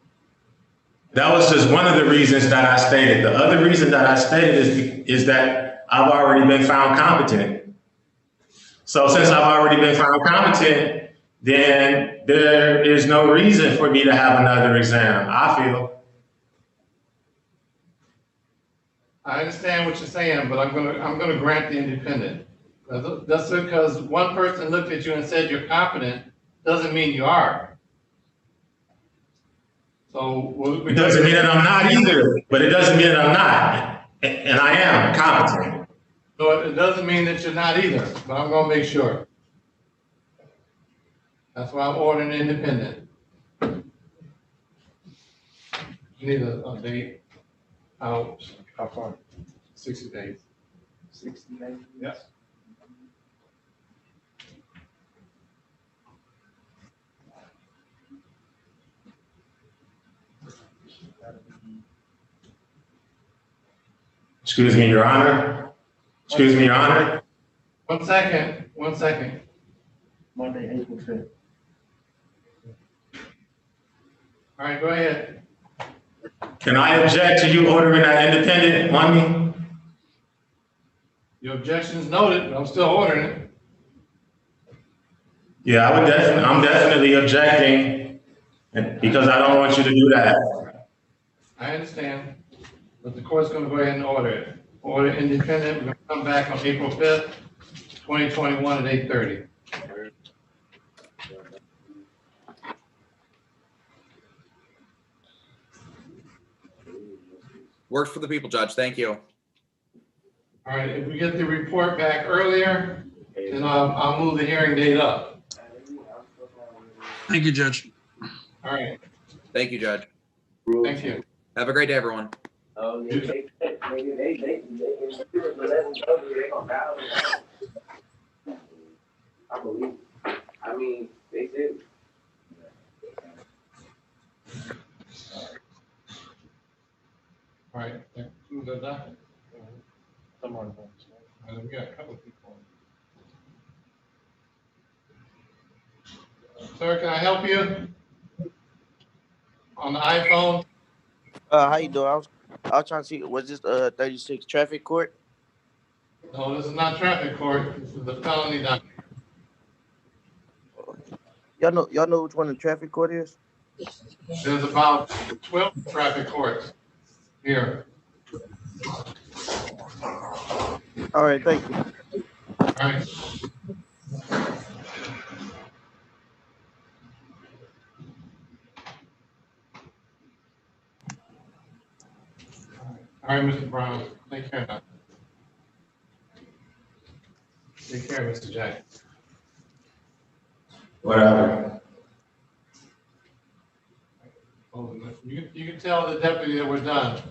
That was just one of the reasons that I stated. The other reason that I stated is that I've already been found competent. So since I've already been found competent, then there is no reason for me to have another exam, I feel. I understand what you're saying, but I'm gonna grant the independent. That's because one person looked at you and said you're competent doesn't mean you are. So it doesn't mean that I'm not either, but it doesn't mean that I'm not, and I am competent. So it doesn't mean that you're not either, but I'm gonna make sure. That's why I'm ordering independent. You need a date. How far? 60 days. 60 days? Yes. Excuse me, Your Honor. Excuse me, Your Honor. 1 second. 1 second. Monday, April 5th. All right, go ahead. Can I object to you ordering that independent on me? Your objection is noted, but I'm still ordering it. Yeah, I'm definitely objecting because I don't want you to do that. I understand, but the court's gonna go ahead and order it. Order independent, we're gonna come back on April 5th, 2021 at 8:30. Works for the people, Judge. Thank you. All right, if we get the report back earlier, then I'll move the hearing date up. Thank you, Judge. All right, Thank you, Judge. thank you. Have a great day, everyone. I believe. I mean, they did. All right, who does that? Someone. We got a couple of people. Sir, can I help you? On the iPhone? How you doing? I was trying to see, was this 36 traffic court? No, this is not traffic court. This is the felony document. Y'all know which one the traffic court is? There's about 12 traffic courts here. All right, thank you. All right. All All right, Mr. Brown, take care now. Take care, Mr. Jack. Whatever. You can tell the deputy that we're done.